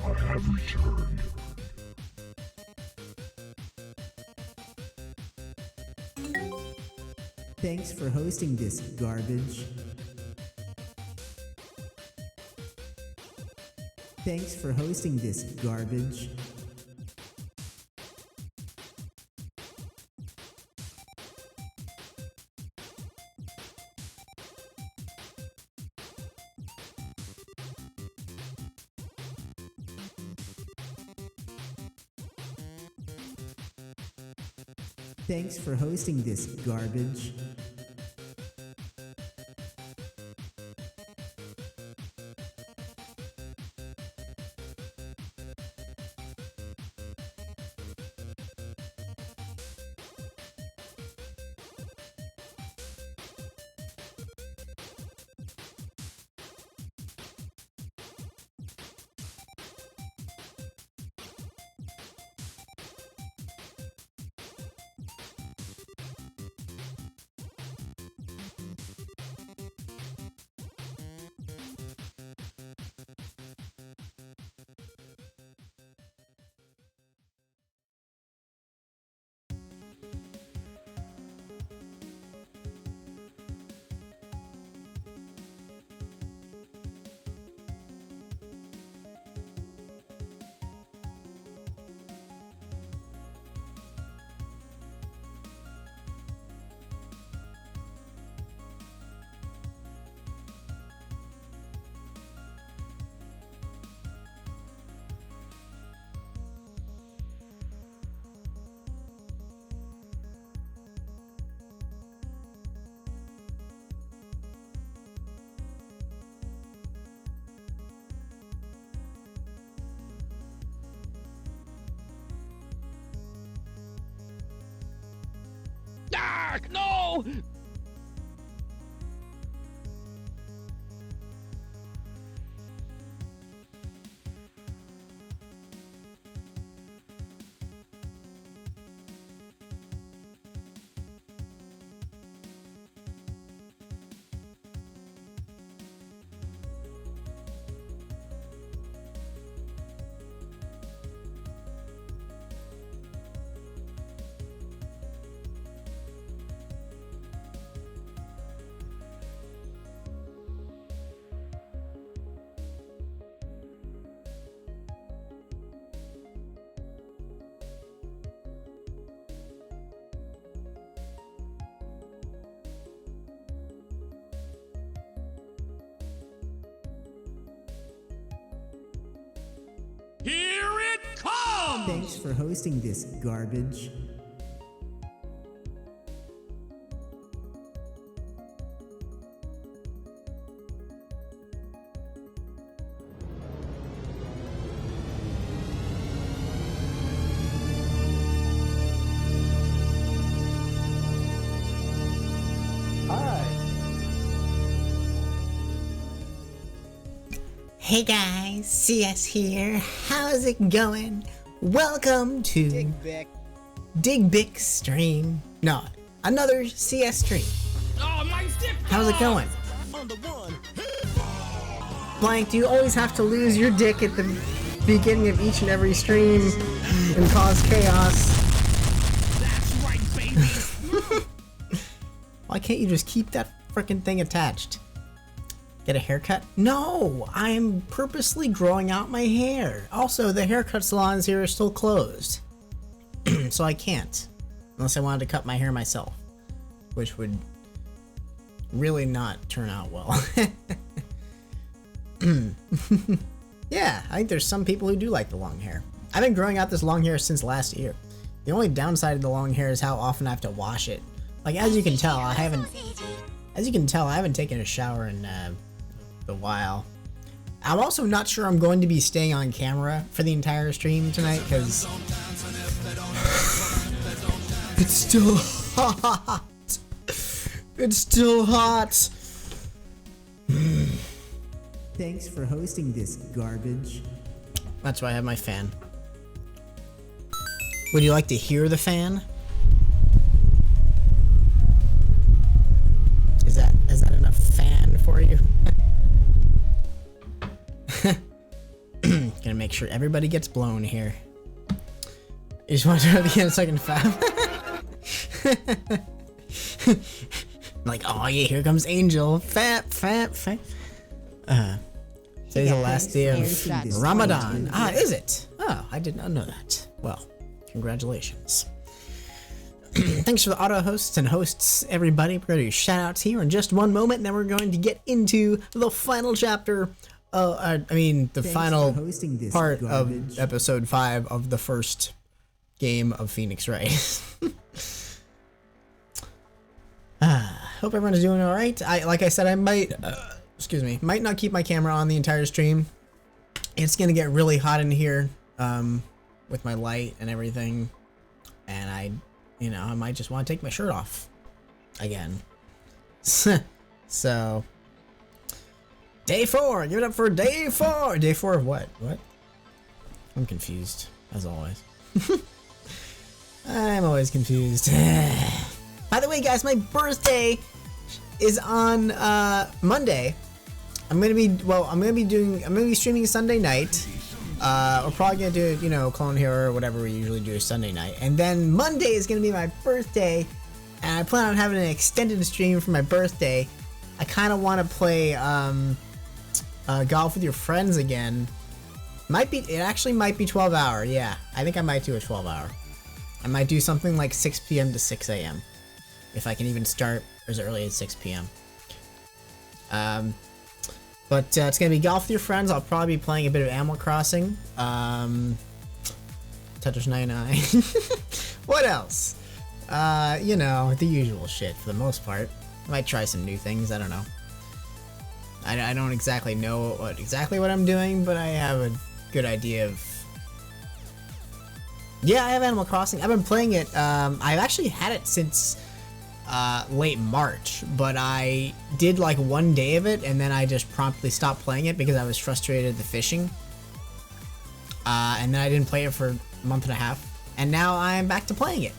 I have returned. Thanks for hosting this garbage. Thanks for hosting this garbage. Thanks for hosting this garbage. Ah, no! Here it comes! Thanks for hosting this garbage. Hey guys, CS here. How's it going? Welcome to Dig Bic stream. No, another CS stream. Oh, my zip! How's it going? Blank, do you always have to lose your dick at the beginning of each and every stream and cause chaos? That's right, baby! Why can't you just keep that frickin' thing attached? Get a haircut? No! I am purposely growing out my hair. Also, the haircut salons here are still closed. So I can't. Unless I wanted to cut my hair myself. Which would really not turn out well. Yeah, I think there's some people who do like the long hair. I've been growing out this long hair since last year. The only downside of the long hair is how often I have to wash it. Like, as you can tell, I haven't taken a shower in a while. I'm also not sure I'm going to be staying on camera for the entire stream tonight because it's still hot. It's still hot. Thanks for hosting this garbage. That's why I have my fan. Would you like to hear the fan? Is that enough fan for you? Can Gonna make sure everybody gets blown here. You just want to try to get a second fab. Like, oh yeah, here comes Angel. Fap. Today's the last day of Ramadan. Ah, is it? Oh, I did not know that. Well, congratulations. Thanks for the auto hosts and hosts, everybody. We're going to do shout outs here in just one moment, and then we're going to get into the final chapter. The final part of episode 5 of the first game of Phoenix Wright. Hope everyone's doing all right. Like I said, I might not keep my camera on the entire stream. It's gonna get really hot in here, with my light and everything, and I might just want to take my shirt off again. So, day 4. Give it up for day 4. Day 4 of what? What? I'm confused as always. I'm always confused. By the way, guys, my birthday is on Monday. I'm gonna be streaming Sunday night. We're probably gonna do, Clone Hero or whatever we usually do Sunday night. And then Monday is gonna be my birthday, and I plan on having an extended stream for my birthday. I kind of want to play golf with your friends again. It actually might be 12 hour. Yeah, I think I might do a 12 hour. I might do something like 6 p.m. to 6 a.m. if I can even start as early as 6 p.m. But it's gonna be golf with your friends. I'll probably be playing a bit of Animal Crossing. Tetris 99. What else? The usual shit for the most part. I might try some new things. I don't know. I don't exactly know what I'm doing, but I have a good idea of. Yeah, I have Animal Crossing. I've been playing it. I've actually had it since late March, but I did like one day of it, and then I just promptly stopped playing it because I was frustrated at the fishing. And then I didn't play it for a month and a half, and now I'm back to playing it,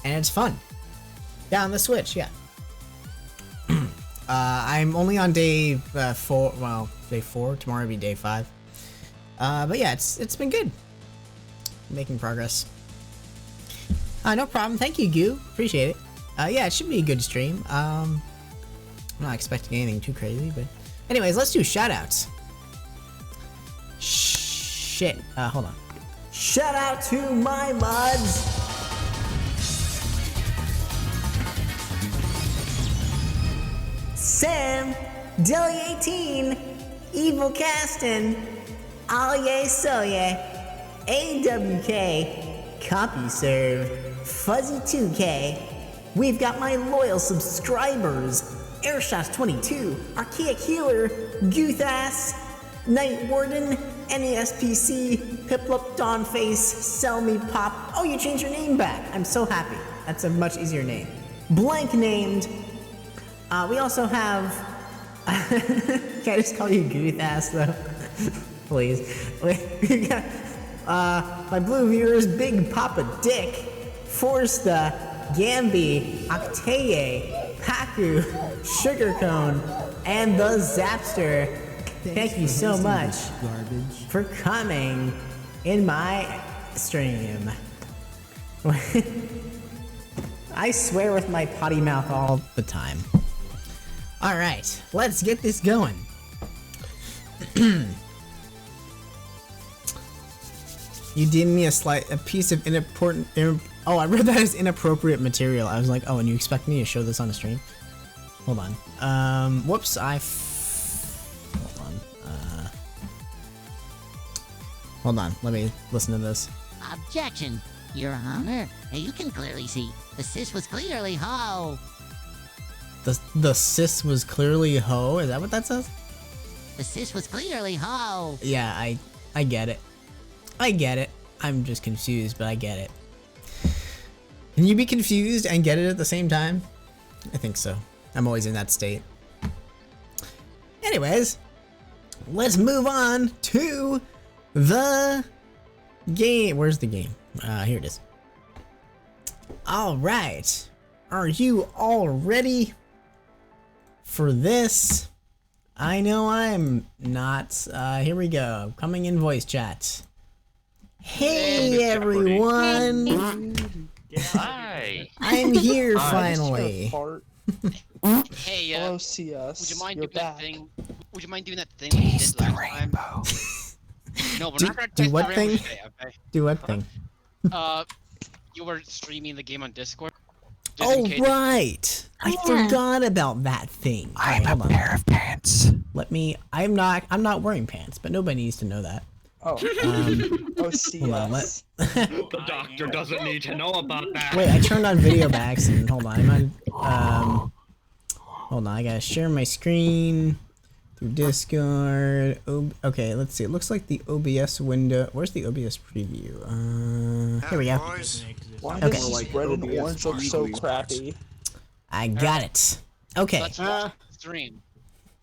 and it's fun. Yeah, on the Switch, yeah. I'm only on day 4. Well, day 4. Tomorrow will be day 5. But yeah, it's been good. Making progress. No problem. Thank you, Goo. Appreciate it. Yeah, it should be a good stream. I'm not expecting anything too crazy, but anyways, let's do shoutouts. Shit. Hold on. Shout out to my mods. Sam, Deli18, Evil Caston, Alye Soye, AWK, CompuServe, Fuzzy2K. We've got my loyal subscribers, Airshots22, Archaic Healer, Goothass, Night Warden, NASPC, Piplup, Dawnface, Sell Me Pop. Oh, you changed your name back. I'm so happy. That's a much easier name. Blank named. We also have. Can I just call you Goothass though? Please. We got my blue viewers, Big Papa Dick, Forsta, Gamby, Octaye, Paku, Sugarcone, and the Zapster. Thank you so much for coming in my stream. I swear with my potty mouth all the time. Alright, let's get this going. You did me a piece of oh, I read that as inappropriate material. I was like, oh, and you expect me to show this on a stream? Hold on. Whoops, hold on. Hold on, let me listen to this. Objection, Your Honor. You can clearly see the sis was clearly ho. The sis was clearly ho? Is that what that says? The sis was clearly ho. Yeah, I get it. I get it. I'm just confused, but I get it. Can you be confused and get it at the same time? I think so. I'm always in that state. Anyways, let's move on to the game. Where's the game? Here it is. All right. Are you all ready for this? I know I'm not. Here we go. Coming in voice chat. Hey everyone! Hi. I'm here Hi. finally. Hey, Hello, CS. would you mind You're doing back. that thing? Would you mind doing that thing we did last time? No, we're Do- not gonna do test what the thing? rainbow today, okay? Do what thing? You were streaming the game on Discord. Just in Oh case- right! I forgot about that thing. I'm Hold a on. pair of pants. Let me. I'm not wearing pants, but nobody needs to know that. Oh, Um, CS. hold on. The doctor doesn't need to know about that. Wait, I turned on video by accident. Hold on. I'm on. Hold on. I gotta share my screen through Discord. Okay, let's see. It looks like the OBS window. Where's the OBS preview? Here we go. Why Okay. does red and orange look so crappy? I got it. Okay, Let's watch the stream.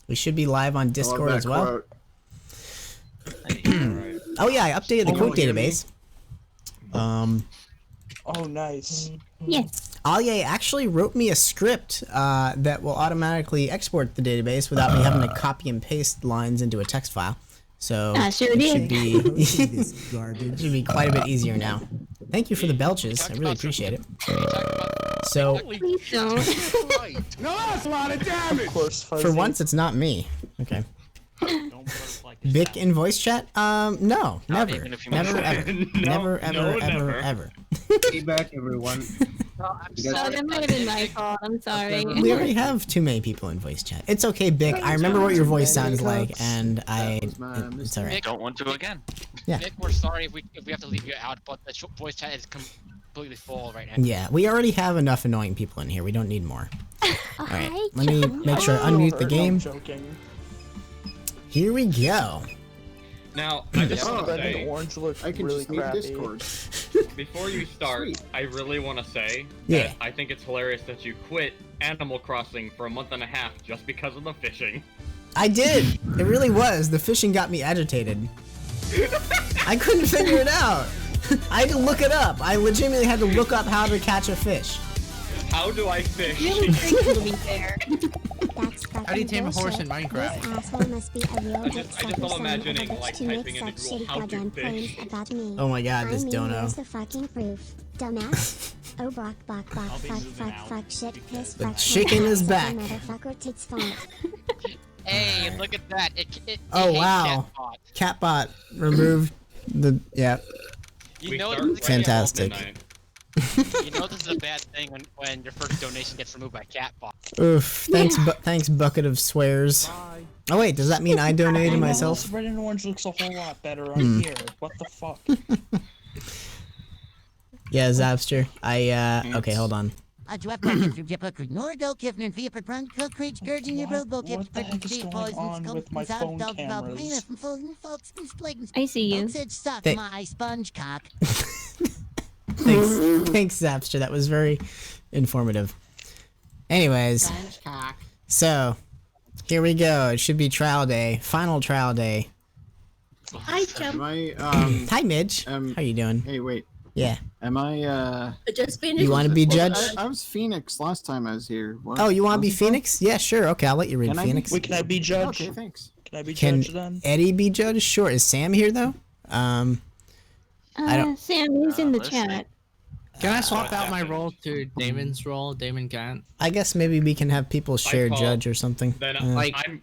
we should be live on Discord as well. Oh yeah, I updated the quote database. Oh, nice. Alye actually wrote me a script that will automatically export the database without me having to copy and paste lines into a text file. So it should be This garbage. it should be quite a bit easier now. Thank you for the belches. I really appreciate it. So Please don't. No, that's a lot of damage. Of course, Fuzzy. for once, it's not me. Okay. Bic in voice chat? No, never, even if you never, want. ever, never, ever, no, ever, never. ever. Feedback, everyone. Oh, I'm You guys- Oh, that might have been my fault. I'm sorry. We already have too many people in voice chat. It's okay, Bic. I remember what your voice sounds like, and it's alright. Don't want to again. Vic, we're sorry if we have to leave you out, but the voice chat is completely full right now. Yeah, we already have enough annoying people in here. We don't need more. All right, Hi, let me make sure I No, unmute the I'm game. joking. Here we go. Now, I just Red want to and say, orange look I can really just mute crappy. Discord. before you start, Sweet. I really want to say Yeah. that I think it's hilarious that you quit Animal Crossing for a month and a half just because of the fishing. I did. It really was. The fishing got me agitated. I couldn't figure it out. I had to look it up. I legitimately had to look up how to catch a fish. How do I fish? Really great to be fair. How do you tame a horse in Minecraft? I just love imagining, like, typing in the Google how to fish. Oh my god, this dono. the fucking proof, dumbass. Oh, block, fuck, shit, piss, The fuck, chicken is back. Motherfucker, tits font. Hey, look at that! It Oh, hates wow. Chatbot. Catbot removed the yeah. You We know start this is right at Fantastic. midnight. You know this is a bad thing when your first donation gets removed by Catbot. Oof. Thanks, bucket of swears. Oh wait, does that mean I donated Well, myself? this red and orange looks a whole lot better on here. What the fuck? Yeah, Zapster. Okay, hold on. What the heck is going on with my phone cameras? I see you. Thank- My sponge cock. Thanks, Zapster. That was very informative. Anyways, Sponge cock. so here we go. It should be trial day, final trial day. Hi, Am I, Hi, Midge. How you doing? hey, wait. Yeah. Am I, Just finished. You want to be well, judge? I was Phoenix last time I was here. What? Oh, you want to be Wasn't I? Phoenix? Yeah, sure. Okay, I'll let you read Can I be- Phoenix. Wait, can I be judge? Okay, thanks. Can I be Can judge then? Eddie be judge? Sure. Is Sam here though? I don't- Sam is in the let's see. chat. Can I swap out my role to Damon's role? Damon can't. I guess maybe we can have people share call- judge or something. Then Like- I'm.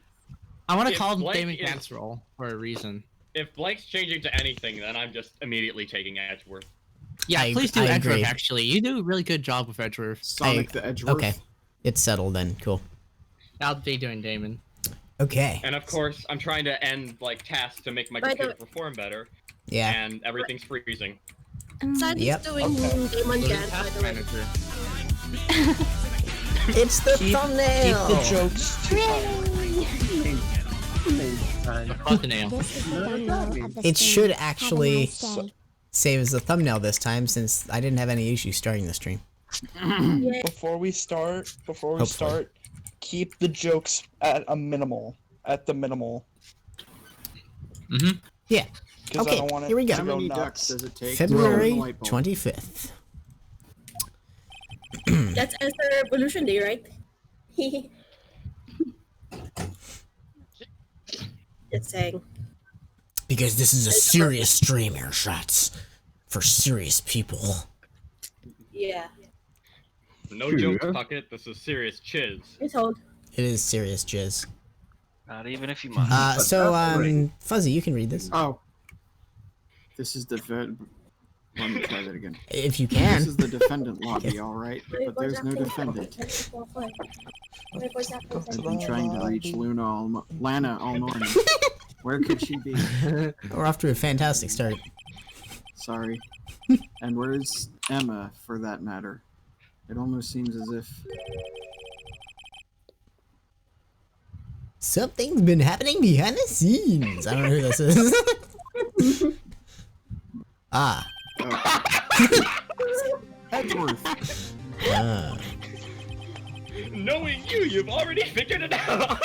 I want to If call Blake Damon is- Cant's role for a reason. If Blake's changing to anything, then I'm just immediately taking Edgeworth. Yeah, I- please do I Edgeworth, agree. actually. You do a really good job with Edgeworth. Sonic the Edgeworth. Okay, it's settled then. Cool. I'll be doing Damon. Okay. And of course, I'm trying to end like tasks to make my By the computer perform better, Yeah. and everything's freezing. Yep. doing Damon Cant, by the way. Manager. It's the Keep thumbnail. the jokes to The thumbnail. This is the thumbnail of the It stream. should Have a actually nice day. save as the thumbnail this time since I didn't have any issues starting the stream. Before we start, Hopefully. keep the jokes at a minimal. At the minimal. Yeah. 'Cause Okay, I don't want it here we go. to How go many nuts. ducks does it take? to February open a light bulb? 25th. That's Esther Revolution Day, right? Just saying. Because this is a serious stream, air shots. For serious people. Yeah. No jokes, Puckett. This is serious chiz. It's hold. It is serious jizz. Not even if you mind. Fuzzy, you can read this. Oh. This is the let me try that again. If you can. This is the defendant lobby, alright? But there's no defendant. I've been trying to reach Lana all morning. Where could she be? We're off to a fantastic start. Sorry. And where's Emma, for that matter? It almost seems as if... Something's been happening behind the scenes. I don't know who this is. Ah. Edgeworth. Knowing you, you've already figured it out.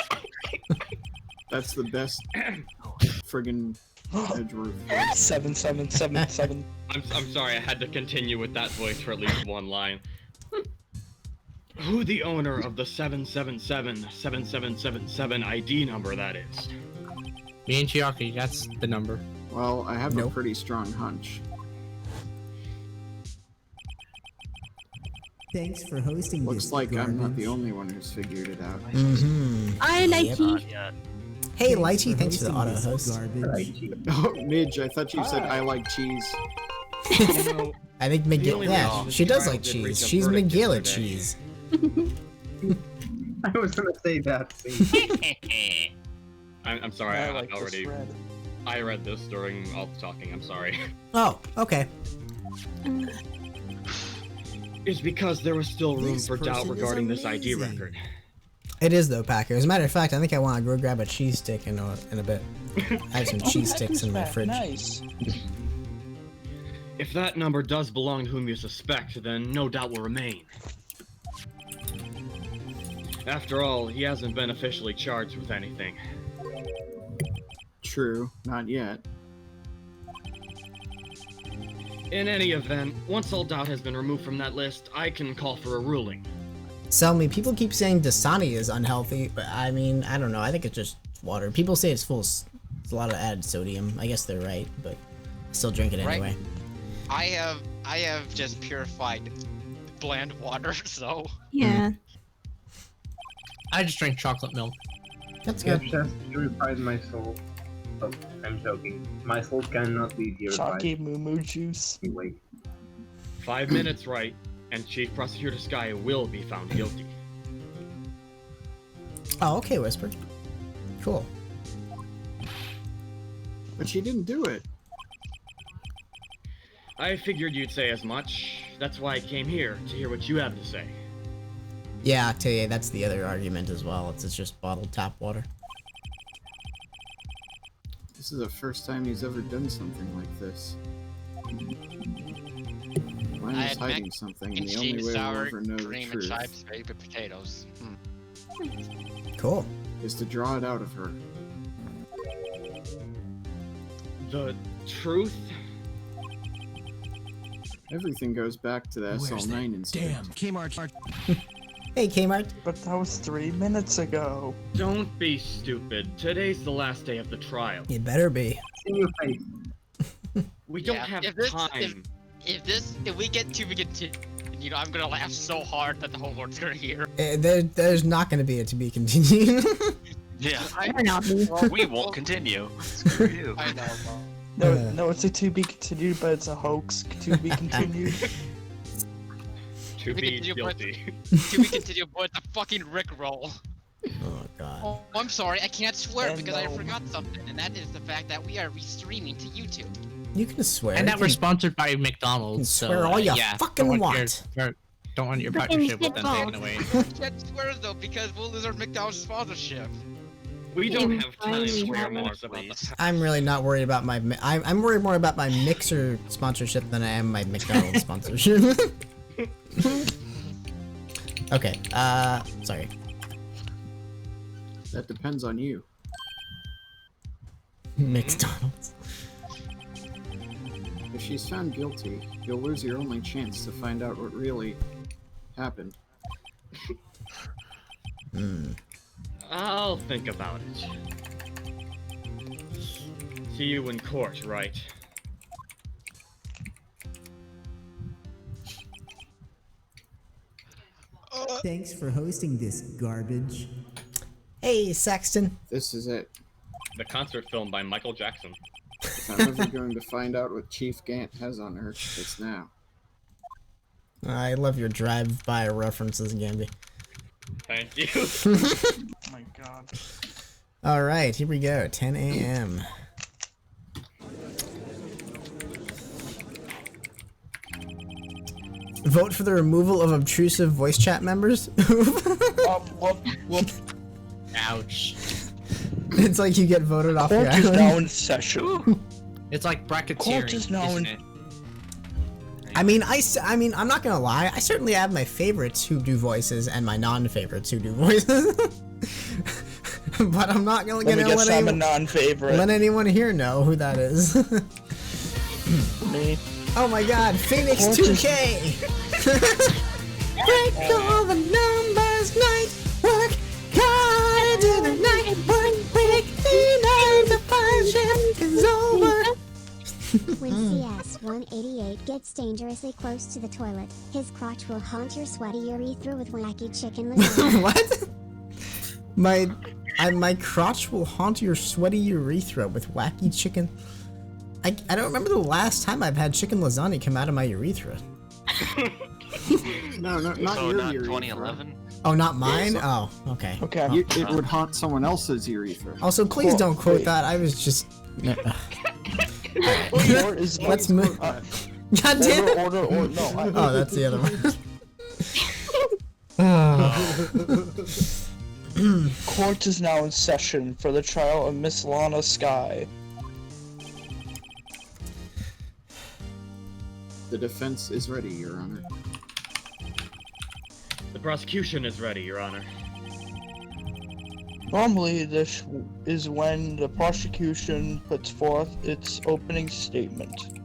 That's the best friggin' Edgeworth. 7777. I'm sorry, I had to continue with that voice for at least one line. Who the owner of the 777-7777 ID number that is? Me and Chiaki, that's the number. Well, I have a pretty strong hunch. Thanks for hosting Looks this. like I'm not garbage. the only one who's figured it out. I like you. Hey, Lychee, thanks for the auto host. Oh, Midge, I thought you said I like cheese. I think McGill. only Yeah, reason she this does trial like did cheese. reach a She's verdict McGill at yesterday. cheese. I was gonna say that. I'm sorry, I I like this already... red. I read this during all the talking, I'm sorry. Oh, okay. It's because there was still room This for doubt person is regarding this ID amazing. record. It is though, Packer. As a matter of fact, I think I want to go grab a cheese stick in a bit. I have some cheese sticks in my fridge. Nice. If that number does belong to whom you suspect, then no doubt will remain. After all, he hasn't been officially charged with anything. True, not yet. In any event, once all doubt has been removed from that list, I can call for a ruling. Sell me. People keep saying Dasani is unhealthy, but I mean, I don't know. I think it's just water. People say it's full. It's a lot of added sodium. I guess they're right, but I still drink it anyway. I have just purified bland water, so Yeah. I just drink chocolate milk. That's You good. have just purified my soul. Oh, I'm joking. My soul cannot be purified. Chalky moo moo juice. Anyway. 5 minutes, right, and Chief Prosecutor Sky will be found guilty. Oh, okay, Whisper. Cool. But she didn't do it. I figured you'd say as much. That's why I came here, to hear what you have to say. Yeah, Octavia, that's the other argument as well. It's just bottled tap water. This is the first time he's ever done something like this. Mine I is had hiding mac something, and and the only cheese, way we'll sour ever know the cream, and truth chives, baby potatoes. Cool. is to draw it out of her. The truth? Everything goes back to the SL9 incident. Kmart. Hey, Kmart. But that was 3 minutes ago. Don't be stupid. Today's the last day of the trial. You better be. In your face. We don't Yeah, have if this- time. If we get to be continued, I'm gonna laugh so hard that the whole world's gonna hear. There's not going to be a to be continued. Yeah. Better not be. We won't continue. Screw you. I know. No, it's a to be continued, but it's a hoax. To be continued. To We be continue, but- guilty. To be continued, but the fucking Rickroll. Oh, God. Oh, I'm sorry, I can't swear And because I no. forgot something, and that is the fact that we are restreaming to YouTube. You can swear. And that You we're can- sponsored by McDonald's. So, swear all you yeah, fucking don't want. Don't want your Fucking partnership with them shitball. taken away. We can't swear though because we'll lose our McDonald's sponsorship. We don't have time Finally, to have reminisce about the I'm really not worried about my. I'm worried more about my Mixer sponsorship than I am my McDonald's sponsorship. Okay. Sorry. That depends on you. McDonald's. If she's found guilty, you'll lose your only chance to find out what really happened. I'll think about it. See you in court, right? Thanks for hosting this garbage. Hey, Sexton. This is it. The concert film by Michael Jackson. If I'm ever going to find out what Chief Gant has on her, it's now. I love your drive-by references, Gamby. Thank you. Oh my god. All right, here we go. 10 a.m. Vote for the removal of obtrusive voice chat members. Whoop. Ouch. It's like you get voted off your Court is island. now in session. It's like bracketeering. Court is now isn't in. it? I mean, I'm not gonna lie. I certainly have my favorites who do voices and my non-favorites who do voices. But I'm not gonna Let me guess, I'm a anyone, non-favorite. let anyone here know who that is. Me. Oh my God, Phoenix Court 2K. Break all the numbers, night work. Gotta do the night work quick. The 9 to 5 shift is over. When CS-188 gets dangerously close to the toilet, his crotch will haunt your sweaty urethra with wacky chicken lasagna. What? My crotch will haunt your sweaty urethra with wacky chicken. I don't remember the last time I've had chicken lasagna come out of my urethra. No, not So your not urethra. 2011? Oh, not mine? Oh, okay. Okay. It would haunt someone else's urethra. Also, please Cool. don't quote Wait. that. I was just... Court is Let's move. God damn it! Order. No. Oh, that's the other one. Court is now in session for the trial of Miss Lana Sky. The defense is ready, Your Honor. The prosecution is ready, Your Honor. Normally, this is when the prosecution puts forth its opening statement.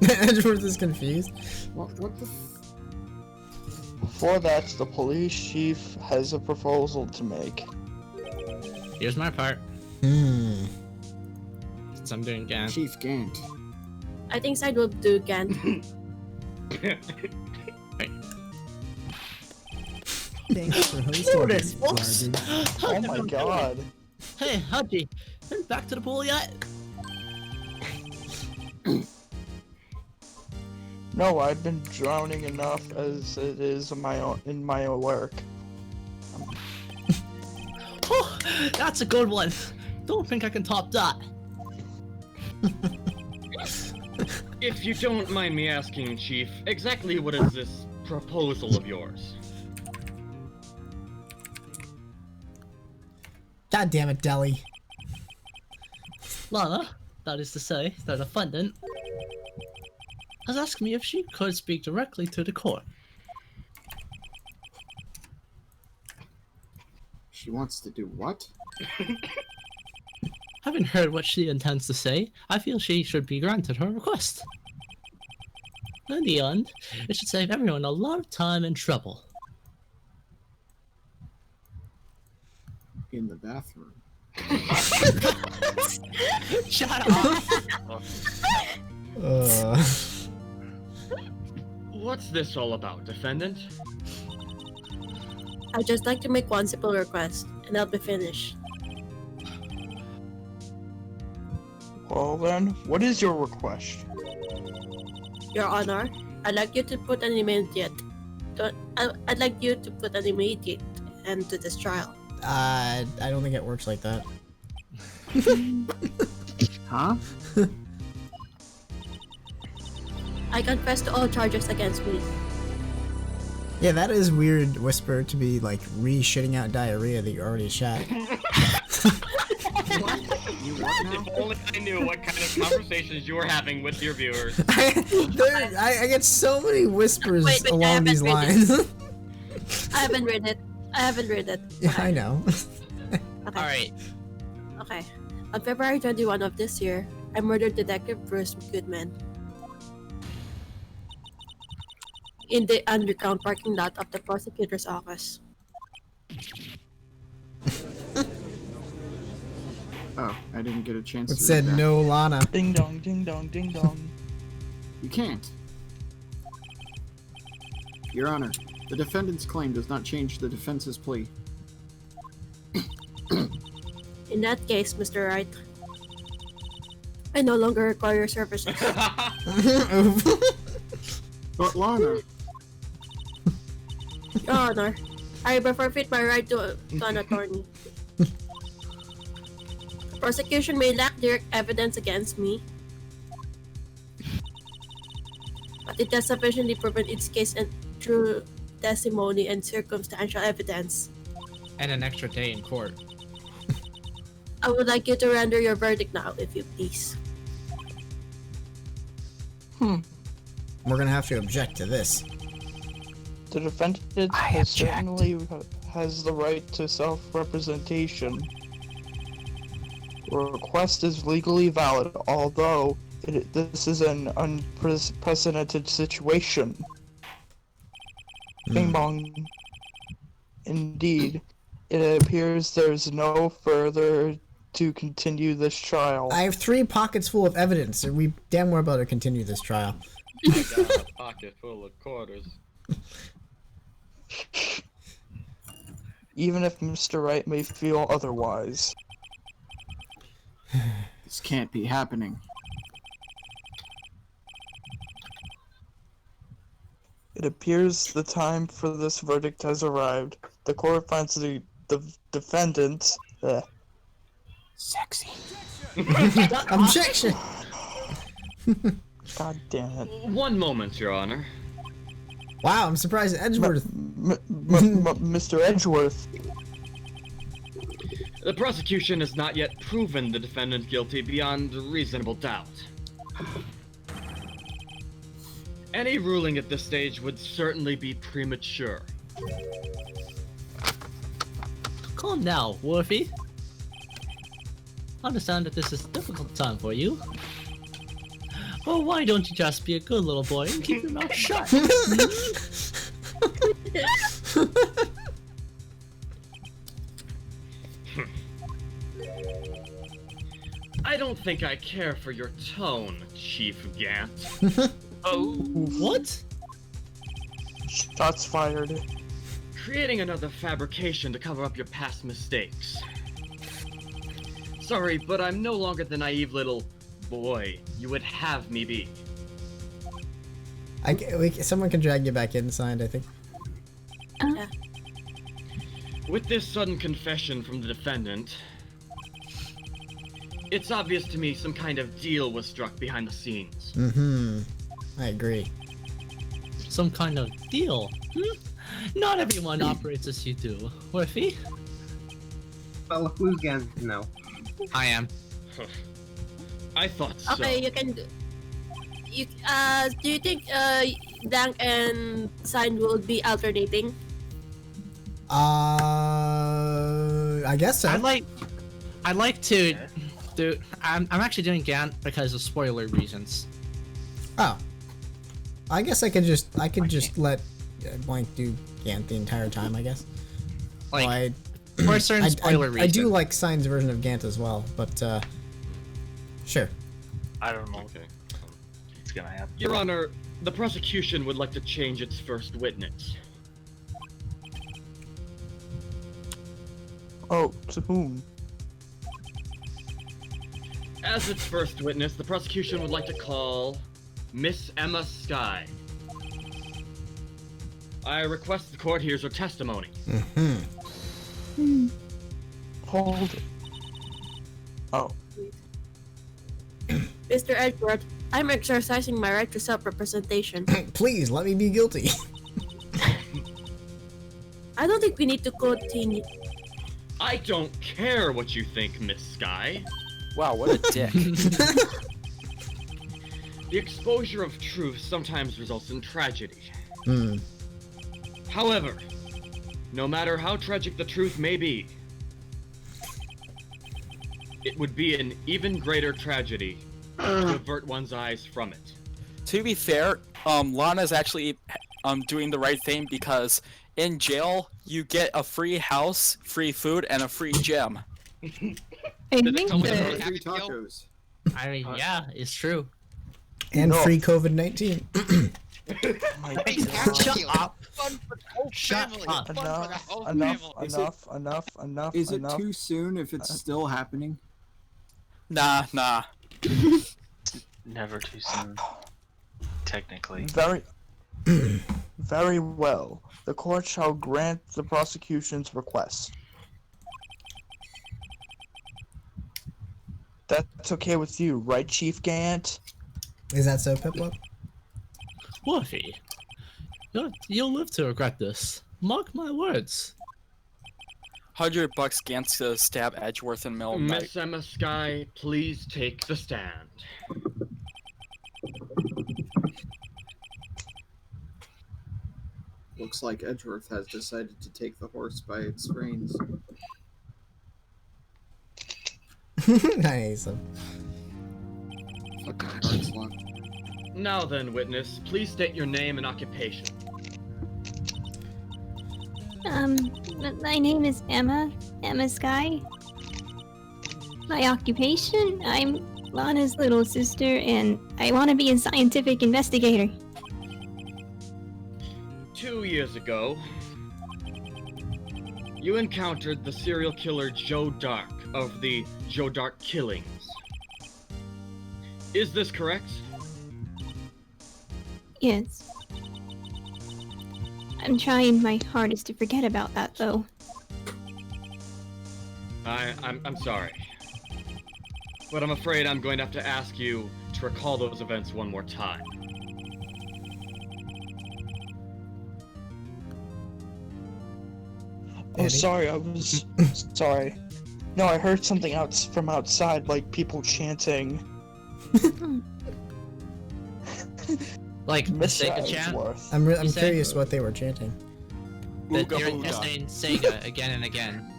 Edgeworth is confused. What the Before that, the police chief has a proposal to make. Here's my part. Since I'm doing Gant. Chief Gant. I think Side will do Gant. Thanks for hosting this Whoops. garbage. Oh my god. Hey, Hudgy, been back to the pool yet? No, I've been drowning enough as it is in my own work. Oh, that's a good one. Don't think I can top that. If you don't mind me asking, Chief, exactly what is this proposal of yours? God damn it, Deli. Lana, that is to say, the defendant, has asked me if she could speak directly to the court. She wants to do what? Having heard what she intends to say, I feel she should be granted her request. In the end, it should save everyone a lot of time and trouble. In the bathroom. Shut up! What's this all about, defendant? I'd just like to make one simple request, and I'll be finished. Well then, what is your request? Your Honor, I'd like you to put an immediate end to this trial. I don't think it works like that. Huh? I confess to all charges against me. Yeah, that is weird, Whisper, to be like re-shitting out diarrhea that you already shot. You what now? If only I knew what kind of conversations you were having with your viewers. I get so many whispers Wait, I along haven't these read lines. I haven't read it. Yeah, I know. Alright. Okay. On February 21 of this year, I murdered Detective Bruce Goodman in the underground parking lot of the prosecutor's office. Oh, I didn't get a chance It to said read that. no Lana. Ding dong, ding dong, ding dong. You can't. Your Honor, the defendant's claim does not change the defense's plea. In that case, Mr. Wright, I no longer require your services. But Lana, Your Honor, I forfeit my right to an attorney. Prosecution may lack direct evidence against me, but it has sufficiently proven its case and through testimony and circumstantial evidence. And an extra day in court. I would like you to render your verdict now, if you please. We're gonna have to object to this. The defendant certainly has the right to self-representation. The request is legally valid, although this is an unprecedented situation. Bing bong. Indeed, it appears there's no further to continue this trial. I have 3 pockets full of evidence, and we damn well better continue this trial. I got a pocket full of quarters. Even if Mr. Wright may feel otherwise. this can't be happening. It appears the time for this verdict has arrived. The court finds the defendant... Sexy. Objection! God damn it. One moment, Your Honor. Wow, I'm surprised Edgeworth. Mr. Edgeworth. The prosecution has not yet proven the defendant guilty beyond reasonable doubt. Any ruling at this stage would certainly be premature. Calm now, Wolfie. Understand that this is a difficult time for you. Well, why don't you just be a good little boy and keep your mouth shut? I don't think I care for your tone, Chief Gant. Oh. What? Shots fired. Creating another fabrication to cover up your past mistakes. Sorry, but I'm no longer the naive little boy you would have me be. Someone can drag you back inside, I think. Yeah. With this sudden confession from the defendant, it's obvious to me some kind of deal was struck behind the scenes. I agree. Some kind of deal? Not everyone operates as you do, Wolfie. Well, who's gonna know? I am. I thought so. Okay, you can do... do you think, Dank and Sign will be alternating? I guess so. I'd like to do... I'm actually doing Gant because of spoiler reasons. Oh. I guess I could just let Blank do Gant the entire time, I guess. Like, for a certain spoiler reason. I do like Sign's version of Gant as well, but sure. I don't know. Okay. It's gonna happen. Your Honor, the prosecution would like to change its first witness. Oh, to whom? As its first witness, the prosecution would like to call Miss Emma Skye. I request the court hears her testimony. Hold it. Oh. Mr. Edward, I'm exercising my right to self-representation. Please, let me be guilty. I don't think we need to continue. I don't care what you think, Miss Skye. Wow, what a dick. The exposure of truth sometimes results in tragedy. However, no matter how tragic the truth may be, it would be an even greater tragedy to avert one's eyes from it. To be fair, Lana's actually doing the right thing because in jail, you get a free house, free food, and a free gym. I Did it think come with a that Free happy meal? tacos. I mean, yeah, it's true. And No. free COVID-19. My Hey, God. Shut meal. up. Fun for the whole Shut family. up. Fun for the whole Enough, family. enough. Is it too soon if it's still happening? Nah. Never too soon. Technically. Very well. The court shall grant the prosecution's request. That's okay with you, right, Chief Gant? Is that so, Piplup? Wolfie, you'll live to regret this. Mark my words. $100 Gantz to stab Edgeworth in the middle of the night. Miss Emma Sky, please take the stand. Looks like Edgeworth has decided to take the horse by its reins. Nice. Fucking heart's luck. Now then, witness, please state your name and occupation. My name is Emma Sky. My occupation, I'm Lana's little sister, and I want to be a scientific investigator. 2 years ago, you encountered the serial killer Joe Dark of the Joe Dark killings. Is this correct? Yes. I'm trying my hardest to forget about that, though. I'm sorry. But I'm afraid I'm going to have to ask you to recall those events one more time. Oh, sorry, I was sorry. No, I heard something from outside, like people chanting. Like, Mr. mistake a chant? Edgeworth. I'm You say? curious what they were chanting. That Ooga they're booga. saying Sega again and again.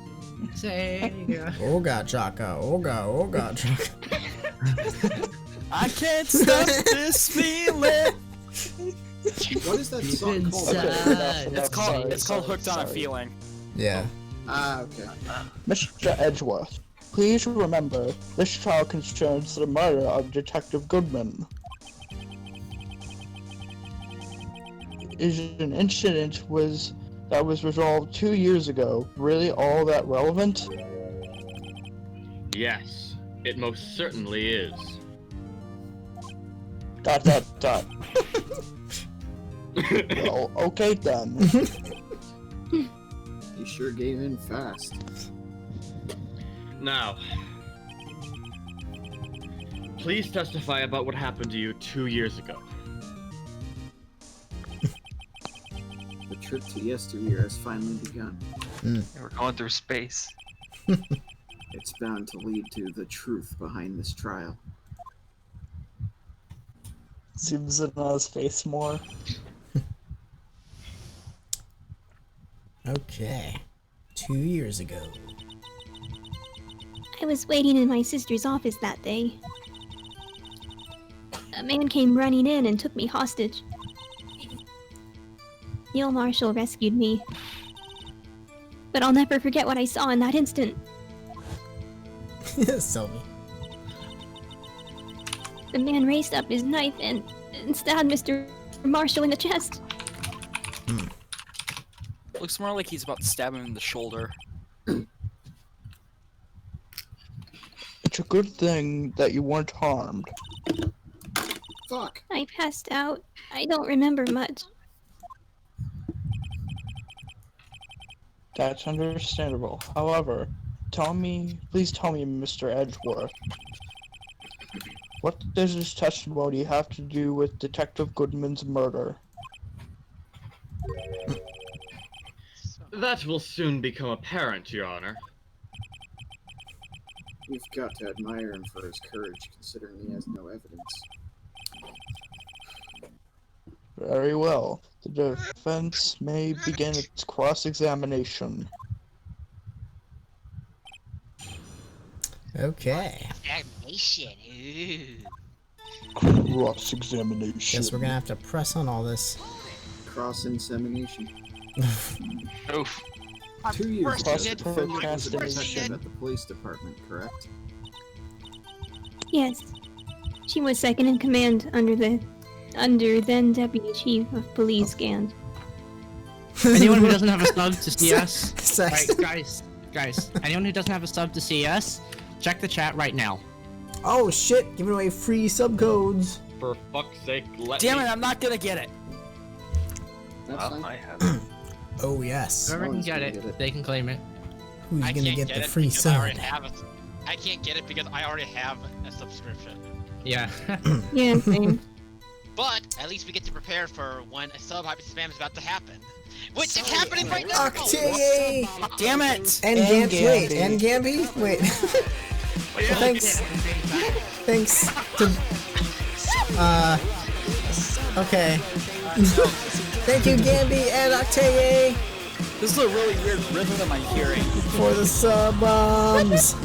Sega. Oga chaka, oga chaka. I can't stop this feeling. What is that song called? It's called Hooked on a Feeling. Yeah. Ah, okay. Mr. Edgeworth, please remember, this trial concerns the murder of Detective Goodman. Is an incident that was resolved 2 years ago really all that relevant? Yes, it most certainly is. ... Well, okay then. You sure gave in fast. Now, please testify about what happened to you 2 years ago. The trip to yesteryear has finally begun. We're going through space. It's bound to lead to the truth behind this trial. Zooms in on his face more. Okay. 2 years ago. I was waiting in my sister's office that day. A man came running in and took me hostage. Neil Marshall rescued me. But I'll never forget what I saw in that instant. Sylvie. The man raised up his knife and stabbed Mr. Marshall in the chest. Looks more like he's about to stab him in the shoulder. It's a good thing that you weren't harmed. Fuck. I passed out. I don't remember much. That's understandable. However, please tell me, Mr. Edgeworth, what does this testimony have to do with Detective Goodman's murder? That will soon become apparent, Your Honor. You've got to admire him for his courage, considering he has no evidence. Very well. The defense may begin its cross-examination. Okay. Examination. Cross-examination. Guess we're gonna have to press on all this. Cross-insemination. Oof. 2 years First ago, you did, Finley was a procrastination. detective at the police department, correct? Yes. She was second in command under then Deputy Chief of Police Gand. Anyone who doesn't have a sub to CS, Sex. right, guys, anyone who doesn't have a sub to CS, check the chat right now. Oh shit, giving away free subcodes. For fuck's sake, let Damn me. it, I'm not gonna get it. I have. Oh yes. Whoever can Someone's get gonna it, get it. they can claim it. Who's I gonna can't get get the it free because I sub? already have it. I can't get it because I already have a subscription. Yeah. Yeah, same. But at least we get to prepare for when a sub hyper spam is about to happen, which is happening right now. Octay! Damn it! And And Gamby. Wait, Gamby. and Gamby? Wait. Thanks. Thanks to. Okay. Thank you, Gamby and Octay, This is a really weird rhythm I'm hearing. for the sub bombs.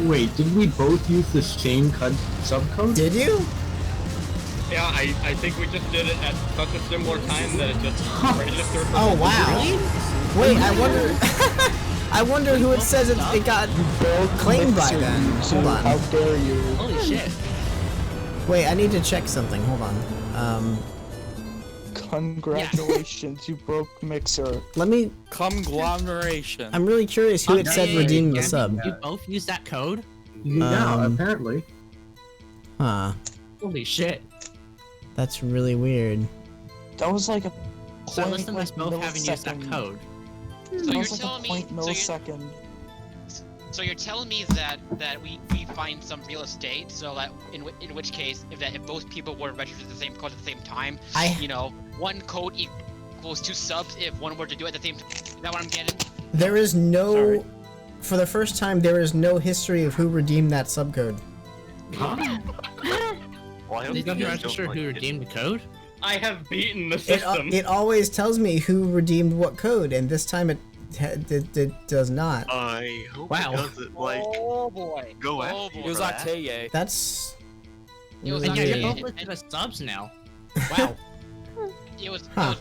Wait, did we both use the same subcode? Did you? Yeah, I think we just did it at such a similar time that it just registered. for Oh something. wow. Wait, I wonder. I wonder who it says it got claimed by then. Hold How on. dare you? Holy shit. Wait, I need to check something. Hold on. Congratulations, you broke Mixer. Let me. Conglomeration. I'm really curious who it said Hey, redeemed the Gamby, sub. You both use that code? Yeah, apparently. Huh. Holy shit. That's really weird. That was like a So point, listen to us like, both having used that millisecond. code. So That you're was like telling a me, point so millisecond. you're telling me that we find some real estate, so that in which case, if both people were registered the same code at the same time, you know, one code equals 2 subs if one were to do it at the same time. Is that what I'm getting? There is no. For the first time, there is no history of who redeemed that subcode. Well, I hope Did you you guys register don't who like redeemed the code? I have beaten the It, system. it always tells me who redeemed what code, and this time it does not. I hope Wow. it doesn't, like, Oh boy. go Oh after boy. It was that. Octay. That's. It was And really yeah, Octay. you're weird. both listed as subs now. Wow. It was Huh.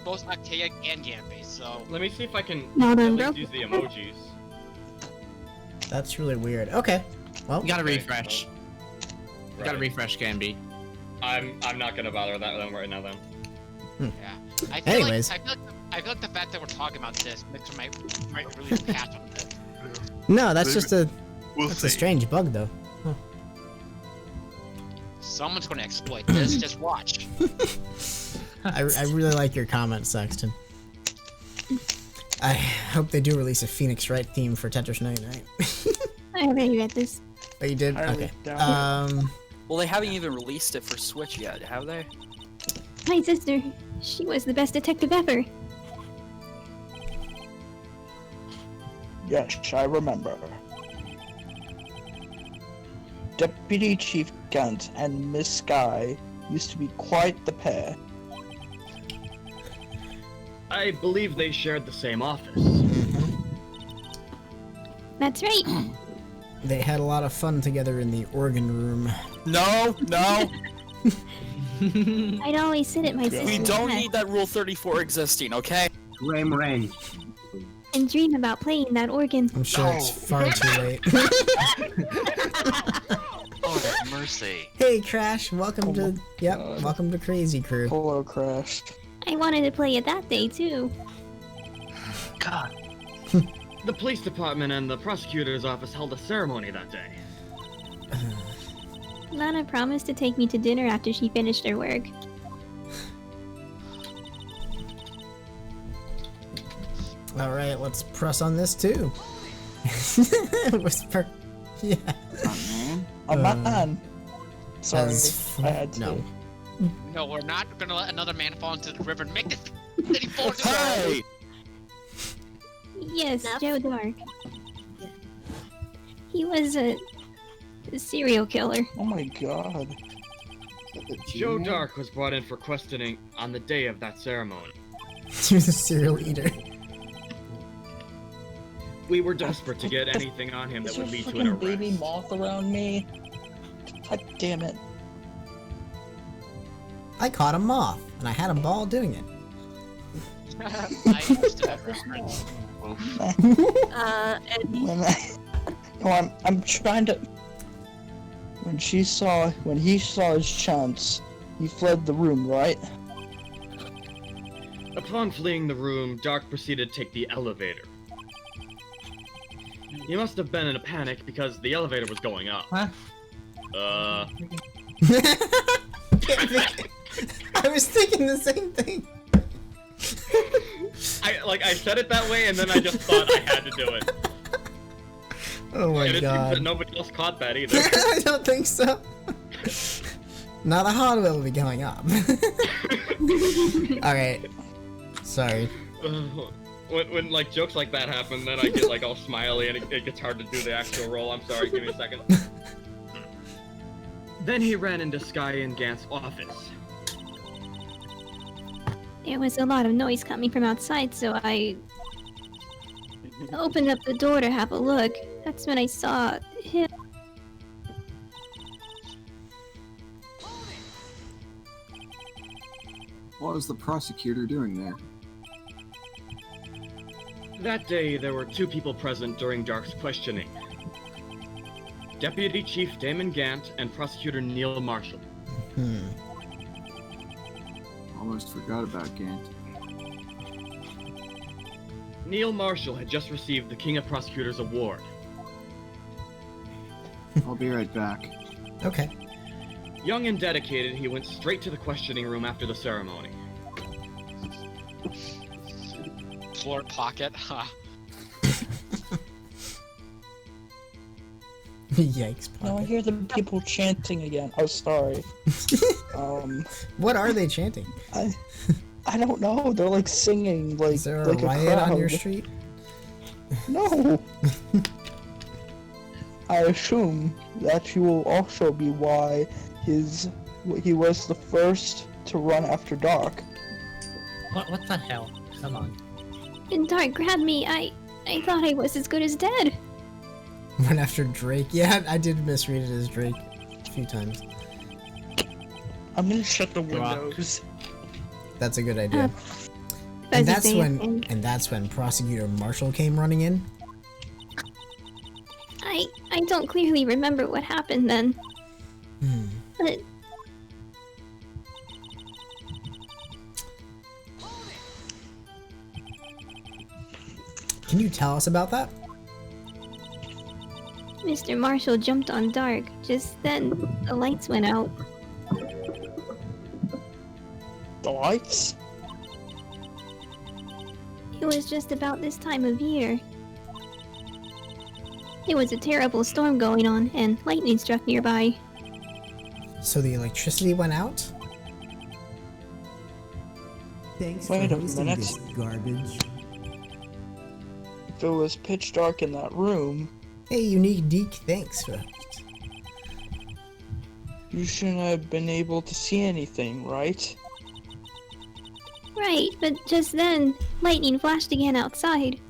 both Octaya and Gamby, so Let me see if I can No, at no, least bro. use the emojis. That's really weird. Okay. Well. You gotta Okay, refresh. You Right. gotta refresh, Gamby. I'm not gonna bother with that right now then. yeah. I feel Anyways. like I feel like the fact that we're talking about this Mixer might really catch on this. No, that's just a. We'll That's see. a strange bug, though. Someone's gonna exploit this. Just watch. I really like your comment, Sexton. I hope they do release a Phoenix Wright theme for Tetris 99. I already read this. Oh, you did? I Okay. doubt Well, they haven't even released it for Switch yet, have they? My sister, she was the best detective ever. Yes, I remember. Deputy Chief Gant and Miss Sky used to be quite the pair. I believe they shared the same office. That's right. They had a lot of fun together in the organ room. No, no. I'd always sit at my sister's We don't desk need that Rule 34 existing, okay? Flame range. and dream about playing that organ. I'm sure it's far too late. Oh, have mercy. Hey, Crash, welcome to. Yep, welcome to Crazy Crew. Hello, Crash. I wanted to play it that day too. God. The police department and the prosecutor's office held a ceremony that day. Lana promised to take me to dinner after she finished her work. Alright, let's press on this too. Whisper. Yeah. A man. Sorry, As- I had to. No. No, we're not gonna let another man fall into the river and make this city fall into the Hey! Yes, Joe Dark. He was a serial killer. Oh my god. Joe Dark was brought in for questioning on the day of that ceremony. He was a serial eater. We were desperate to get anything on him that Is there would lead to an fucking arrest. baby moth around me? God damn it. I caught a moth, and I had a ball doing it. I used to have reference. I'm trying to. When he saw his chance, he fled the room, right? Upon fleeing the room, Dark proceeded to take the elevator. He must have been in a panic because the elevator was going up. Huh? I was thinking the same thing. I said it that way, and then I just thought I had to do it. Oh my and it god. seems that nobody else caught that either. I don't think so. Now the hardware will be going up. Alright. Sorry. When like jokes like that happen, then I get like all smiley and it gets hard to do the actual roll. I'm sorry, give me a second. Then he ran into Sky and Gant's office. There was a lot of noise coming from outside, so I opened up the door to have a look. That's when I saw him. What was the prosecutor doing there? That day, there were two people present during Dark's questioning. Deputy Chief Damon Gant and Prosecutor Neil Marshall. Almost forgot about Gant. Neil Marshall had just received the King of Prosecutors Award. I'll be right back. Okay. Young and dedicated, he went straight to the questioning room after the ceremony. Floor pocket, huh? Yikes. No, I hear the people chanting again. Oh, sorry. What are they chanting? I don't know. They're like singing like. Is there a like riot crowd. on your street? No. I assume that you will also be why he was the first to run after Dark. What the hell? Come on. And Dark grabbed me. I thought I was as good as dead. Run after Drake. Yeah, I did misread it as Drake a few times. I'm gonna shut the windows. That's a good idea. And that's when Prosecutor Marshall came running in. I don't clearly remember what happened then. But Can you tell us about that? Mr. Marshall jumped on Dark. Just then, the lights went out. The lights? It was just about this time of year. There was a terrible storm going on, and lightning struck nearby. So the electricity went out? Thanks Wait for a hosting minute. this garbage. If it was pitch dark in that room, Hey, Unique Deke, thanks for that. you shouldn't have been able to see anything, right? Right, but just then, lightning flashed again outside.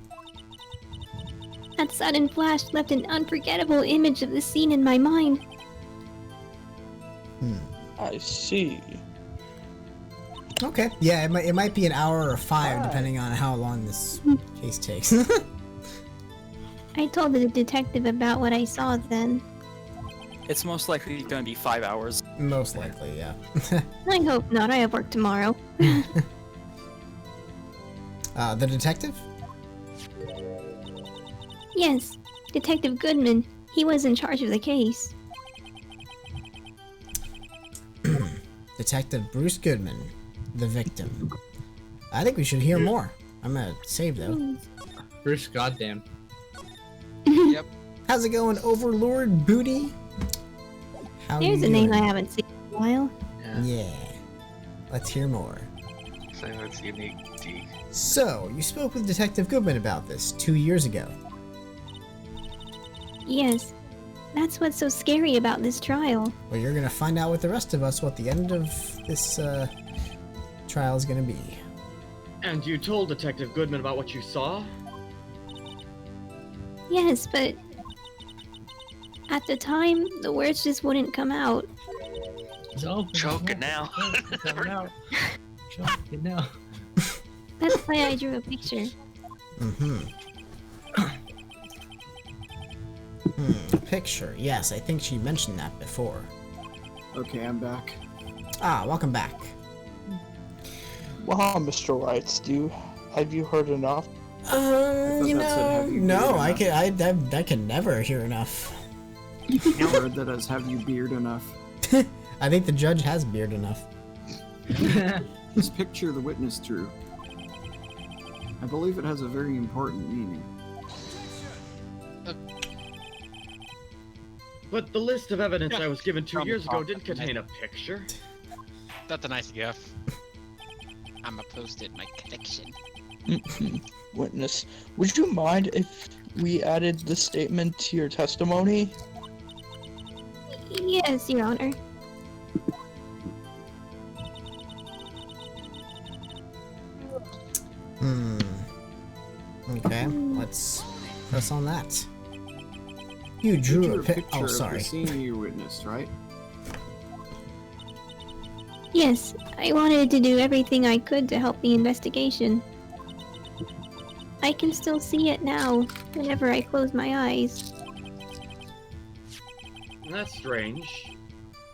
That sudden flash left an unforgettable image of the scene in my mind. I see. Okay. Yeah, it might be an hour or 5, depending on how long this case takes. I told the detective about what I saw then. It's most likely gonna be 5 hours. Most likely, yeah. I hope not, I have work tomorrow. The detective? Yes, Detective Goodman. He was in charge of the case. Detective Bruce Goodman, the victim. I think we should hear more. I'm gonna save though. Bruce, goddamn. Yep. How's it going, Overlord Booty? How There's you a name I doing? haven't seen in a while. Yeah. Let's hear more. So that's unique. So, you spoke with Detective Goodman about this 2 years ago. Yes, that's what's so scary about this trial. Well, you're gonna find out with the rest of us what the end of this trial is gonna be. And you told Detective Goodman about what you saw? Yes, but at the time, the words just wouldn't come out. Choking now. Choking now. That's why I drew a picture. Mm-hmm. Picture. Yes, I think she mentioned that before. Okay, I'm back. Ah, welcome back. Well, Mr. Wright, have you heard enough? You that said, know, have you no, beard I can never hear enough. I heard that as have you beard enough. I think the judge has beard enough. This picture the witness drew. I believe it has a very important meaning. But the list of evidence I was given 2 years ago didn't contain a picture. That's a nice gif. I'ma post it in my collection. Witness, would you mind if we added the statement to your testimony? Yes, Your Honor. Okay, let's press on that. You drew a picture Oh, of sorry. the scene you witnessed, right? Yes, I wanted to do everything I could to help the investigation. I can still see it now, whenever I close my eyes. That's strange.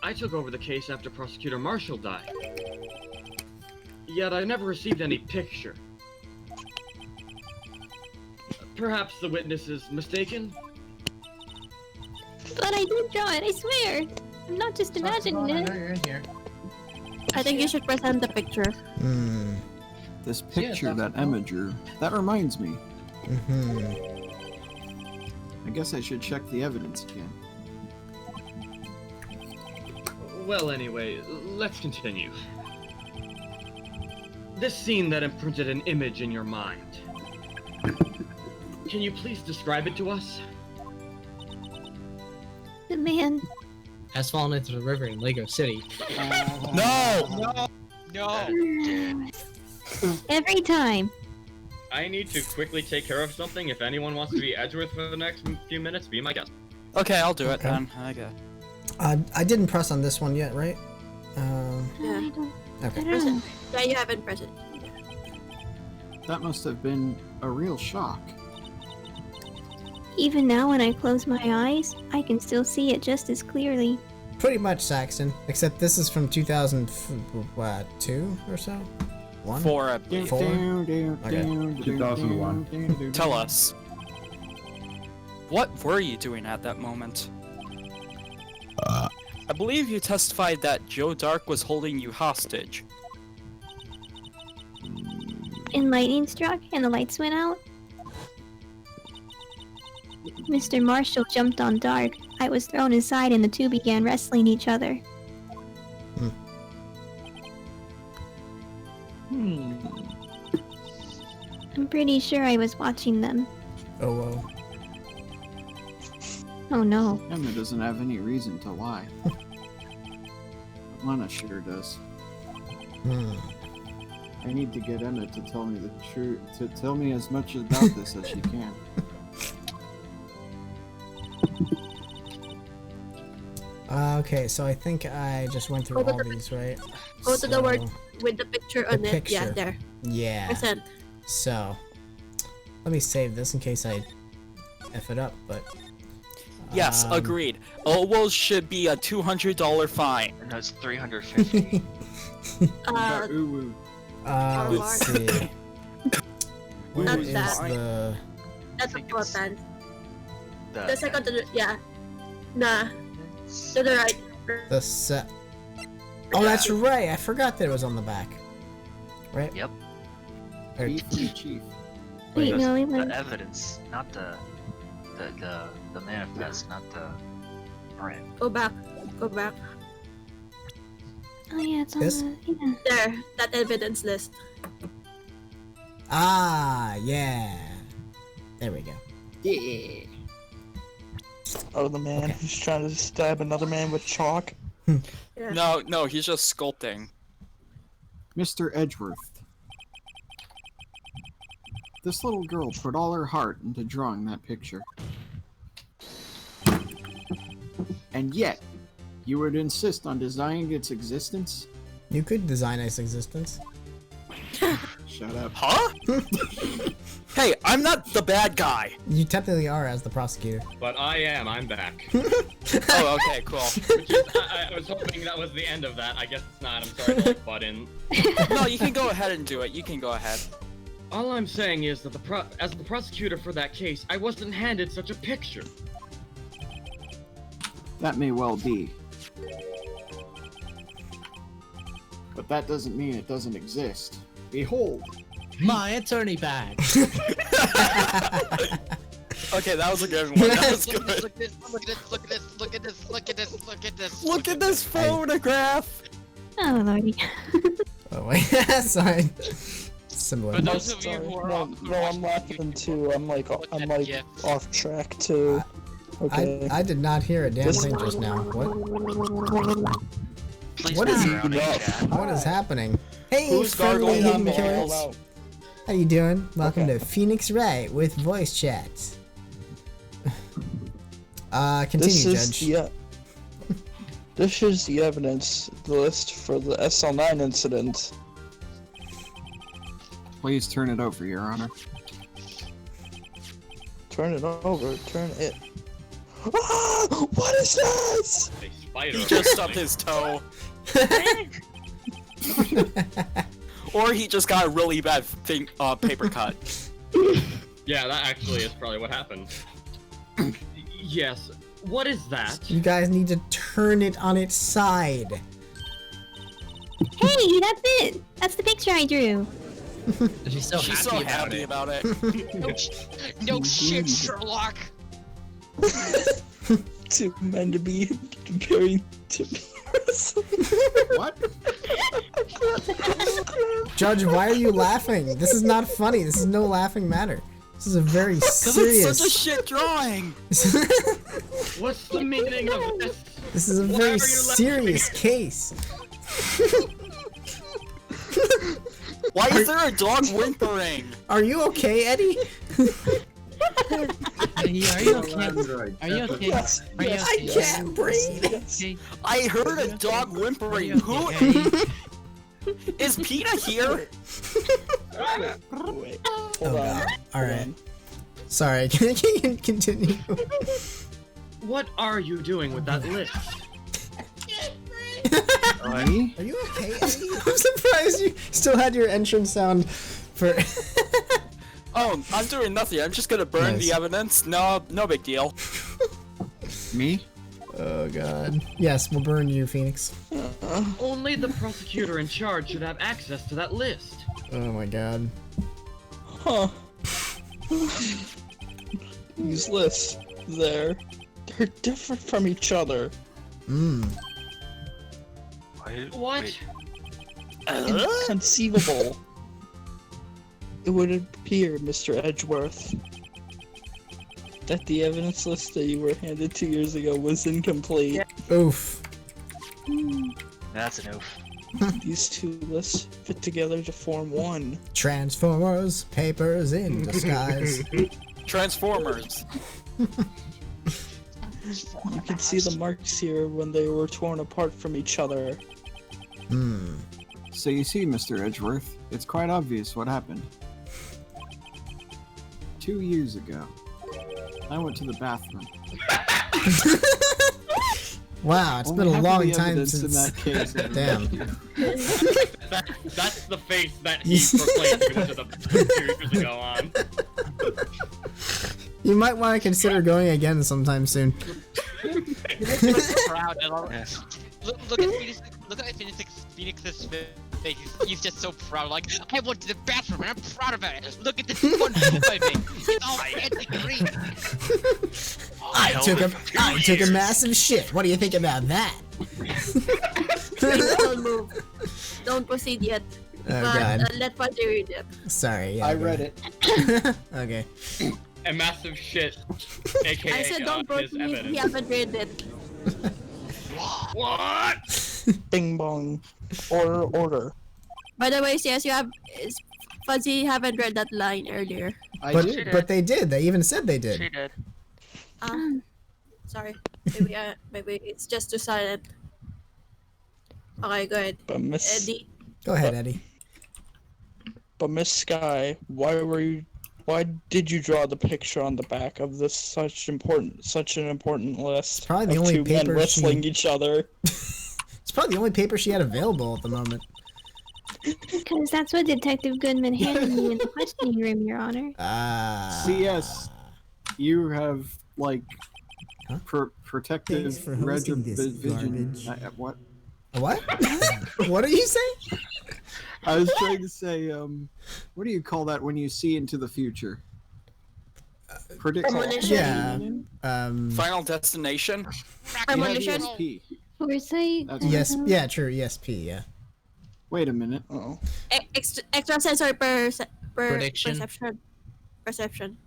I took over the case after Prosecutor Marshall died. Yet I never received any picture. Perhaps the witness is mistaken? But I did draw it, I swear! I'm not just imagining it. You're in here. I think you should present the picture. This picture that Emma drew, that reminds me. I guess I should check the evidence again. Well, anyway, let's continue. This scene that imprinted an image in your mind. Can you please describe it to us? The man. Has fallen into the river in Lego City. No! Every time. I need to quickly take care of something. If anyone wants to be Edgeworth for the next few minutes, be my guest. Okay, I'll do it Okay. then. Okay. I didn't press on this one yet, right? Yeah. Okay. Present. Yeah, you haven't present. That must have been a real shock. Even now when I close my eyes, I can still see it just as clearly. Pretty much, Saxon. Except this is from 2002 or so? 1? 4, I believe. 4? Okay. 2001. Tell us. What were you doing at that moment? I believe you testified that Joe Dark was holding you hostage. And lightning struck and the lights went out. Mr. Marshall jumped on Dark. I was thrown aside and the two began wrestling each other. I'm pretty sure I was watching them. Oh. Oh no. Emma doesn't have any reason to lie. Lana sure does. I need to get Emma to tell me the truth, to tell me as much about this as she can. Okay, so I think I just went through all these, right? Go to the word with the picture on it. Yeah, picture. there. Yeah. Present. So, let me save this in case I F it up, but... Yes, agreed. Owls should be a $200 fine. No, it's $350. Let's see. What Not is that. the... That's important. The The second to the, yeah. To the right. The set... Oh, that's right! I forgot that it was on the back. Right? Yep. Or- Chief. Wait, no, it was... The evidence, not the manifest, not the print. Go back. Go back. Oh yeah, it's on This? the... Yeah. There. That evidence list. Ah, yeah. There we go. Yeah. Oh, the man who's trying to stab another man with chalk. Yeah. No, he's just sculpting. Mr. Edgeworth. This little girl put all her heart into drawing that picture. And yet, you would insist on denying its existence? You could design its existence. Shut up. Huh? Hey, I'm not the bad guy. You technically are as the prosecutor. But I am. I'm back. Oh, okay, cool. I was hoping that was the end of that. I guess it's not. I'm sorry to butt in. No, you can go ahead and do it. You can go ahead. All I'm saying is that as the prosecutor for that case, I wasn't handed such a picture. That may well be. But that doesn't mean it doesn't exist. Behold! My attorney badge. Okay, that was a good one. That was good. Look at this, look at this, look at this, look at this, look at this, look at this. Look at this photograph! Oh, lordy. Oh wait, sorry. Similar. For those of you who are No, I'm laughing too. I'm like off track too. Okay. I did not hear a damn thing just now. What? Please What is move around in chat. What is happening? Hey, Who's friendly gargling hidden on killers. ball? How you doing? Welcome to Phoenix Wright with voice chats. Continue, Judge. This is the evidence list for the SL9 incident. Please turn it over, Your Honor. Turn it over. Turn it. Ah! What is this? A spider. He just stubbed his toe. Or he just got a really bad paper cut. Yeah, that actually is probably what happened. Yes. What is that? You guys need to turn it on its side. Hey, that's it! That's the picture I drew. She's so happy about it. No shit, Sherlock. Two men to be comparing to me. What? Judge, why are you laughing? This is not funny. This is no laughing matter. This is a very serious. It's such a shit drawing. What's the meaning of this? This is a Why very are you serious case. Why is there a dog whimpering? Are you okay, Eddie? Are you okay? Are you okay? Are you I okay? can't breathe. Okay. I heard a dog whimpering. Who is PETA here? Wait, Oh hold on. god. All right. on. Sorry. Can you continue? What are you doing with that list? Me? Are you okay, Eddie? I'm surprised you still had your entrance sound for. Oh, I'm doing nothing. I'm just gonna burn Nice. the evidence. No big deal. Me? Oh god. Yes, we'll burn you, Phoenix. Only the prosecutor in charge should have access to that list. Oh my god. Huh. These lists, they're different from each other. Mmm. What? Inconceivable. It would appear, Mr. Edgeworth, that the evidence list that you were handed 2 years ago was incomplete. Oof. That's an oof. These two lists fit together to form one. Transformers, papers in disguise. Transformers. You can see the marks here when they were torn apart from each other. Hmm. So you see, Mr. Edgeworth, it's quite obvious what happened. 2 years ago, I went to the bathroom. Wow, it's Only been a half of long the time evidence in since. that case is Damn. That's the face that he proclaimed he went to the 2 years ago on. You might want to consider going again sometime soon. Proud. Yes. Look at Phoenix. Look at Phoenix's face. He's just so proud. Like, I went to the bathroom and I'm proud of it. Look at this one poop I made. It's all fancy green. I took a massive shit. What do you think about that? Don't move. Don't proceed yet. Oh But, god. let Fuzzy read it. Sorry. Yeah, I go read ahead. it. Okay. A massive shit, aka I said don't his proceed. evidence. We haven't read it. What? Bing bong. Order. By the way, yes, you have. Fuzzy haven't read that line earlier. But they did. They even said they did. She did. Sorry. Maybe it's just too silent. Okay, go ahead. But Miss Eddie. Go ahead, Eddie. But Miss Sky, why were you Why did you draw the picture on the back of this such an important list? Probably the of only two men paper wrestling she- each other. It's probably the only paper she had available at the moment. Because that's what Detective Goodman handed me in the questioning room, Your Honor. CS, you have like protective Thanks for hosting this vision. garbage. What? What? What are you saying? I was trying to say, what do you call that when you see into the future? Yeah. Final Destination. Premonition? ESP. Foresight? Yes. Yeah. True. ESP. Yeah. Wait a minute. Oh. Extrasensory Prediction. Perception.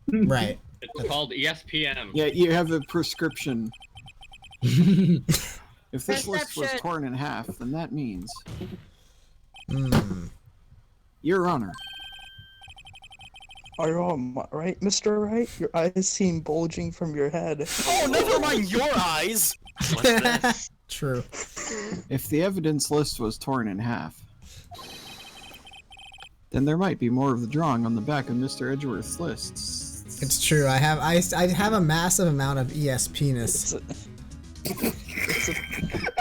Right. It's called ESPM. Yeah, you have a prescription. If this list was Perception. torn in half, then that means, Hmm. Your Honor. Are you all right, Mr. Wright? Your eyes seem bulging from your head. Oh, never mind your eyes. True. If the evidence list was torn in half, then there might be more of the drawing on the back of Mr. Edgeworth's lists. It's true. I have a massive amount of ESP-ness.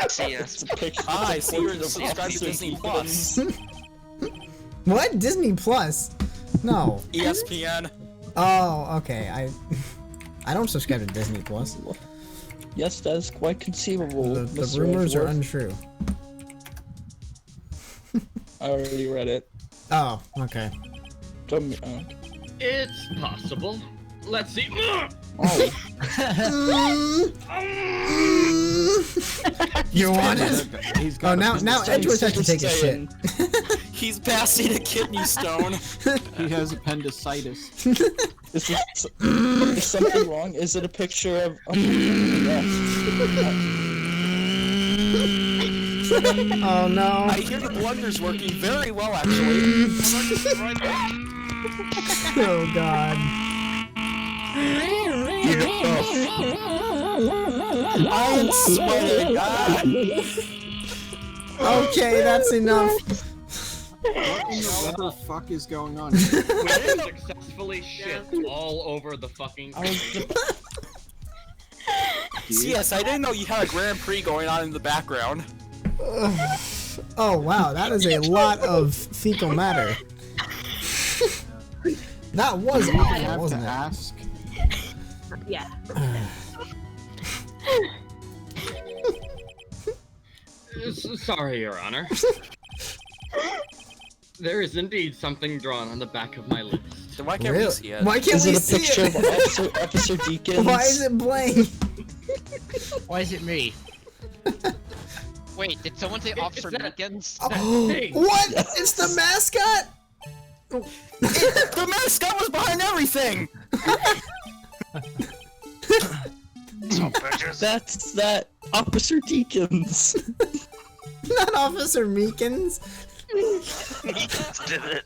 CS. I see you're subscribed to Disney Plus. What? Disney Plus? No. ESPN. Oh, okay. I don't subscribe to Disney Plus. Yes, that is quite conceivable. The Mr. rumors are Edgeworth. untrue. I already read it. Oh, okay. It's possible. Let's see. You want it? Oh, now Edgeworth has to take a shit. He's passing a kidney stone. He has appendicitis. Is something wrong? Is it a picture of? Oh no! I hear the blunder's working very well, actually. Oh god! I'm sweating. Okay, that's enough. What in the fuck is going on? We successfully shit all over the fucking. CS, I didn't know you had a Grand Prix going on in the background. Oh wow, that is a lot of fecal matter. That was awful, wasn't it? Ask. Yeah. Sorry, Your Honor. There is indeed something drawn on the back of my list. Then why can't we see it? Why can't we see Is it a picture of Officer Deakins? Why is it blank? Why is it me? Wait, did someone say Officer Deakins? Oh, what? It's the mascot? The mascot was behind everything! That's that Officer Deakins. Not Officer Meekins. Did it.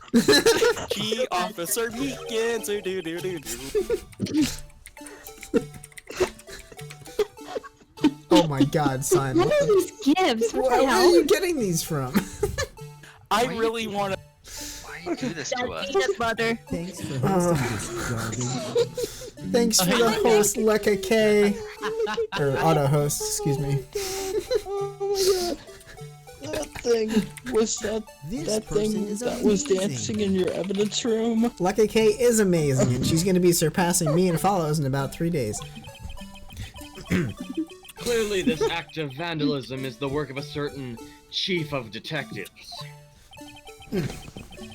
Key Officer Meekins. Oh my god, son. What are these gifts? What the Where are hell? you getting these from? I really want to. Why you do this to us? Peanut butter. Thanks for hosting this garbage. Thanks for the host, Lekka K. Or auto host, excuse me. Oh my god. That thing was that thing that was dancing in your evidence room. Lekka K is amazing, and she's gonna be surpassing me in follows in about 3 days. Clearly, this act of vandalism is the work of a certain chief of detectives.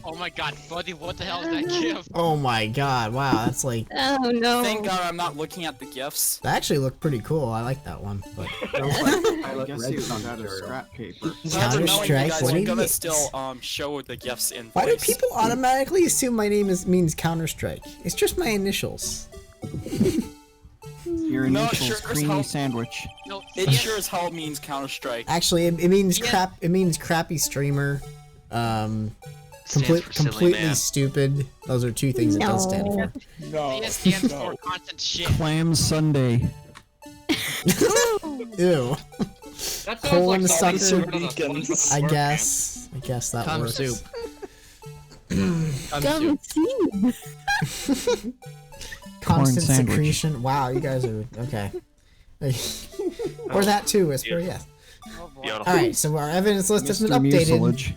Oh my god, buddy, what the hell is that gift? Oh my god, wow, that's like... Oh no. Thank God I'm not looking at the gifts. That actually looked pretty cool, I like that one, but... I guess he was out of scrap paper. Counter-Strike, what I'm idiots. gonna still show the gifts in Why do voice. people automatically assume my name means Counter-Strike? It's just my initials. Your No, initials, sure as creamy hell- sandwich. No, It sure as hell means Counter-Strike. Actually, it means Yeah. crap. It means crappy streamer. Stands for silly Completely man. stupid. Those are two things it does stand for. No. CS stands for constant shit. Clam Sunday. Ew. That sounds Colon like something sucker. out of the SpongeBob I SquarePants. guess that Cum works. soup. Gum soup. Constant sandwich. secretion. Wow, you guys are okay. Or that too, Whisper. Yes. All right, so our evidence list isn't Mr. updated. Mucilage.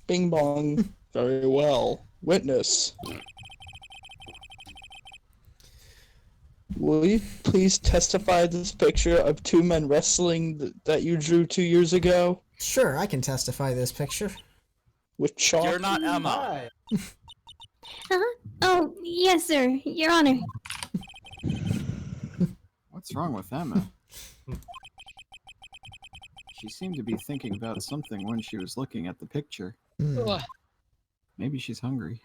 Bing bong. Very well. Witness. Will you please testify this picture of two men wrestling that you drew 2 years ago? Sure, I can testify this picture. With chalk? You're not Emma. Oh, yes, sir. Your Honor. What's wrong with Emma? She seemed to be thinking about something when she was looking at the picture. Maybe she's hungry.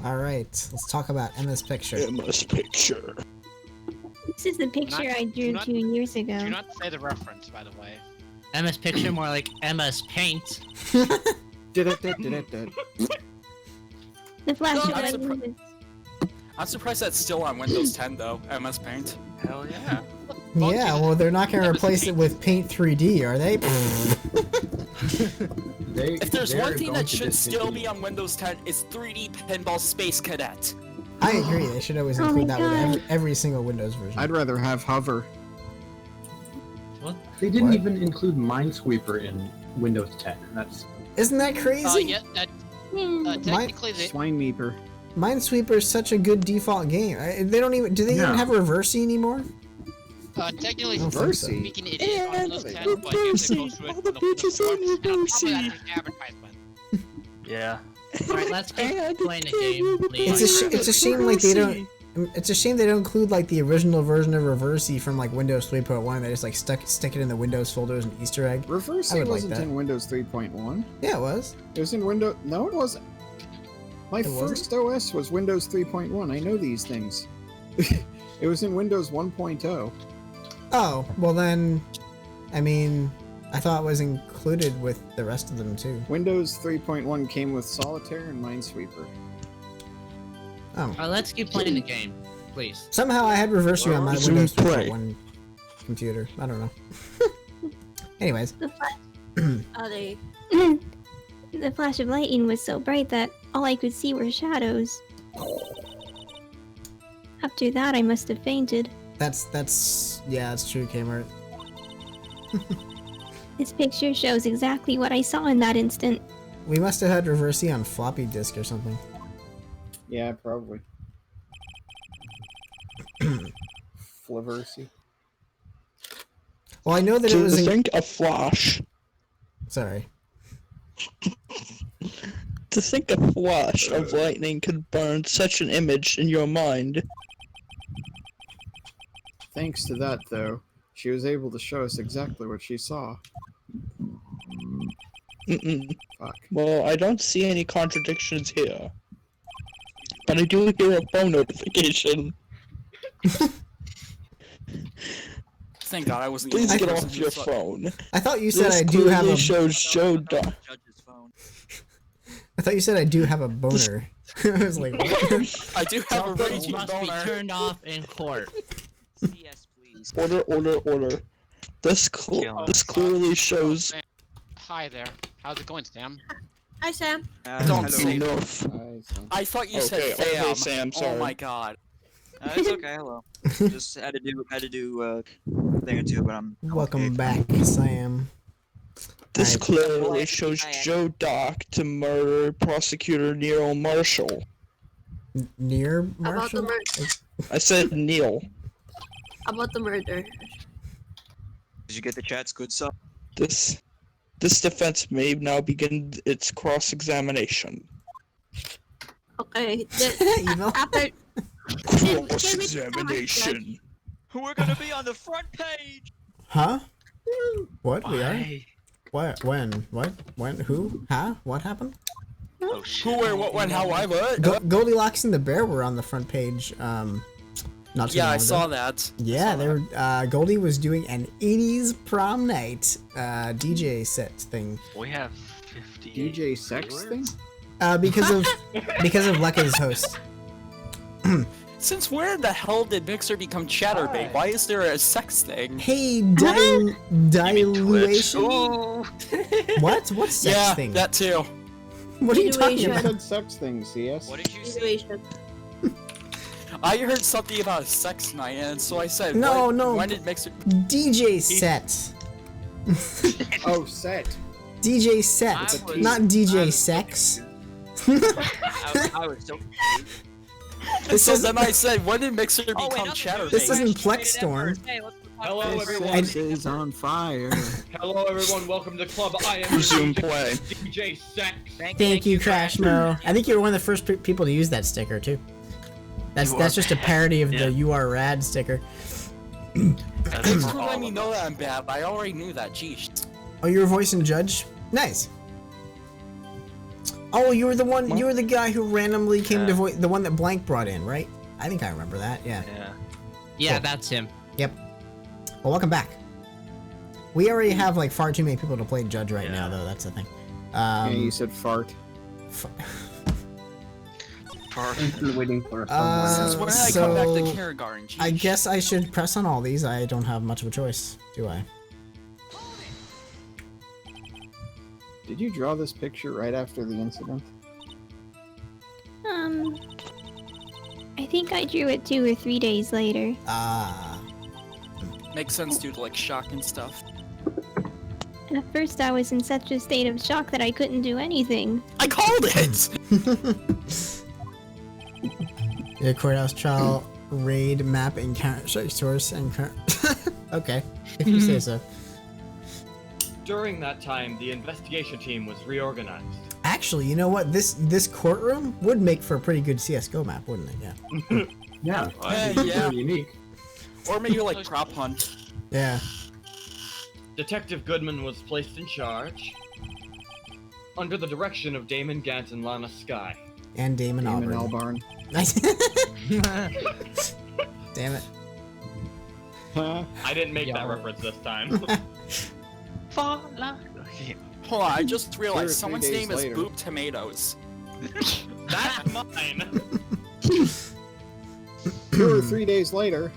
All right, let's talk about Emma's picture. Emma's picture. This is the picture I drew 2 years ago. Do not say the reference, by the way. Emma's picture, more like Emma's paint. Did it. The flash No, of I'm lightning. I'm surprised that's still on Windows 10 though. MS Paint. Hell yeah. Yeah, well, they're not going to replace it with Paint 3D, are they? If there's one thing that should still be on Windows 10, it's 3D Pinball Space Cadet. I agree. They should always include that with every single Windows version. I'd rather have hover. What? They didn't What? even include Minesweeper in Windows 10. That's Isn't that crazy? Yeah, that, technically they... Swine Meeper. Minesweeper is such a good default game. They don't even. Do they even have Reversi anymore? Technically I don't think so. speaking, it is on Windows 10, but you have to go through it on the Windows 1, and on top of that, there's advertisement. Yeah. Alright, let's keep playing the game, please. It's a shame like they don't. It's a shame they don't include like the original version of Reversi from like Windows 3.1. They just like stick it in the Windows folder as an Easter egg. I Reversi would like wasn't that. in Windows 3.1. Yeah, it was. It was in Windows. No, it wasn't. My It wasn't? first OS was Windows 3.1. I know these things. It was in Windows 1.0. Oh, well then, I mean, I thought it was included with the rest of them too. Windows 3.1 came with Solitaire and Minesweeper. Oh. Alright, let's keep playing the game, please. Somehow I had Reversi on my Resume Windows play. 3.1 computer. I don't know. Anyways. Are they? The flash of lightning was so bright that all I could see were shadows. After that, I must have fainted. Yeah, that's true, Kmart. This picture shows exactly what I saw in that instant. We must have had Reversi on floppy disk or something. Yeah, probably. Flaversi. Well, I know that it was. Think a flash. Sorry. To think a flash of lightning could burn such an image in your mind. Thanks to that, though, she was able to show us exactly what she saw. Fuck. Well, I don't see any contradictions here. But I do hear a phone notification. Thank God I wasn't. Please the get person off who your saw- phone. I thought you said This I do have clearly a. shows Joe Doc. I thought you said I do have a boner. I was like, what? I do have a Phones raging must be boner. turned off in court. Order. This clearly shows. Hi there. How's it going, Sam? Hi, Sam. Don't say enough. I thought you Okay, said Sam. okay, Sam, Oh sorry. my God. It's okay. Hello. Just had to do a thing or two, but I'm Welcome back, Sam. This Alright. clearly shows Joe Doc to murder prosecutor Neil Marshall. Near About the Marshall? murder. I said Neil. About the murder. Did you get the chat's good stuff? This defense may now begin its cross-examination. Okay. Evil. After. Cross-examination. We're gonna be on the front page. Huh? What? We are? Why? What? When? What? When? Who? Huh? What happened? Oh shit. Who, where, what, when, how, why, what? Goldilocks and the Bear were on the front page. Not too Yeah, long I ago. saw that. Yeah, they were. Goldie was doing an '80s prom night DJ set thing. We have 50 DJ sex thing? Because of Lekka's host. Since where the hell did Mixer become Chatterbait? Why is there a sex thing? Hey, dilution? Ooh. What? What's sex Yeah, thing? that too. What are you talking You about? said sex things, CS. What did you say? Situation. I heard something about a sex night, and so I said, No, what, no. when did Mixer... DJ set. Oh, set. DJ set, not DJ sex. I was so This So is then I said, when did Mixer become Chatterbait? this isn't Plexstorm. Hello, everyone. This is on fire. Hello, everyone. Welcome to the club. I am Resume play. DJ Sex. Thank you, Crashmo. I think you were one of the first people to use that sticker too. That's just a parody of the "You Are Rad" sticker. Thanks for letting me know that I'm bad. I already knew that. Jeez. Oh, you were voicing Judge? Nice. Oh, you were the one. You were the guy who randomly came to voice the one that Blank brought in, right? I think I remember that. Yeah. Yeah, Cool. that's him. Yep. Well, welcome back. We already have like far too many people to play Judge right now, though. That's the thing. Yeah, you said fart. I'm still waiting for someone. Since when did I come back to kindergarten? Jeez. I guess I should press on all these. I don't have much of a choice, do I? Did you draw this picture right after the incident? I think I drew it 2 or 3 days later. Ah. Makes sense due to like shock and stuff. At first, I was in such a state of shock that I couldn't do anything. I called it! The courthouse trial raid map encounter source and okay, if you say so. During that time, the investigation team was reorganized. Actually, you know what? This courtroom would make for a pretty good CS:GO map, wouldn't it? Yeah. Yeah. Yeah. Unique. Or maybe like prop hunt. Yeah. Detective Goodman was placed in charge under the direction of Damon Gant and Lana Sky. And Damon Albarn. Albarn. Nice. Damn it. I didn't make that reference this time. Hold on, I just realized 3 someone's days name is later. Boop Tomatoes. That's mine. 2 or 3 days later.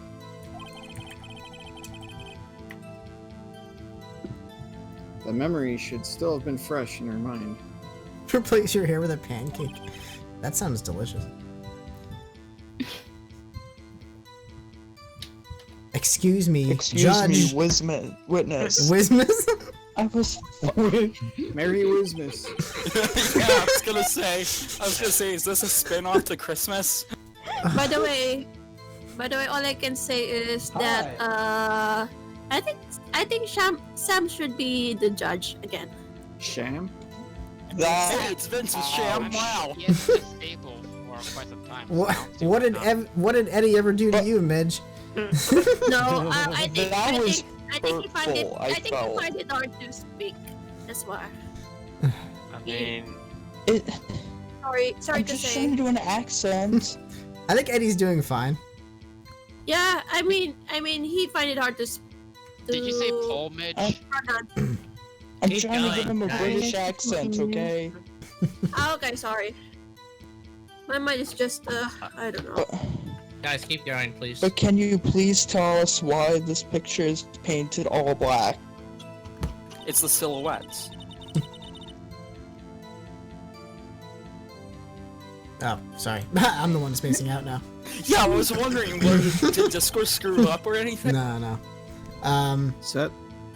The memory should still have been fresh in her mind. Replace your hair with a pancake. That sounds delicious. Excuse me, Judge. Me, witness. Wismus? I was. Merry Wismas. Yeah, I was gonna say, is this a spin-off to Christmas? By the way, all I can say is that I think Sam should be the judge again. Sham? Hey, it's Vince with Sham. Wow. He has been stable for quite some time. What did Eddie ever do to you, Midge? No, I think That I was think he find it. hurtful, I think he felt. find it hard to speak. That's why. I mean, Sorry I'm to just say. trying to do an accent. I think Eddie's doing fine. Yeah, I mean, he find it hard to. Did you say Paul, Mitch? I'm trying to give him a British accent, okay? Okay, sorry. My mind is just I don't know. Guys, keep going, please. But can you please tell us why this picture is painted all black? It's the silhouettes. Oh, sorry. I'm the one spacing out now. Yeah, I was wondering, did Discord screw up or anything? No.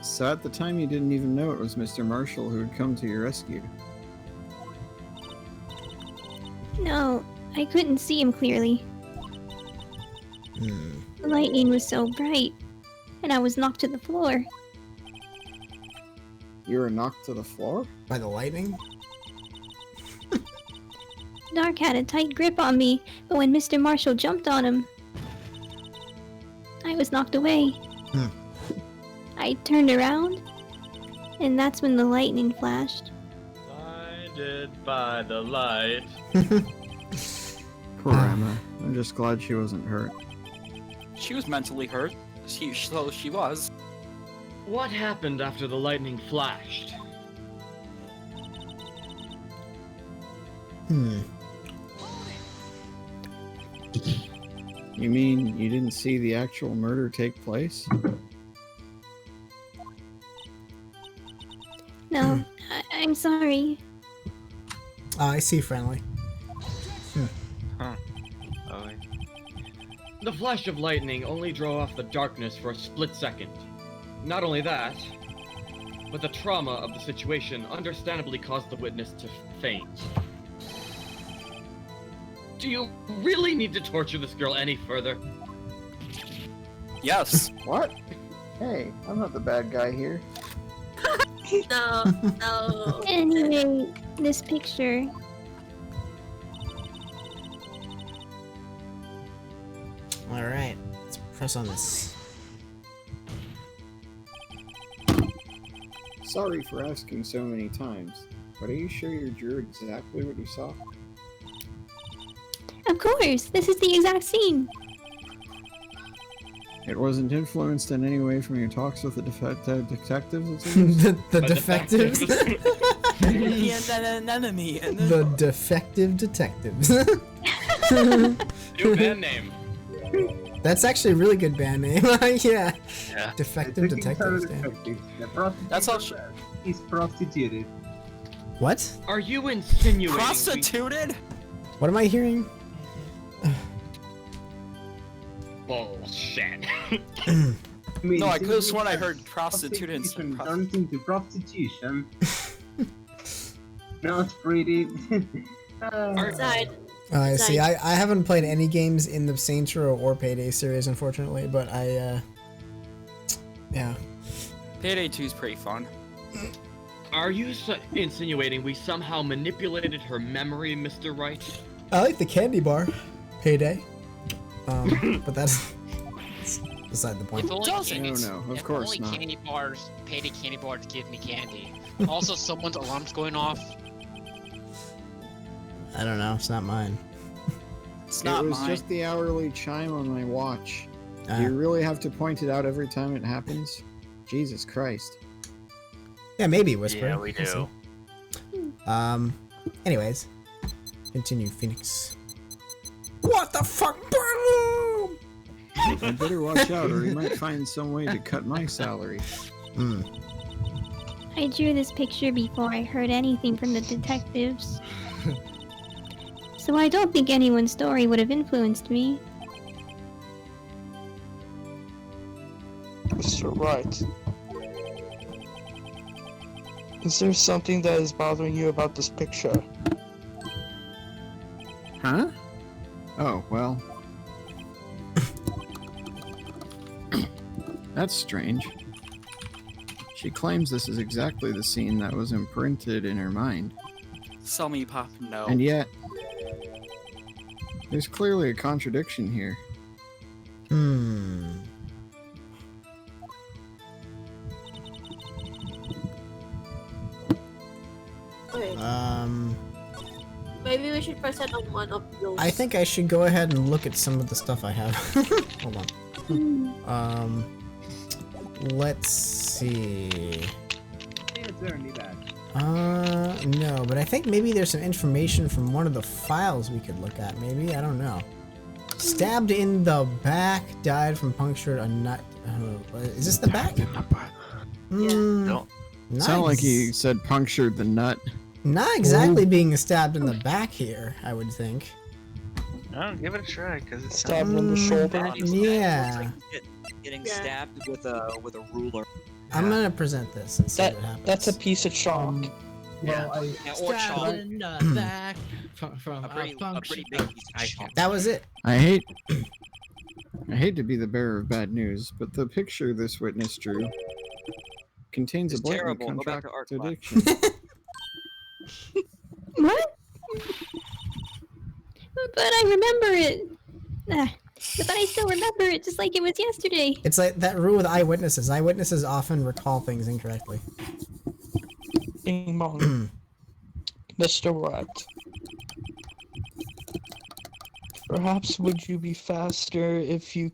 So at the time you didn't even know it was Mr. Marshall who had come to your rescue. No, I couldn't see him clearly. The lightning was so bright, and I was knocked to the floor. You were knocked to the floor? By the lightning? Dark had a tight grip on me, but when Mr. Marshall jumped on him, I was knocked away. I turned around, and that's when the lightning flashed. Blinded by the light. Poor Emma. I'm just glad she wasn't hurt. She was mentally hurt. She was. What happened after the lightning flashed? You mean you didn't see the actual murder take place? No, I'm sorry. Oh, I see, friendly. Huh. Oh, wait. The flash of lightning only drove off the darkness for a split second. Not only that, but the trauma of the situation understandably caused the witness to faint. Do you really need to torture this girl any further? Yes. What? Hey, I'm not the bad guy here. No, no. Anyway, this picture. Alright, let's press on this. Sorry for asking so many times, but are you sure you drew exactly what you saw? Of course, this is the exact scene. It wasn't influenced in any way from your talks with the detectives, it seems? the defectives? The enemy. The defective detectives. New band name. That's actually a really good band name. Yeah. Yeah. Defective detectives. Damn. That's all. He's prostituted. What? Are you insinuating Prostituted? What am I hearing? Bullshit. No, I could have sworn I heard prostituted instead of Turned into prostitution. Not pretty. Outside. I see. I haven't played any games in the Saints Row or Payday series, unfortunately, but yeah. Payday 2 is pretty fun. Are you insinuating we somehow manipulated her memory, Mr. Wright? I like the candy bar. Payday. But that's beside the point. If only of course only not. Payday candy bars give me candy. Also, someone's alarm's going off. I don't know. It's not mine. It's not It was mine. just the hourly chime on my watch. Ah. Do you really have to point it out every time it happens? Jesus Christ. Yeah, maybe Whisper. Yeah, we do. Anyways, continue, Phoenix. What the fuck? I better watch out, or he might find some way to cut my salary. I drew this picture before I heard anything from the detectives. So I don't think anyone's story would have influenced me. Mr. Wright. Is there something that is bothering you about this picture? Huh? Oh, well. That's strange. She claims this is exactly the scene that was imprinted in her mind. Sell me pop, no. And yet, there's clearly a contradiction here. Okay. Maybe we should present on one of those. I think I should go ahead and look at some of the stuff I have. Hold on. Let's see. No, but I think maybe there's some information from one of the files we could look at, maybe? I don't know. Stabbed in the back, died from punctured a nut. Is this the back? Don't. Nice. Sound like he said punctured the nut. Not exactly being stabbed in the back here, I would think. No, give it a try, because it's Stabbed in the shoulder? Yeah. Getting stabbed with a ruler. I'm gonna present this and see what happens. That's a piece of chalk. Yeah, or chalk. in the back from A pretty big piece of chalk. That was it. I hate to be the bearer of bad news, but the picture this witness drew contains It's a blatant terrible. Go back to art class. contradiction. What? But I remember it. But I still remember it just like it was yesterday. It's like that rule with eyewitnesses. Eyewitnesses often recall things incorrectly. Ding bong. Mr. Wright. Perhaps would you be faster if you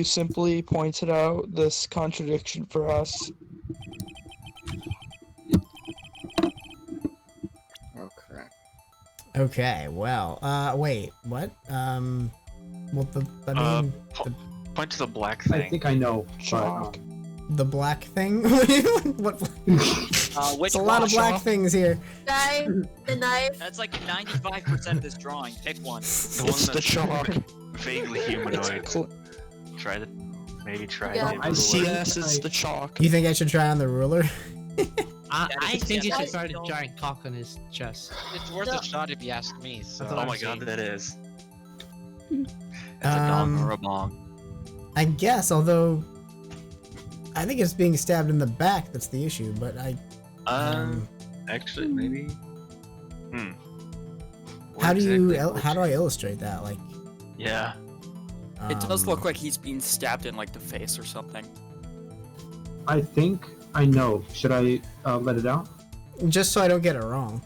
simply pointed out this contradiction for us? Oh crap. Okay, well, wait, what? Well, I mean, Point to the black I thing. think I know. Chalk. the black thing. What? Which It's a lot of black things here. Knife, the knife. That's like 95% of this drawing. Pick one. The one It's the that's chalk. vaguely humanoid. Try to Yeah. it. I see. Yes, it's the chalk. You think I should try on the ruler? I think you should Yes. try a giant cock on his chest. It's worth a shot if you ask me. So. That's what Oh I'm my god, saying. that is. That's a dong or a bong. I guess, although I think it's being stabbed in the back that's the issue, but Actually, maybe. how do exactly how do I illustrate that? Like, Yeah. It does look like he's being stabbed in like the face or something. I think I know. Should I let it out? just so I don't get it wrong.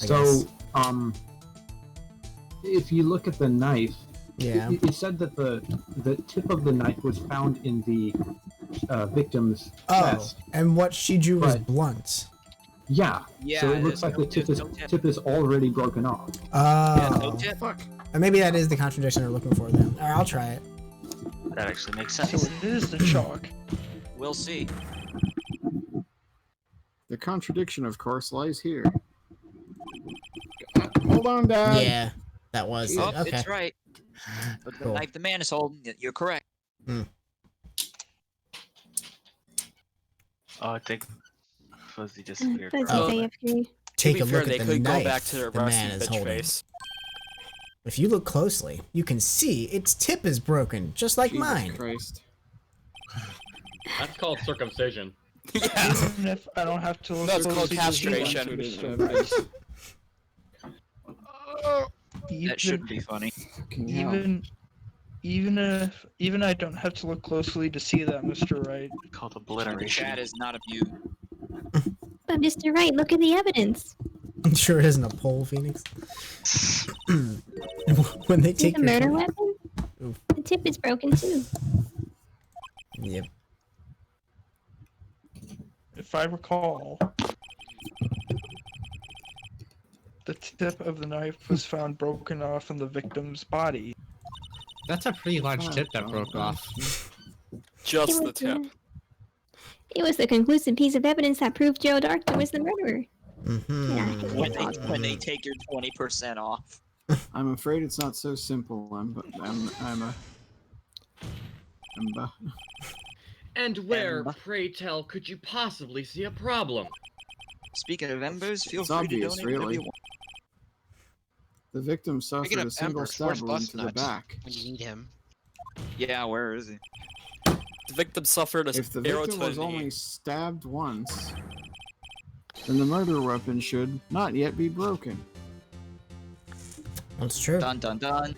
I So, guess. if you look at the knife, Yeah. it said that the tip of the knife was found in the victim's Oh, chest. and what she drew was But- blunt. Yeah. Yeah, So it it looks is. like the There's no tip. tip is already broken off. Oh. tip. And maybe that is the contradiction they're looking for then. Alright, I'll try it. That actually makes So sense. it is the chalk. We'll see. The contradiction, of course, lies here. Hold on, Dad. Yeah, that was Oh, it. Okay. it's right. But the Cool. knife the man is holding, you're correct. Oh, I think Fuzzy disappeared. Fuzzy's bro. AFK. Take to a be fair, look they at the could knife go back to their the man rusty is bitch holding. face. If you look closely, you can see its tip is broken, just like Jesus mine. Christ. That's called circumcision. Even if I don't have to look That's called closely to see castration. That should be funny. Even I don't have to look closely to see that, Mr. Wright. Called The obliteration. chat is not immune. But Mr. Wright, look at the evidence. Sure isn't a pole, Phoenix. When they See take the your murder phone- weapon? Oof. The tip is broken too. Yep. If I recall, the tip of the knife was found broken off in the victim's body. That's a pretty large tip that broke off. Just the was tip. It was the conclusive piece of evidence that proved Joe Darkton was the murderer. Mm-hmm. When they take your 20% off. I'm afraid it's not so simple. And where, pray tell, could you possibly see a problem? Speaking of embers, feel It's free obvious, to donate whatever really. you want. The victim suffered Speaking a of single embers, stab where's wound to the Busnut back. when you need him? Yeah, where is he? The victim suffered a If the arrow victim to was the only knee. stabbed once, then the murder weapon should not yet be broken. That's true. Dun dun dun.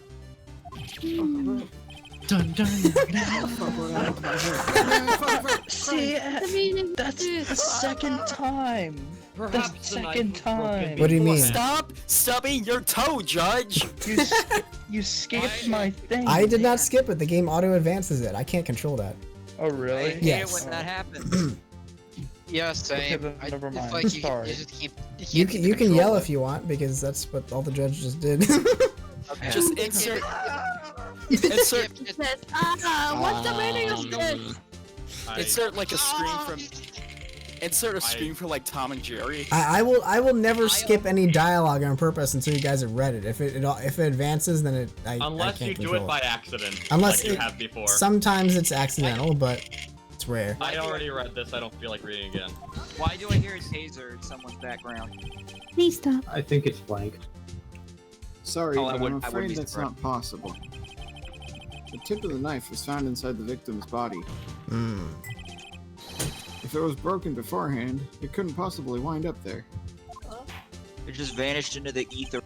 Dun dun. See, that's the second time. The Perhaps the knife second was broken time. What do you mean? Stop stubbing your toe, Judge! You skipped my thing. I did not skip it. The game auto advances it. I can't control that. Oh, really? Hate Yes. it when that happens. Yeah, same. then never mind. It's like you Sorry. just keep. You can't can, keep you can control yell it. if you want because that's what all the judge just did. Just insert. Insert. Skip, just- Yes. What's the meaning of this? Insert like a scream from. Insert a scream for like Tom and Jerry. I will never skip any dialogue on purpose until you guys have read it. If it advances, then I Unless can't you do control it by accident, Unless like you it- have before. Sometimes it's accidental, but it's rare. I already read this, I don't feel like reading again. Why do I hear a taser in someone's background? Please stop. I think it's blank. Sorry, Oh, I but I'm wouldn't afraid be that's surprised. not possible. The tip of the knife was found inside the victim's body. If it was broken beforehand, it couldn't possibly wind up there. It just vanished into the ether.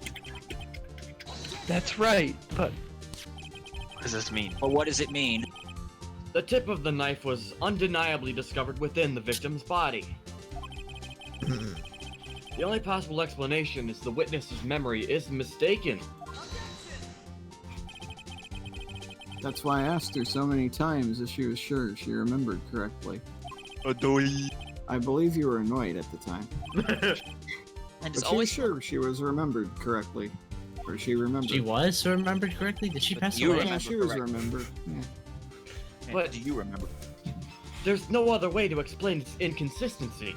That's right, but What does this mean? But what does it mean? The tip of the knife was undeniably discovered within the victim's body. The only possible explanation is the witness's memory is mistaken. That's why I asked her so many times if she was sure she remembered correctly. I believe you were annoyed at the time. And But it's she was always sure she was remembered correctly. Or she remembered. She was remembered correctly? Did she pass away? Yeah, she was remembered. Yeah. But do you remember? There's no other way to explain this inconsistency.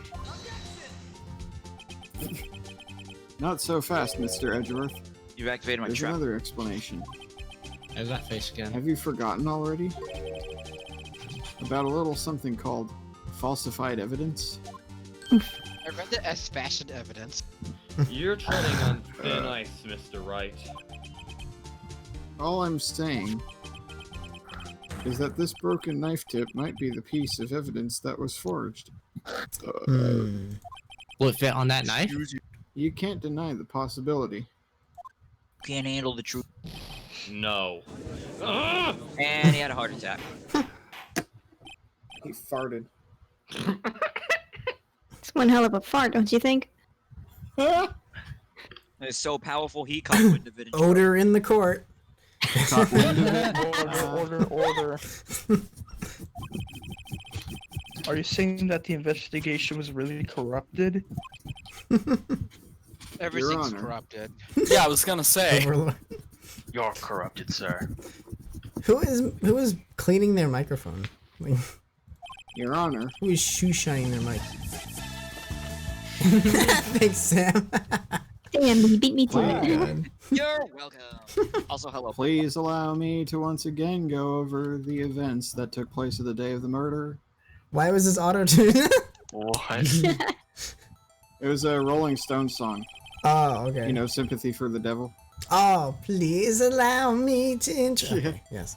Not so fast, Mr. Edgeworth. You've activated my There's trap. another explanation. There's that face again. Have you forgotten already? About a little something called falsified evidence? I read it as fashion evidence. You're treading on thin ice, Mr. Wright. All I'm saying is that this broken knife tip might be the piece of evidence that was forged. Will it fit on that knife? You can't deny the possibility. Can't handle the truth. No. And he had a heart attack. He farted. It's one hell of a fart, don't you think? It's so powerful he caught wind of it. Odor in the court. Order. Are you saying that the investigation was really corrupted? Everything's corrupted. Yeah, I was gonna say. Overlord. You're corrupted, sir. Who is cleaning their microphone? Like, Your Honor. who is shoe shining their mic? Thanks, Sam. Damn, he beat me to it. God. You're welcome. Also, hello. Please allow me to once again go over the events that took place of the day of the murder. Why was this auto-tune? What? It was a Rolling Stones song. Oh, okay. You know, Sympathy for the Devil. Oh, please allow me to intro. Yeah. Okay, yes.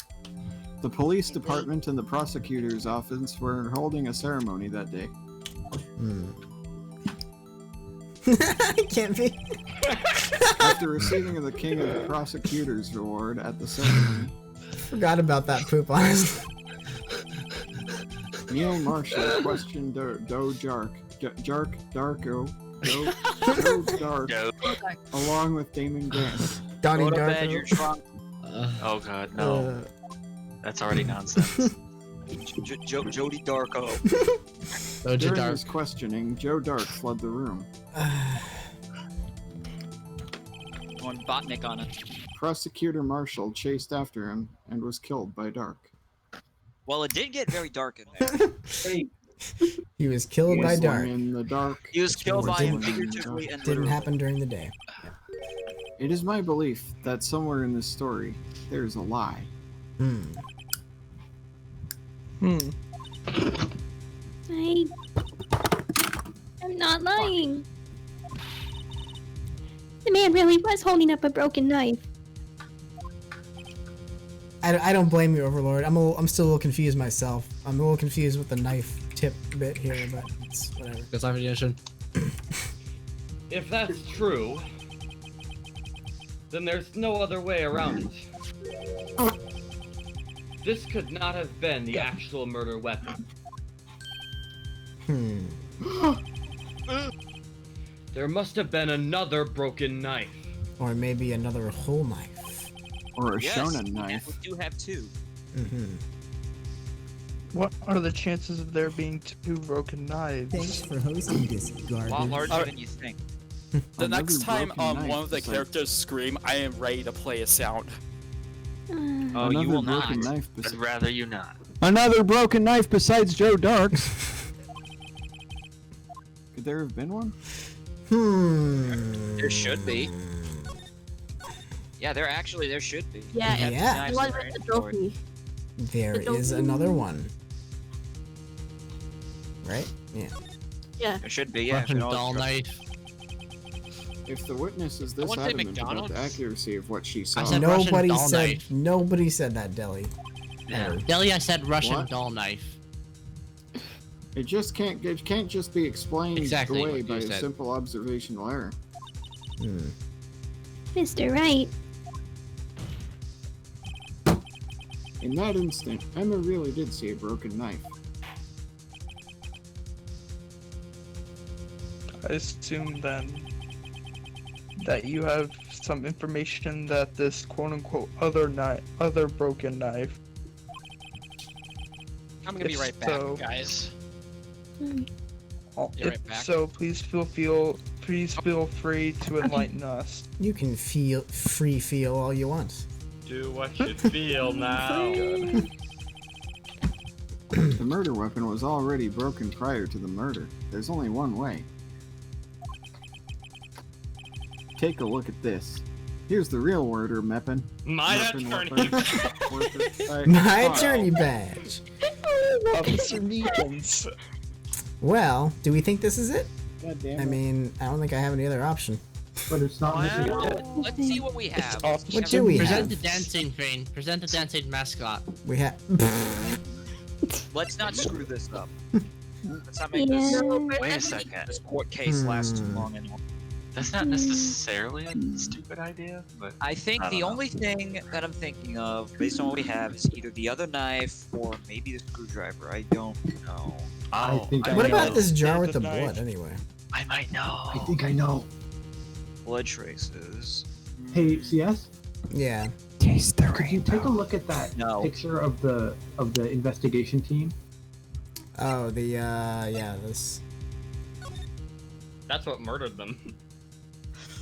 The police department and the prosecutor's office were holding a ceremony that day. It can't be. After receiving the King of the Prosecutors Award at the ceremony, Forgot about that poop, honestly. Neil Marshall questioned Dark, along with Damon Grant. Donnie Go to Darko. bed, you're drunk. Oh god, no. That's already nonsense. Jody Darko. During his questioning, Joe Dark fled the room. Going Botnik on it. Prosecutor Marshall chased after him and was killed by Dark. Well, it did get very dark in there. He was killed by Whistling Dark. in the dark. He was killed by him Didn't- figuratively and Didn't literally. happen during the day. It is my belief that somewhere in this story, there is a lie. I'm not lying. The man really was holding up a broken knife. I don't blame you, Overlord. I'm still a little confused myself. I'm a little confused with the knife tip bit here, but it's whatever. Good time for the ocean. If that's true, then there's no other way around it. This could not have been the actual murder weapon. There must have been another broken knife. Or maybe another whole knife. Or a Yes, shonen knife. we do have two. What are the chances of there being two broken knives? Thanks for hosting this A lot garbage. larger than you think. The next time broken knife one of the beside- characters scream, I am ready to play a sound. Oh, Another you will broken not. knife I'd beside... rather you not. Another broken knife besides Joe Dark's. Could there have been one? There should be. Yeah, there should be. Yeah, Yeah. the one with the trophy. There is another one. Right? Yeah. Yeah. There should be, yeah. Russian should always doll trust- knife. If the witness is this wouldn't say adamant about the McDonald's. accuracy of what she saw, I said Russian Nobody doll said knife. nobody said that, Deli. Yeah. Deli, I said Russian What? doll knife. it can't just be explained Exactly away what you by a said. simple observational error. Mr. Wright, In that instant, Emma really did see a broken knife. I assume then that you have some information that this quote-unquote other broken knife. I'm gonna be If right back, so- guys. Oh, Be right if back. so, please feel please feel free to enlighten us. You can feel all you want. Do what you feel now. The murder weapon was already broken prior to the murder. There's only one way. Take a look at this. Here's the real murder weapon. My attorney. My attorney badge. Officer Meekins. Well, do we think this is it? God damn it. I mean, I don't think I have any other option. But it's not missing. Well, let's see what we have. What do we Present have? the dancing train. Present the dancing mascot. We have. Let's not screw this up. Let's not make this. Wait a second. This court case last too long anymore. That's not necessarily a stupid idea, but I think I don't the know. only thing that I'm thinking of, based on what we have, is either the other knife or maybe the screwdriver. I don't know. Oh, What about this jar with the blood, anyway? I might know. I think I know. Blood traces. Hey, CS? Yeah. Could you take a look at that No. picture of the investigation team? Oh, yeah, this. That's what murdered them.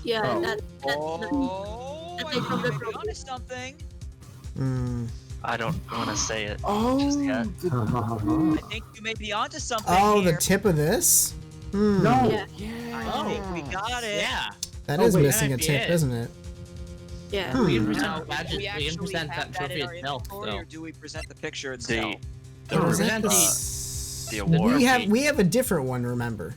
Yeah, Oh. that's Oh, That's I like from the might be pro- onto something. I don't want to say it Oh, just yet. I think you may be onto something Oh, here. the tip of this? No. Yeah. I think we got it. Yeah. That Oh, is wait, missing a that might be tip, it. isn't it? Yeah. We can Now, present the do badge. we We can actually present have that trophy in our itself, inventory, though. or do we present the picture The itself? the Present the award. We have a different one, remember?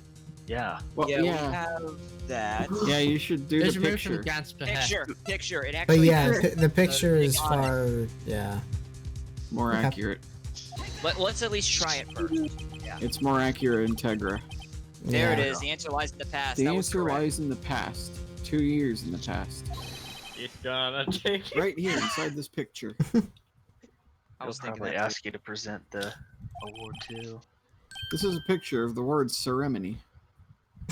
Yeah. Well, Yeah, yeah. we have that. Yeah, you should do There's the removed from picture. Grant's behest. Picture. It But actually. yeah, the picture the is thing on it. far, yeah. More Okay. accurate. Let's at least try it first. Yeah. It's more accurate, Integra. There it Yeah. is. The answer lies in the past. The that was answer correct. lies in the past. 2 years in the past. He's gonna take it. Right here inside this picture. I I'll was thinking probably that too. ask you to present the award too. This is a picture of the word ceremony.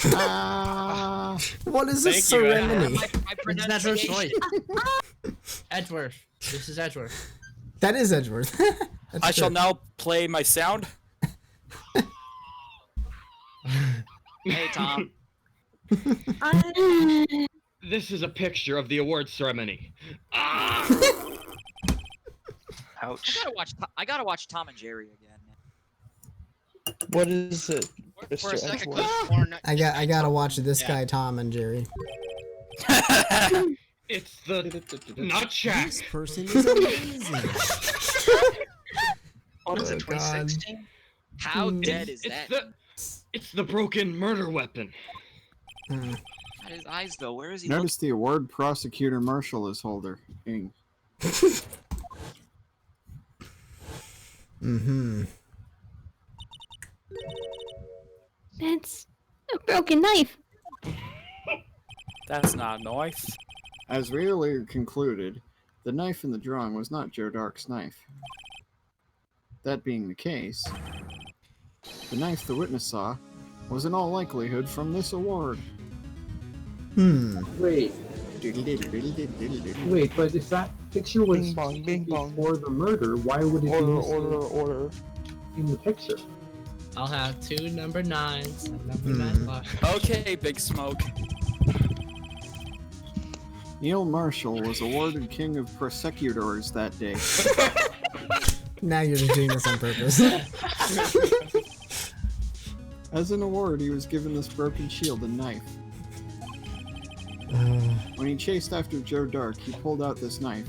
What is this Thank you, ceremony? My It's Edward's pronunciation. voice. Edward. This is Edward. That is Edgeworth. That's I shall true. now play my sound. Hey, Tom. This is a picture of the award ceremony. Ah! Ouch. I gotta watch Tom and Jerry again. What is it, For a Mr. second, Edgeworth? I gotta watch this guy, Tom and Jerry. It's the nut shack. This person is amazing. What is it? Oh, God. 2016? How dead is that? It's the broken murder weapon. At his eyes, though. Where is he? Notice the award prosecutor marshal is holder. Ing. Mm-hmm. That's a broken knife. That's not nice. As we earlier concluded, the knife in the drawing was not Joe Dark's knife. That being the case, the knife the witness saw was in all likelihood from this award. Wait, but if that picture was Bing bong, bing bong. before the murder, why would it be Order. in the picture? I'll have 2 number 9s and number 9 left. Okay, Big Smoke. Neil Marshall was awarded King of Prosecutors that day. Now you're just doing this on purpose. As an award, he was given this broken shield and knife. When he chased after Joe Dark, he pulled out this knife.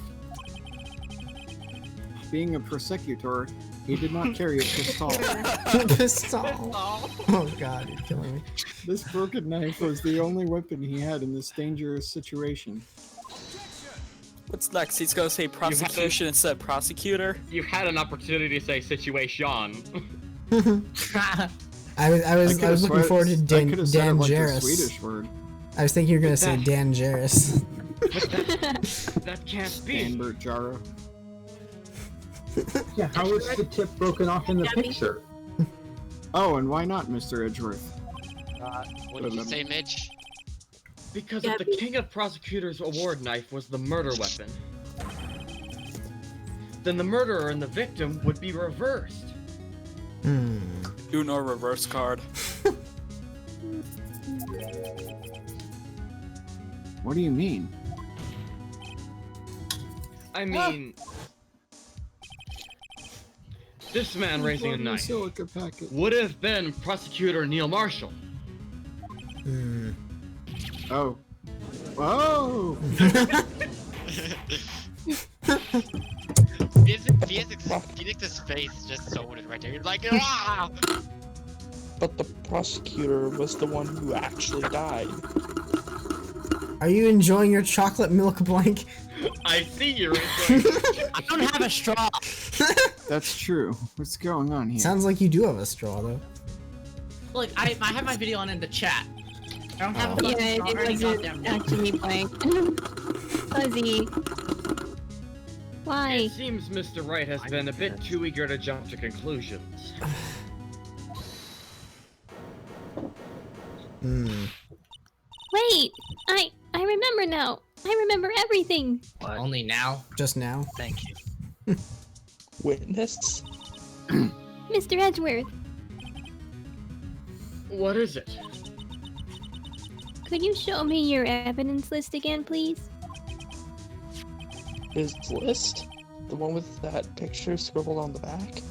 Being a prosecutor, he did not carry a pistol. Pistol. Oh god, you're killing me. This broken knife was the only weapon he had in this dangerous situation. What's next? He's gonna say prosecution instead of prosecutor. You've had an opportunity to say situation. I was looking forward to Dan like Jarrus. Swedish word. I was thinking you were gonna say Dan Jarrus. That can't be. Danbert Jaro. Yeah, how is the tip broken off in the picture? Oh, and why not, Mr. Edgeworth? What did you say, Mitch? Because if the King of Prosecutors award knife was the murder weapon, then the murderer and the victim would be reversed. Uno reverse card. What do you mean? I mean, this man raising a Love your knife silica packet. would have been Prosecutor Neil Marshall. Oh. Oh! Phoenix's face just sold it right there. You're like, ah! But the prosecutor was the one who actually died. Are you enjoying your chocolate milk blank? I see you're enjoying. I don't have a straw. That's true. What's going on here? Sounds like you do have a straw, though. Look, I have my video on in the chat. I don't have a fucking Yeah, straw or any it goddamn wasn't actually blank. Fuzzy. Why? It seems Mr. Wright has been a bit too eager to jump to conclusions. Wait! I remember now. I remember everything. What? Only now? Just now? Thank you. Witness? Mr. Edgeworth, What is it? could you show me your evidence list again, please? His list? The one with that picture scribbled on the back?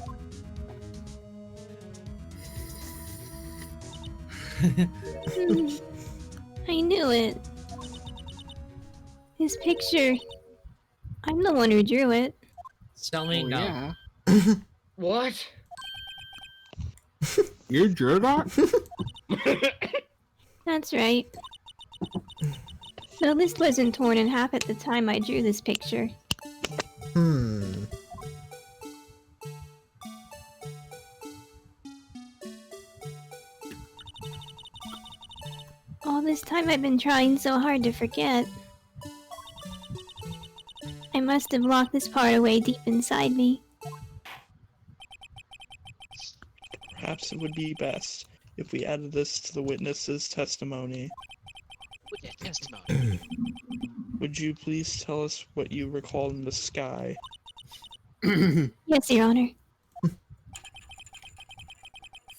I knew it. His picture. I'm the one who drew it. Tell me no. Yeah. What? You're Jurdok? That's right. The list wasn't torn in half at the time I drew this picture. All this time I've been trying so hard to forget. I must have locked this part away deep inside me. Perhaps it would be best if we added this to the witness's testimony. Witness testimony. Would you please tell us what you recall in the sky? Yes, Your Honor.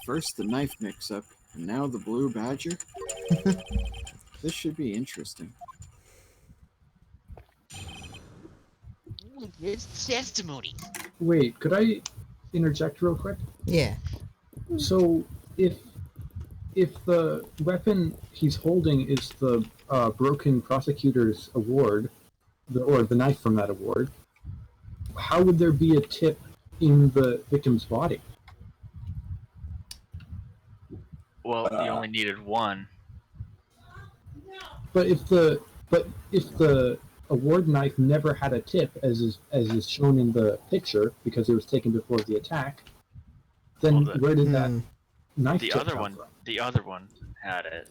First the knife mix-up, and now the blue badger? This should be interesting. His testimony. Wait, could I interject real quick? Yeah. So, if the weapon he's holding is the broken prosecutor's award, or the knife from that award, how would there be a tip in the victim's body? Well, you only needed one. But if the award knife never had a tip, as is shown in the picture, because it was taken before the attack, then where did that knife tip come from? The other one had it.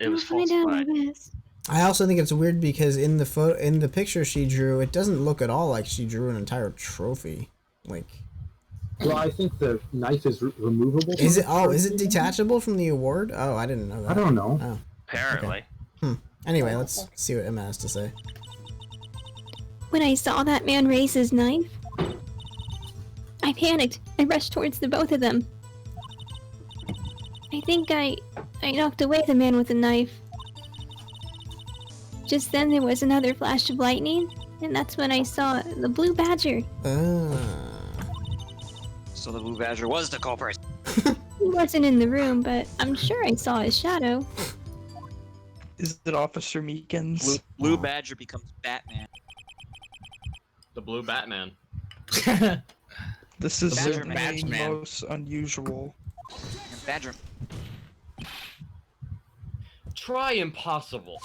It was I'll find out, I falsified. guess. I also think it's weird because in the picture she drew, it doesn't look at all like she drew an entire trophy. Like, well, I think the knife is removable. is it? Oh, is it detachable from the award? Oh, I didn't know that. I don't know. Oh, Apparently. okay. Anyway, let's see what Emma has to say. When I saw that man raise his knife, I panicked. I rushed towards the both of them. I think I knocked away the man with the knife. Just then there was another flash of lightning, and that's when I saw the blue badger. So the blue badger was the culprit. He wasn't in the room, but I'm sure I saw his shadow. Is it Officer Meekins? Blue badger becomes Batman. The blue Batman. This is Badger certainly Man. most unusual. Badger. Try impossible.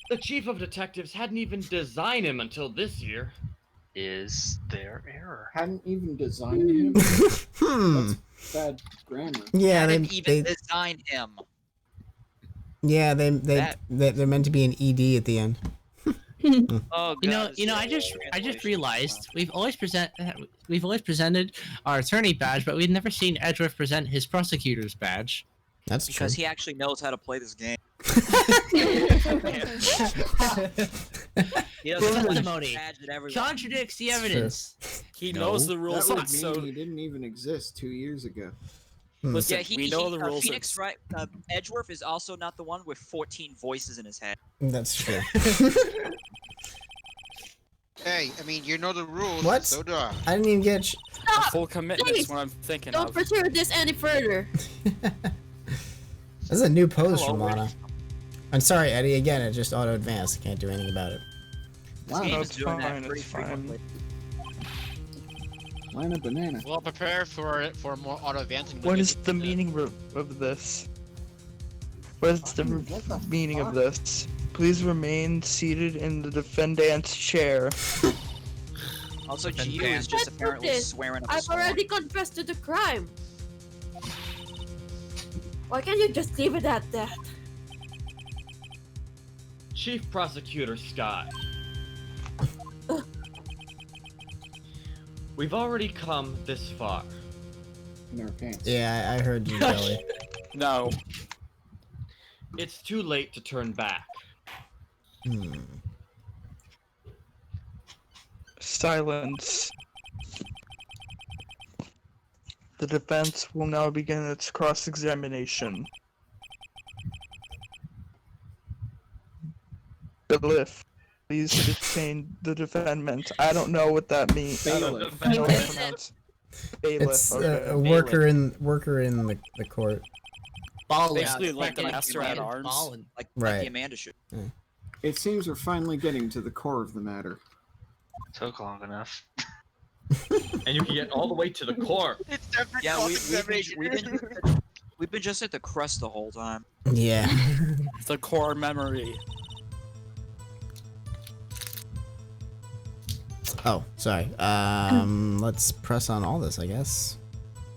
The chief of detectives hadn't even designed him until this year. Is their error? Hadn't even designed him? That's bad grammar. Yeah, Hadn't even designed him. Yeah, they're meant to be an ED at the end. Oh, God, I just realized we've always presented our attorney badge, but we've never seen Edgeworth present his prosecutor's badge. That's because he actually knows how to play this game. He doesn't Testimony contradicts the evidence. He knows the rules. That would So mean he didn't even exist 2 years ago. Listen, Yeah, we know the rules. Phoenix Wright, Edgeworth is also not the one with 14 voices in his head. That's true. Hey, I mean, you know the rules. What? So do I. I didn't even get. Stop! Full commitment Please, is what I'm thinking don't of. pursue this any further. This is a new pose from Lana. I'm sorry, Eddie. Again, it just auto advanced. Can't do anything about it. This game is doing that pretty it's fine. frequently. Lana banana. Well, prepare for more auto advancing. What is the meaning of this? What is the meaning of this? Please remain seated in the defendant's chair. Also, Gio is just apparently swearing up a I've storm. already confessed to the crime. Why can't you just leave it at that? Chief Prosecutor Sky. We've already come this far. In our pants. Yeah, I heard you, Joey. No. It's too late to turn back. Silence. The defense will now begin its cross-examination. Bailiff, please detain the defendant. I don't know what that means. Bailiff. I don't know how to pronounce. Bailiff. It's Okay. a worker in the court. Basically, like the master at arms. Like Right. the Amanda should. It seems we're finally getting to the core of the matter. Took long enough. And you can get all the way to the core. It's every Yeah, we've been just at the crust the whole time. Yeah. The core memory. Oh, sorry. Let's press on all this, I guess.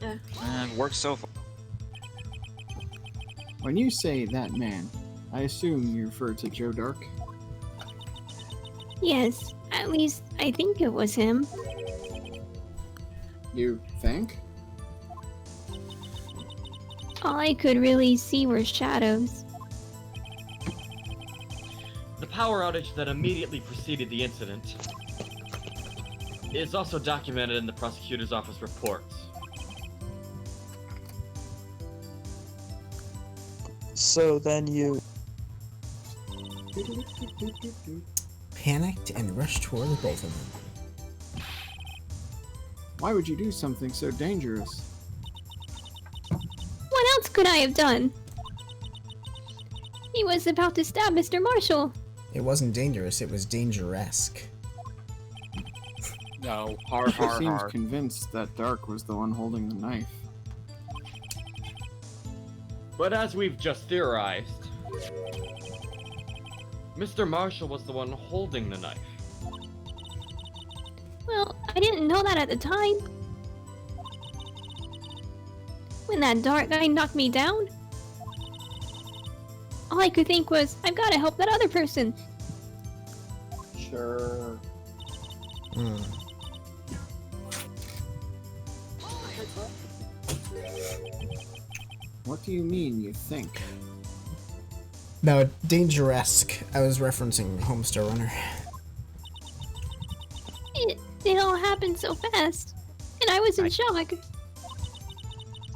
Yeah. And works so far. When you say that man, I assume you refer to Joe Dark? Yes, at least I think it was him. You think? All I could really see were shadows. The power outage that immediately preceded the incident is also documented in the prosecutor's office reports. So then you... Panicked and rushed toward the both of them. Why would you do something so dangerous? What else could I have done? He was about to stab Mr. Marshall. It wasn't dangerous, it was dangeresque. No. He seems convinced that Dark was the one holding the knife. But as we've just theorized, Mr. Marshall was the one holding the knife. Well, I didn't know that at the time. When that dark guy knocked me down, all I could think was, I've got to help that other person. Sure. What do you mean, you think? No, dangeresque. I was referencing Homestar Runner. It all happened so fast, and I was in shock.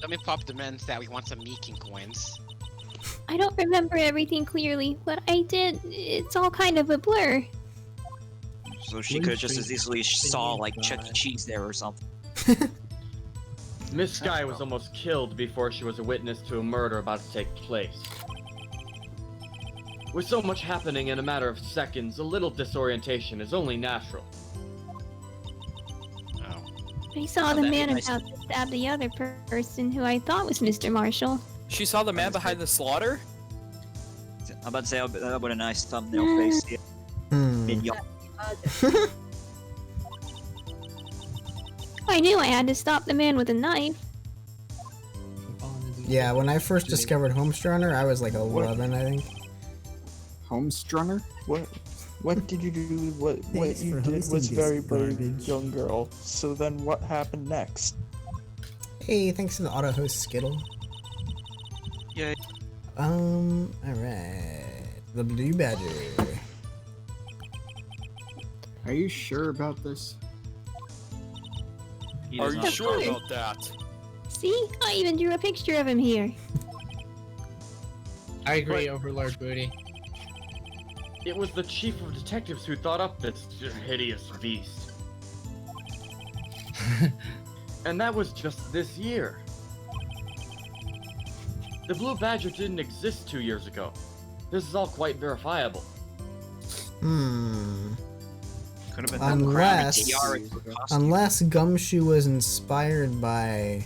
Let me pop the men that we want some Meeking coins. I don't remember everything clearly, but I did. It's all kind of a blur. So she could have just as easily saw like Chuck E. Cheese there or something. Miss Sky was almost killed before she was a witness to a murder about to take place. With so much happening in a matter of seconds, a little disorientation is only natural. I saw the man about to stab the other person who I thought was Mr. Marshall. She saw the man behind the slaughter? I'm about to say that would a nice thumbnail face. Yeah. I knew I had to stop the man with a knife. Yeah, when I first discovered Homestar Runner, I was like 11, I think. Homestrunner? What did you do? What you did was very brave, young girl. So then what happened next? Hey, thanks to the auto host Skittle. Yeah. Alright. The Blue Badger. Are you sure about this? Are you sure about that? See? I even drew a picture of him here. I agree, Overlord Booty. It was the chief of detectives who thought up this hideous beast. And that was just this year. The Blue Badger didn't exist 2 years ago. This is all quite verifiable. Could have been Unless Gumshoe was inspired by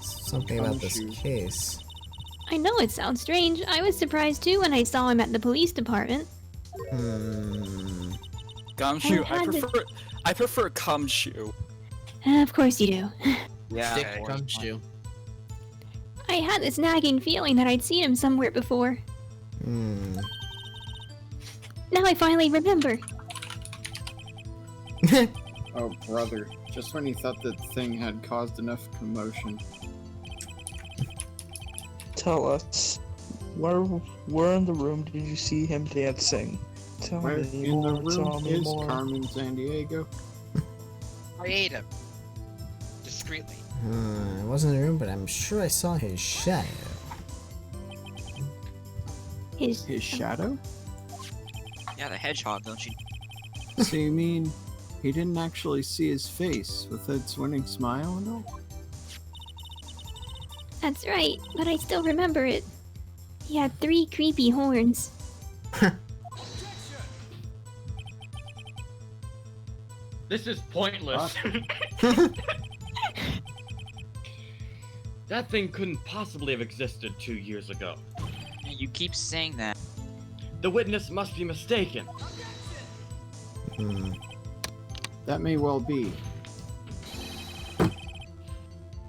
something about this case. I know it sounds strange. I was surprised too when I saw him at the police department. Gumshoe, I prefer Gumshoe. Of course you do. Yeah. Dick Gumshoe. I had this nagging feeling that I'd seen him somewhere before. Now I finally remember. Oh, brother. Just when you thought that thing had caused enough commotion. Tell us, where in the room did you see him dancing? Tell Where me in the more, room tell me is more. Carmen Sandiego? I ate him. Discreetly. I wasn't in the room, but I'm sure I saw his shadow. His shadow? Yeah, the hedgehog, don't you? So you mean he didn't actually see his face with its winning smile and all? That's right, but I still remember it. He had 3 creepy horns. This is pointless. That thing couldn't possibly have existed 2 years ago. You keep saying that. The witness must be mistaken. That may well be.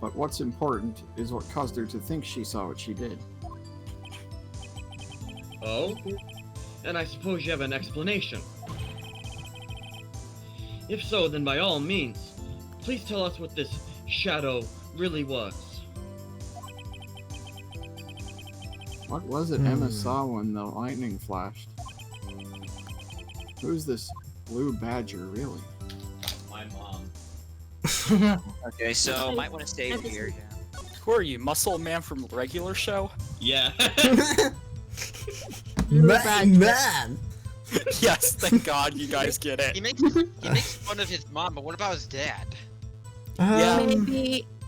But what's important is what caused her to think she saw what she did. Oh? And I suppose you have an explanation. If so, then by all means, please tell us what this shadow really was. What was it Emma saw when the lightning flashed? Who's this blue badger, really? My mom. Okay, so might want to stay here. Yeah. Who are you, Muscle Man from regular show? Yeah. Man! Yes, thank God you guys get it. He makes fun of his mom, but what about his dad? Yeah.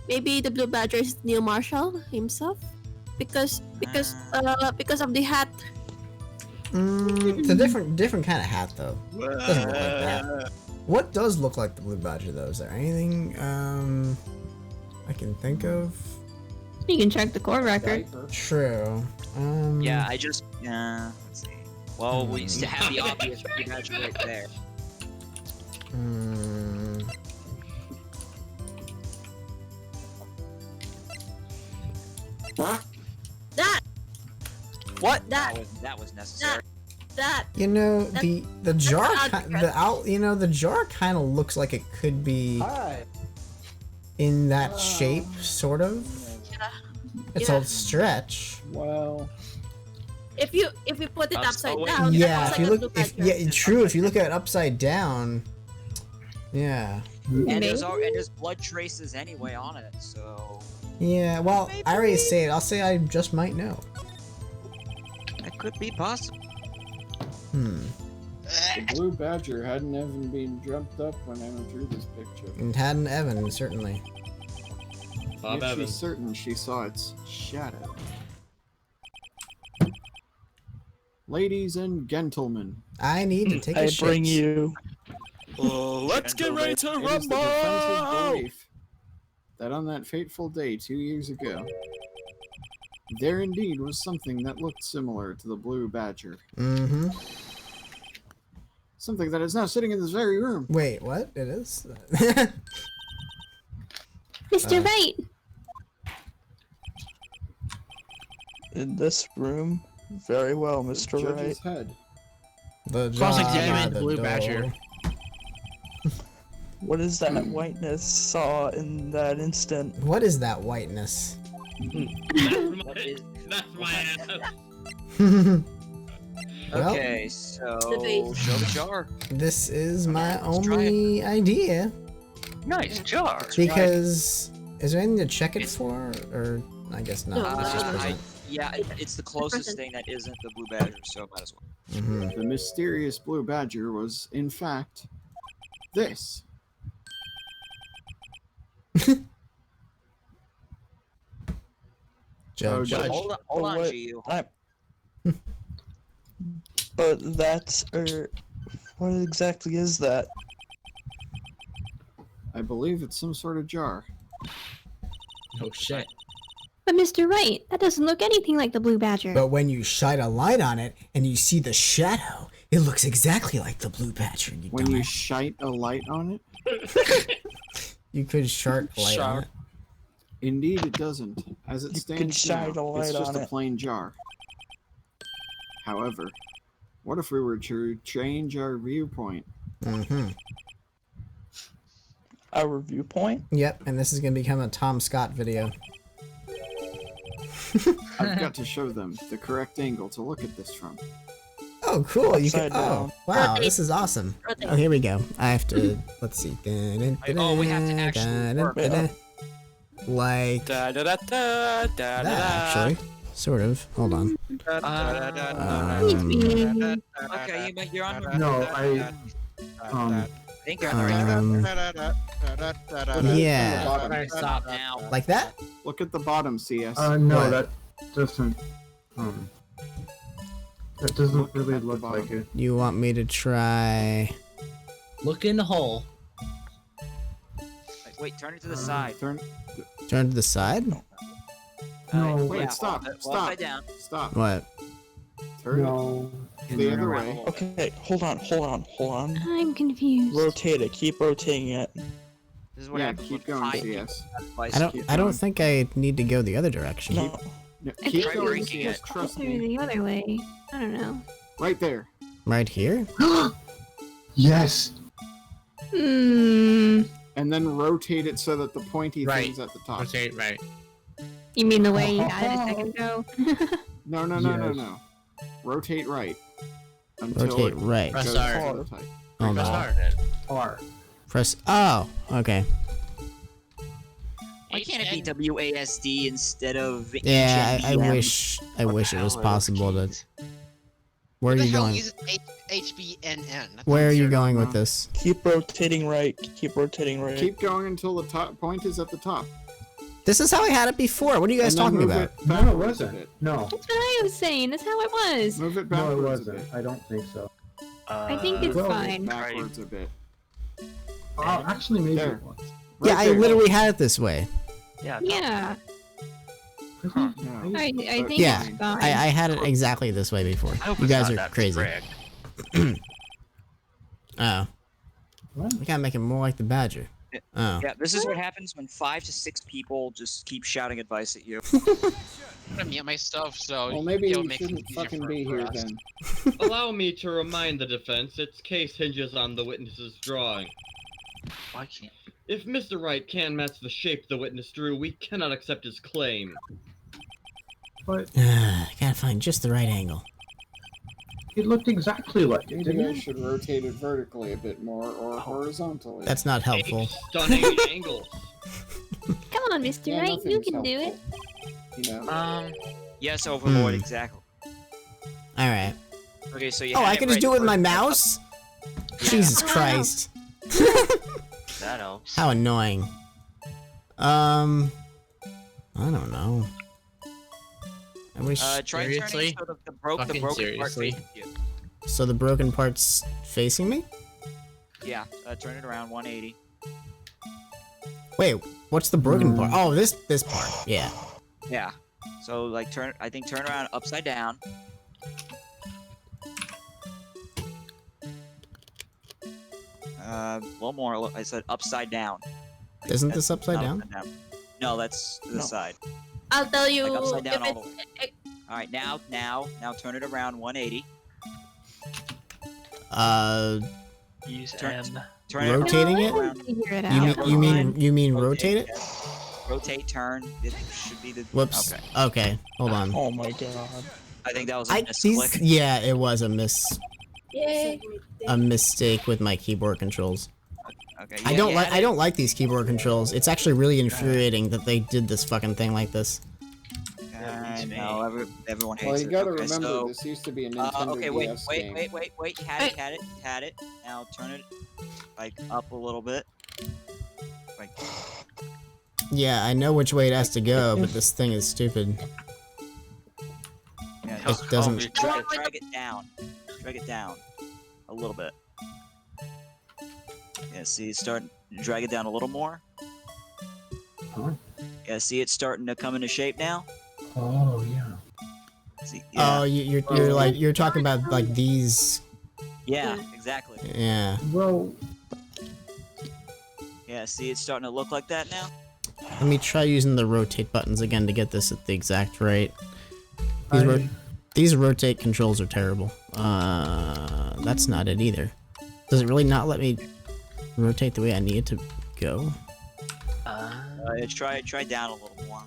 Maybe the Blue Badger is Neil Marshall himself, because of the hat. It's a different kind of hat though. Doesn't look like that. What does look like the Blue Badger though? Is there anything I can think of? You can check the core record. True. Yeah, I just let's see. Well, we used to have the obvious Blue Badger right there. That. What? That was necessary. That. You know, the jar the jar kind of looks like it could be in that shape, sort of. Yeah. It's a stretch. Well, if you put it upside down, Yeah, it if you looks look, like a Blue Badger. true. If you look at it upside down, yeah. And there's blood traces anyway on it, so. Yeah. Well, I already say it. I'll say I just might know. That could be possible. The blue badger hadn't even been jumped up when Emma drew this picture. And hadn't Evan, certainly. Bob Yet Evans. she's certain she saw its shadow. Ladies and gentlemen, I need to take a shit. I bring you. Let's get ready to it is the defensive rumble! belief that on that fateful day 2 years ago, there indeed was something that looked similar to the blue badger. Mm-hmm. Something that is now sitting in this very room. Wait, what? It is? Mr. Wright! In this room? Very well, The Mr. judge's Wright. head. The Cross-examine the Blue door. Badger. What is that whiteness saw in that instant? What is that whiteness? That's my ass. Well, Okay, so base. show the jar. this is my Let's try only idea Nice jar. because Is there anything to check it for, or I guess not? It's just present. Yeah, it's the closest thing that isn't the blue badger, so might as well. The mysterious blue badger was, in fact, this. Judge. Hold on, Gio. But that's what exactly is that? I believe it's some sort of jar. No shit. But Mr. Wright, that doesn't look anything like the blue badger. But when you shine a light on it and you see the shadow, it looks exactly like the blue badger. When you shine a light on it? You could shart a light on it. Indeed, it doesn't. As it stands now, it's just a plain jar. However, what if we were to change our viewpoint? Our viewpoint? Yep, and this is going to become a Tom Scott video. I've got to show them the correct angle to look at this from. Oh, cool. You can. Upside down. Oh, wow. This is awesome. Oh, here we go. I have to. Let's see. Oh, we have to actually work. Like that, actually. Sort of. Hold on. Okay, you're on. No, I think you're on the right. Yeah. Stop now. Like that? Look at the bottom, CS. no, What? that doesn't. That doesn't really look like it. You want me to try? Look in the hole. Wait, turn it to the side. Turn to the side? No. Wait, stop. Upside down. Stop. What? Turn No. it the other way. Okay, hold on. I'm confused. Rotate it. Keep rotating it. This is what Yeah, happens keep when going, I CS. I don't think I need to go the other direction. No. I Keep think going, it's CS. Trust closer me. the other way. I don't know. Right there. Right here? Yes. Hmm. And then rotate it so that the pointy Right. thing's at the top. Rotate right. You mean the way you had it a second ago? No. Rotate right. Until Rotate it right. Press goes R. to the type. Hold Press on. R then. R. Press. Oh, okay. Why can't it be WASD instead of Yeah, I HMBM? wish it was hell possible to. Where are Who the you hell going? uses HBNN? That's Where are you absurd. going with this? Keep rotating right. Keep rotating right. Keep going until the top point is at the top. This is how I had it before. What are you guys And then talking move about? it No, it backwards a wasn't. bit. No. That's what I was saying. That's how it was. Move it No, it backwards a wasn't. bit. I don't think so. I think it's well, fine. Backwards a bit. Actually, maybe There. it was. Yeah, Right I there. literally had it this way. Yeah. Yeah. No. I think Yeah, it's fine. I had it exactly this way before. I hope You it's guys not are that crazy. rigged. Oh. What? We gotta make it more like the badger. Oh. Yeah, this is what happens when 5 to 6 people just keep shouting advice at you. I'm mute myself, so Well, maybe it'll you make shouldn't it easier fucking for be here us. then. Allow me to remind the defense its case hinges on the witness's drawing. Why can't? If Mr. Wright can match the shape the witness drew, we cannot accept his claim. But I gotta find just the right angle. it looked exactly like it, Maybe didn't I it? should rotate it vertically a bit more or horizontally. That's not helpful. Stunning angles. Come on, Mr. Yeah, Wright. You nothing's can do it. helpful. You know. Yes, Overlord, Hmm. exactly. Alright. Okay, so you Oh, had I it can just right do it with my first. mouse? Jesus Christ. That helps. How annoying. I don't know. I wish. Try turning Seriously? so that the broken Fucking part seriously? faces you. So the broken part's facing me? Yeah, turn it around 180. Wait, what's the broken part? Oh, this part. Yeah. Yeah. So like turn around upside down. A little more. I said upside down. Isn't this upside Not down? No, that's to the side. I'll tell you Like upside down if all the it's way. All right, now turn it around 180. Use Turn- M. Turn Rotating it it? around. Figure it You out. mean you mean rotate it? yes. Rotate, turn. It should be the. Whoops. Okay. Okay, hold on. Oh my god. I think that was a I misclick. yeah, it was a Yay. mistake with my keyboard controls. Okay. Okay, I don't like these keyboard controls. It's actually really infuriating that they did this fucking thing like this. I know, everyone hates Well, you it. gotta Okay, remember, so, this used to be a Nintendo okay, DS game. wait. Had it. Now turn it, like, up a little bit. Like... Yeah, I know which way it has to go, but this thing is stupid. Yeah, It doesn't... Drag it down. Drag it down. A little bit. Yeah, see, it's starting to drag it down a little more. Huh? Yeah, see, it's starting to come into shape now. Oh yeah. See, yeah. Oh, you're talking about like these. Yeah, exactly. Yeah. Well. Yeah, see, it's starting to look like that now. Let me try using the rotate buttons again to get this at the exact rate. These rotate controls are terrible. That's not it either. Does it really not let me rotate the way I need it to go? Try down a little more.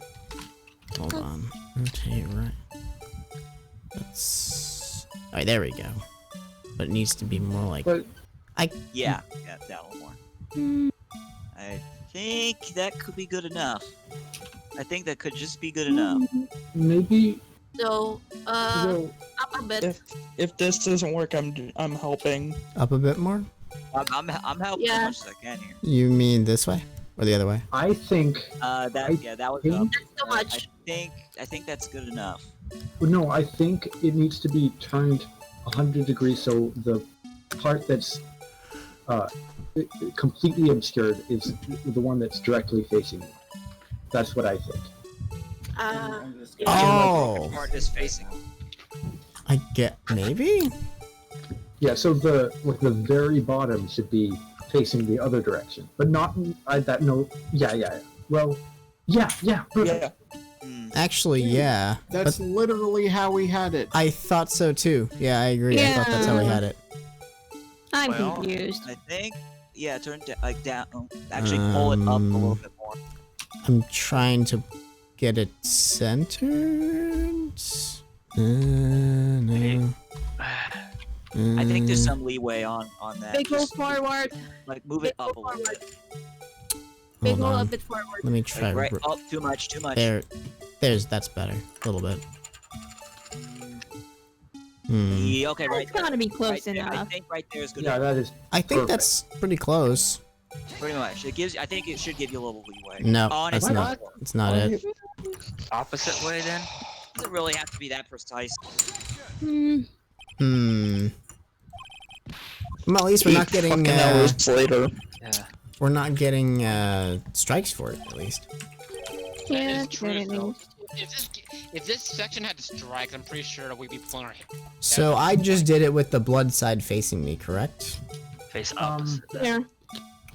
Hold on. Rotate right. That's... Alright, there we go. But it needs to be more like... Yeah, down a little more. I think that could be good enough. I think that could just be good enough. Maybe... So, up a bit. If this doesn't work, I'm helping. Up a bit more? I'm helping as much as I can here. You mean this way? Or the other way? I think... that was up. That's so much. I think that's good enough. No, I think it needs to be turned 100 degrees so the part that's completely obscured is the one that's directly facing you. That's what I think. Oh! Part is facing. I get... maybe? Yeah, so the very bottom should be facing the other direction, but not that. No, yeah. Well, yeah, perfect. Actually, yeah. That's literally how we had it. I thought so too. Yeah, I agree. I thought that's how we had it. I'm confused. I think, turn it like down. Actually, pull it up a little bit more. I'm trying to get it centered. No. I think there's some leeway on that. Big roll forward. Like move it up a little bit. Big roll a bit forward. Let me try. Like right up, too much. That's better. A little bit. Yeah, okay, right. It's gotta be close enough. I think right there is good. Yeah, that is. I think that's pretty close. Pretty much. I think it should give you a little leeway. No, that's not. It's not it. Opposite way then? Doesn't really have to be that precise. Well, at least we're not getting. Hours later. Yeah. We're not getting strikes for it, at least. Yeah, That is true. So if this section had strikes, I'm pretty sure that we'd be pulling our hair. So I just did it with the blood side facing me, correct? Face opposite. Yeah.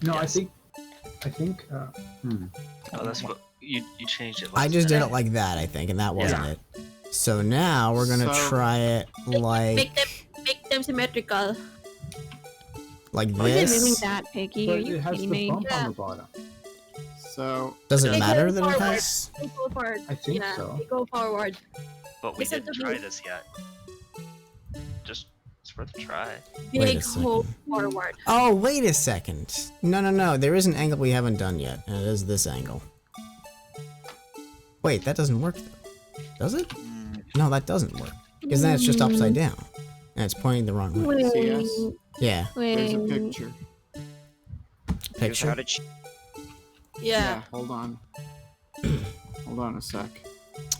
No, Yes. I think. Oh, that's what you changed it. I just did it like that, I think, and that wasn't it. So now we're gonna try it like Make them symmetrical. like Is it really this. that picky? But Are you it has kidding the me? bump on the bottom. So Does it They matter go that it forward. has? They go forward. I think yeah, so. They go forward. But we Listen didn't to try me. this yet. Just it's worth a try. Wait a Big second. hole forward. Oh, wait a second. No. There is an angle we haven't done yet, and it is this angle. Wait, that doesn't work though. Does it? No, that doesn't work. Because then it's just upside down. And it's pointing the wrong way. CS, Yeah. there's a picture. Picture? Yeah. Hold on. Hold on a sec.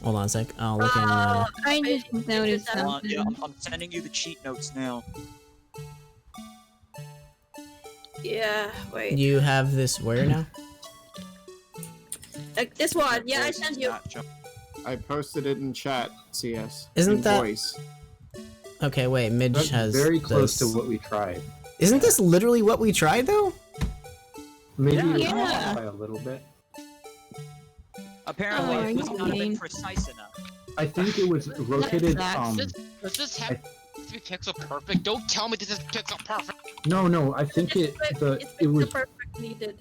Hold on a sec. I'll look in. I just noticed something. Yeah, I'm sending you the cheat notes now. Yeah, wait. You have this where now? Like this one. Yeah, I sent you. I posted it in chat, CS. Isn't in that- voice. Okay, wait. Midge That's has very close this. to what we tried. Isn't this literally what we tried though? Maybe Yeah. by a little bit. Apparently, Oh, it was not okay. even precise enough. I think it was rotated. Does this have to be pixel perfect? Don't tell me this is pixel perfect. No. I think it was. Perfect needed.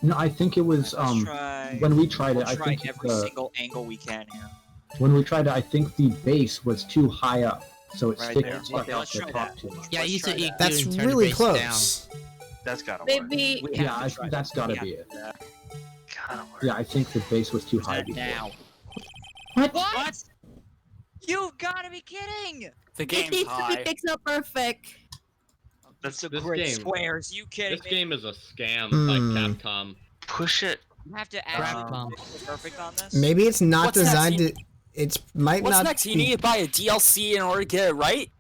No, I think it was. Let's try. When we tried it, We'll I try think every single angle we can here. when we tried it, I think the base was too high up, so it Right sticks there. stuck Okay, out let's the try top that. too much. Yeah, you said you That's turn the really base close. That's gotta work. Maybe. Yeah, I think that's gotta be it. Yeah, I think the base was too high before. Now. What? You've gotta be kidding! The It game's needs to high. be pixel perfect. That's a This great game- squares. You kidding This me? game is a scam Hmm. by Capcom. Push it. You have to actually Um, be pixel perfect on this. Maybe it's not What's next? designed to. It might What's not. next? You be- need to buy a DLC in order to get it right?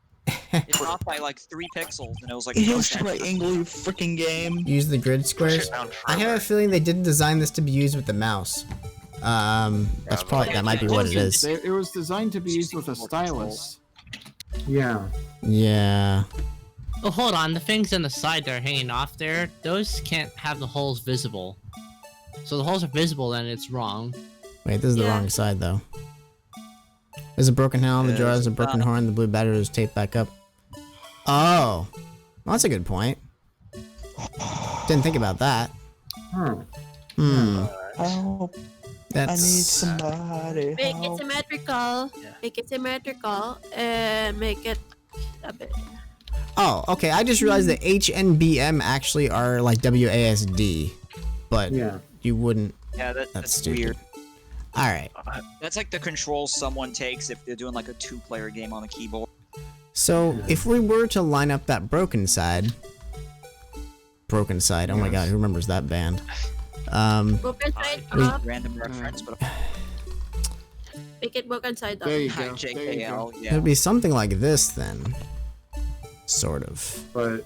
It's off by like 3 pixels, and it was like. Here's triangle, you freaking game. Use the grid Push squares. it down I have a further. feeling they didn't design this to be used with the mouse. That's probably that might be what it is. It was designed to be used with a stylus. Yeah. Yeah. Oh, hold on. The things on the side that are hanging off there, those can't have the holes visible. So the holes are visible, then it's wrong. Wait, this is the Yeah. wrong side though. There's a broken handle on the jar, there's a broken horn, the blue battery is taped back up. Oh. Well, that's a good point. Didn't think about that. Hmm. Help. I need That's. somebody. Make it help. symmetrical. Make it symmetrical and make it a bit. Oh, okay. I just realized that HNBM actually are like WASD, but Yeah. you wouldn't. Yeah, That's that's stupid. weird. All right. That's like the controls someone takes if they're doing like a 2-player game on the keyboard. So if we were to line up that broken side. Oh my god, who remembers that band? Broken side up. Random reference, but Make it broken side up. There you hi, go. There you go. JKL. It Yeah. would be something like this then. Sort of. But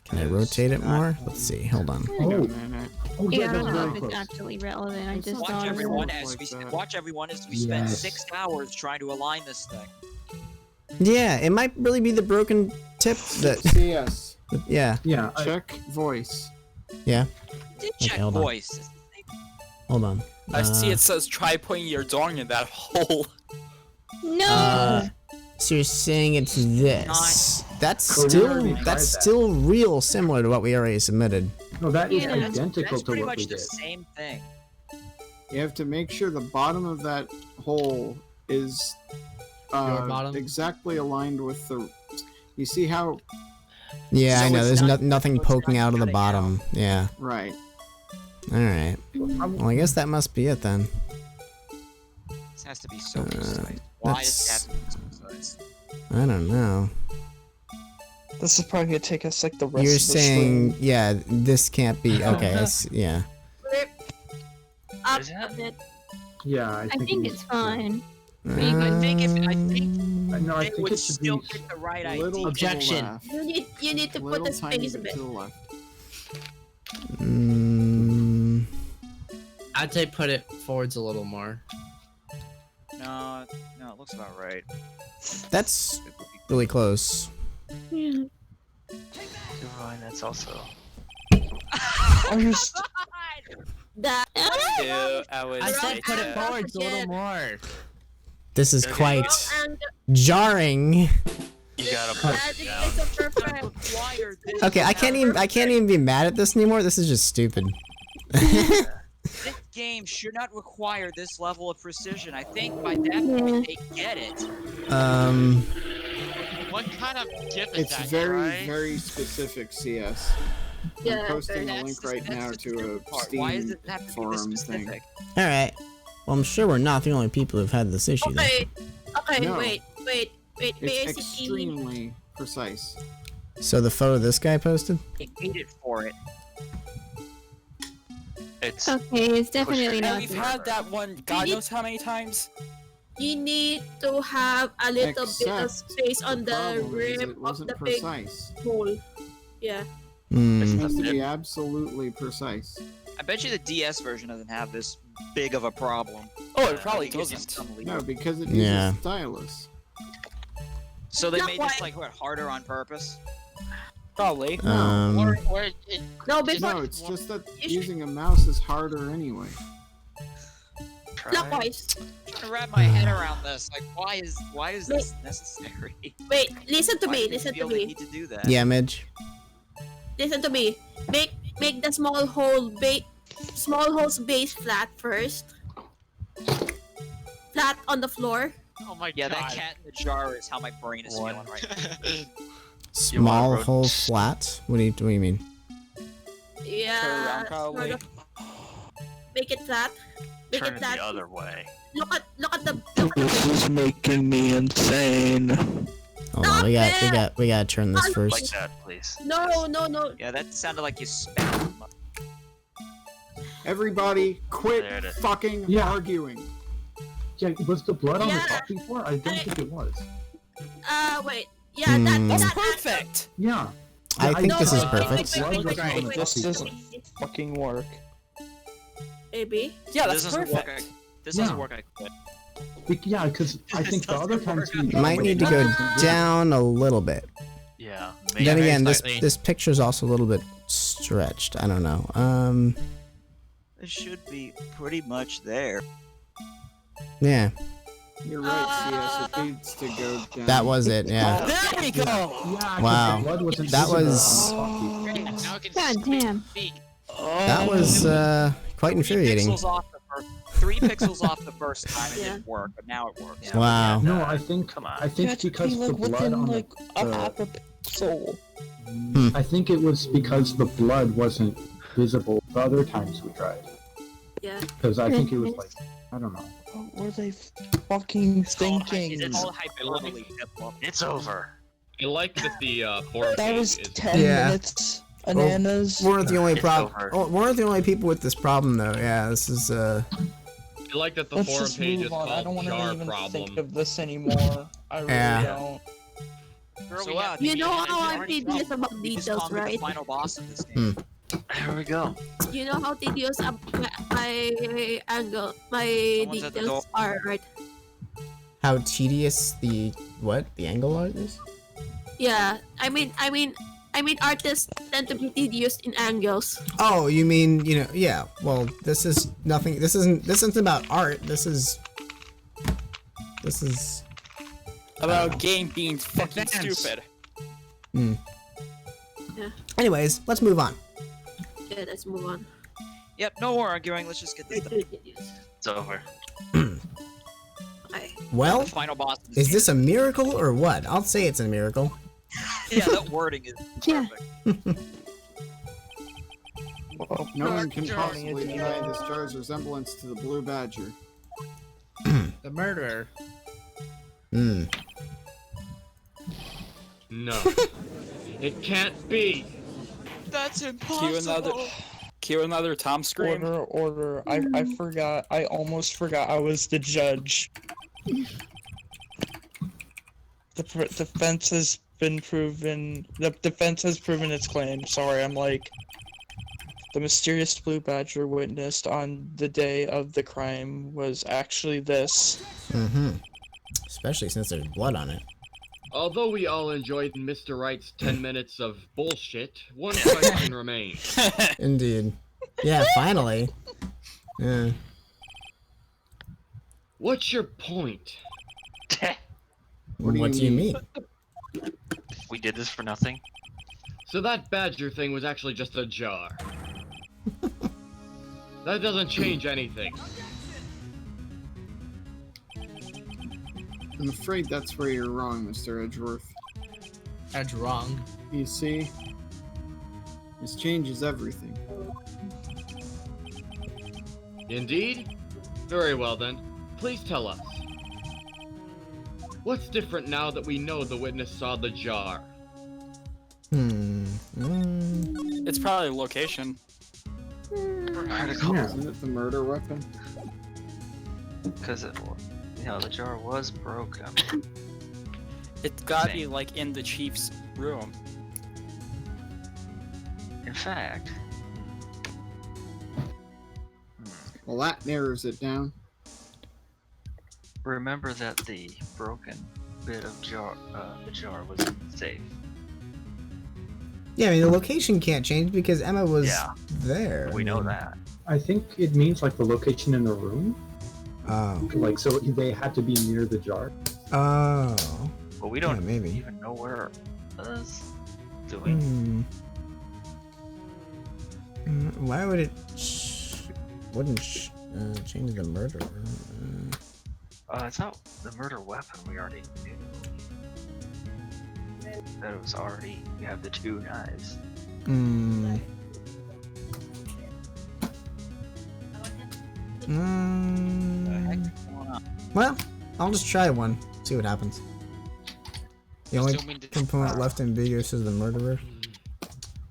Can I rotate it more? Let's see. Hold on. There you go, man. oh Yeah, yeah, I that's don't know very if it's close. actually relevant. I It's just not thought. Everyone Like as we that. watch everyone as we spend Yes. 6 hours trying to align this thing. Yeah, it might really be the broken tip that. CS. Yeah. Yeah. Check voice. Yeah. Did Okay, check hold on. voice. Hold on. I see it says try putting your dong in that hole. No. So you're saying it's this? That's Cool. We still already tried that's that. still real similar to what we already submitted. No, that is Yeah. identical That's to pretty what we much the did. same thing. You have to make sure the bottom of that hole is Your bottom? exactly aligned with the. You see how? Yeah, So I know. it's There's not- nothing so it's poking not out of the cutting bottom. Yeah. Right. All right. Well, I guess that must be it then. This has to be so precise. Why does it have to be so precise? I don't know. This is probably gonna take us like the rest You're of the saying, stream. yeah, this can't be. Okay. Yeah. Flip up Is that- a bit. Yeah, I I think, think it it's fine. I think Um, No, I it think would it should still be. pick the right Little idea. Objection. To the left. You need to put Little the tiny space a bit bit. to the left. mm, I'd say put it forwards a little more. No, it looks about right. that's really close. Yeah. Divine, that's also. Are you s- That. Ew, I would I say said put it that. forwards a little more. This is Okay. quite And jarring. You gotta push that it is down. so perfect. Require this Okay, I can't even be mad at this anymore. This is just stupid. This game should not require this level of precision. I think by that point they get it. What kind of gift is It's that, very, right? very specific CS. Yeah, I'm posting a that's link the- right that's now the to stupid a part. Why does Steam it have to be this forum thing. specific? All right. Well, I'm sure we're not the only people who've had this issue. Though. Okay, No. wait. It's Basically, extremely precise. So the photo this guy posted. They hated for it. It's Okay, it's definitely And not. we've had that one God knows how many times. you need to have a little bit of Except space on the problem is rim it of wasn't the big precise. hole. Yeah. Hmm. It has to be absolutely precise. I bet you the DS version doesn't have this big of a problem. Oh, it probably I think it's doesn't. just No, unbelievable. because it uses Yeah. stylus. So they Not made this quite. like what harder on purpose. Probably. Or it, No, No, because it's just that You should- using a mouse is harder anyway. clockwise. I'm trying to wrap my head around this. Like, why is this necessary? Wait, listen to Why me. do they Listen to feel they me. need to do that? Yeah, Midge. Listen to me. Make the small hole's base flat first. Flat on the floor. oh my Yeah, god. that cat in the jar is how my brain is feeling right now. Small hole flat? What do you mean? Yeah. probably. Sort of. Make it flat. Make Turn it it flat. the other way. Look at the. This is making me insane. Hold on, we gotta turn this Like first. that, please. No. Yeah, that sounded like you spat. Everybody, quit There it is. fucking arguing. Yeah, was the blood on the Yeah. top before? I don't think it was. Wait. Yeah, That's that perfect. Yeah. I think this is wait, perfect. wait. This doesn't fucking work. Maybe. Yeah, This that's doesn't work. perfect. This doesn't work. I quit. Yeah, because I think the other times we Might need to go down a little bit. Yeah. Then again, this slightly. this picture's also a little bit stretched. I don't know. It should be pretty much there. Yeah, You're right, CS. It needs to go down. that was it. Yeah. There we go. Yeah, 'cause Wow. the blood wasn't That visible was- on the top before. Now I can God damn. speak. That was quite infuriating. 3 pixels off the first time it didn't work, but now it works. Wow. No, I think Come on. I think because the blood on the, half a pixel. I think it was because the blood wasn't visible the other times we tried. Yeah. Because I think it was like, I don't know. What were they fucking thinking? It's all hyperbole. It's over. I like that the forum That page was is 10 Yeah. minutes. Bananas. Well, we're the only It's problem. over. Oh, we're the only people with this problem, though. Yeah, this is I like that the Let's forum just page is move on. I don't called want to Jar even Problem. think of this anymore. I really Yeah. don't. So, wow, You know how I'm already tedious about we just details, conquered the right? final boss of this game. Here we go. You know how tedious my angle, my Someone's at the details are, right? how tedious the angle art is. Yeah. I mean, artists tend to be tedious in angles. Oh, you mean yeah? Well, this is nothing. This isn't about art. This is About a game being fucking Advance. stupid. Hmm. Yeah. Anyways, let's move on. Yeah, let's move on. Yep, no more arguing. Let's just get this done. It's over. Well, The final boss. of is game. this a miracle or what? I'll say it's a miracle. Yeah, that wording is Yeah. perfect. No one can possibly deny this jar's resemblance to the blue badger. The murderer. Hmm. No. It can't be. That's Cue another Tom scream. Order. I forgot. I almost forgot I was the judge. The defense has been proven. The defense has proven its claim. Sorry, I'm like. The mysterious blue badger witnessed on the day of the crime was actually this. Mm-hmm. Especially since there's blood on it. Although we all enjoyed Mr. Wright's 10 minutes of bullshit, one question remains. Indeed. Yeah, finally. Yeah. What's your point? What do you mean? We did this for nothing. So that badger thing was actually just a jar. That doesn't change anything. I'm afraid that's where you're wrong, Mr. Edgeworth. Edge wrong. You see, this changes everything. Indeed? Very well then. Please tell us. What's different now that we know the witness saw the jar? It's probably location. Particle. Yeah. Isn't it the murder weapon? Because the jar was broken. It's gotta be like in the chief's room. In fact, Well, that narrows it down. remember that the broken bit of the jar was in the safe. Yeah, I mean the location can't change because Emma was Yeah. there. We know that. I think it means like the location in the room. Oh. Like, so they had to be near the jar. Oh. But we don't maybe. even know where it was. Do we? Why would it wouldn't change the murder? It's not the murder weapon we already knew. That was already. You have the 2 knives. Hmm. Well, I'll just try one. See what happens. The only component left ambiguous is the murderer.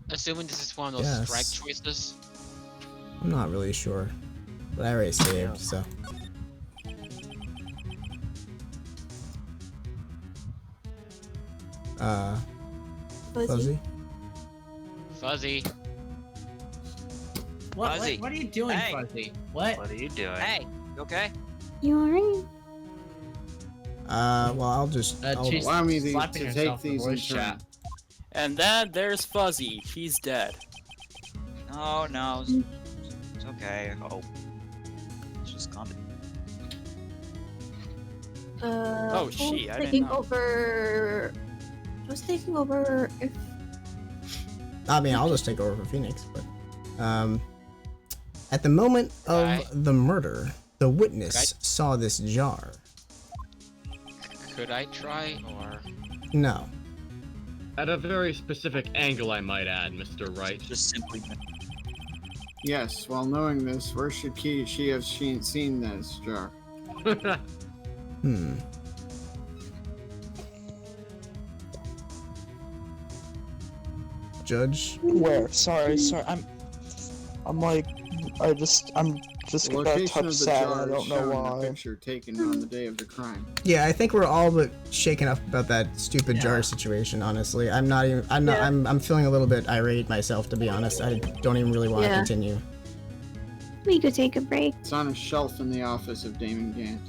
Assuming this is one of those Yes. strike choices. I'm not really sure, but I already saved, so. Fuzzy? Fuzzy. What, Fuzzy. what are you doing, Hey. Fuzzy? What? What are you doing? Hey, you okay? You alright? Well, I'll just. I'll, she's allow me slapping to herself take in these in voice turn. chat. And then there's Fuzzy. He's dead. No, no. It's okay. Oh. It's just comedy. Oh, who's she, I didn't taking know. over? Who's taking over? If I mean, I'll just take over for Phoenix, but. At the moment of the murder, the witness saw this jar. Could I try, or? No. At a very specific angle, I might add, Mr. Wright. Just simply. Yes, while knowing this, where should she have seen this jar? Hmm. Judge? Where? Sorry. I'm like, I'm just The got a location touch of the sad. jar I is don't know shown in the why. picture taken on the day of the crime. Yeah, I think we're all but shaken up about that stupid jar situation, honestly. I'm feeling a little bit irate myself, to be honest. I don't even really want to Yeah. continue. We could take a break. It's on a shelf in the office of Damon Gant.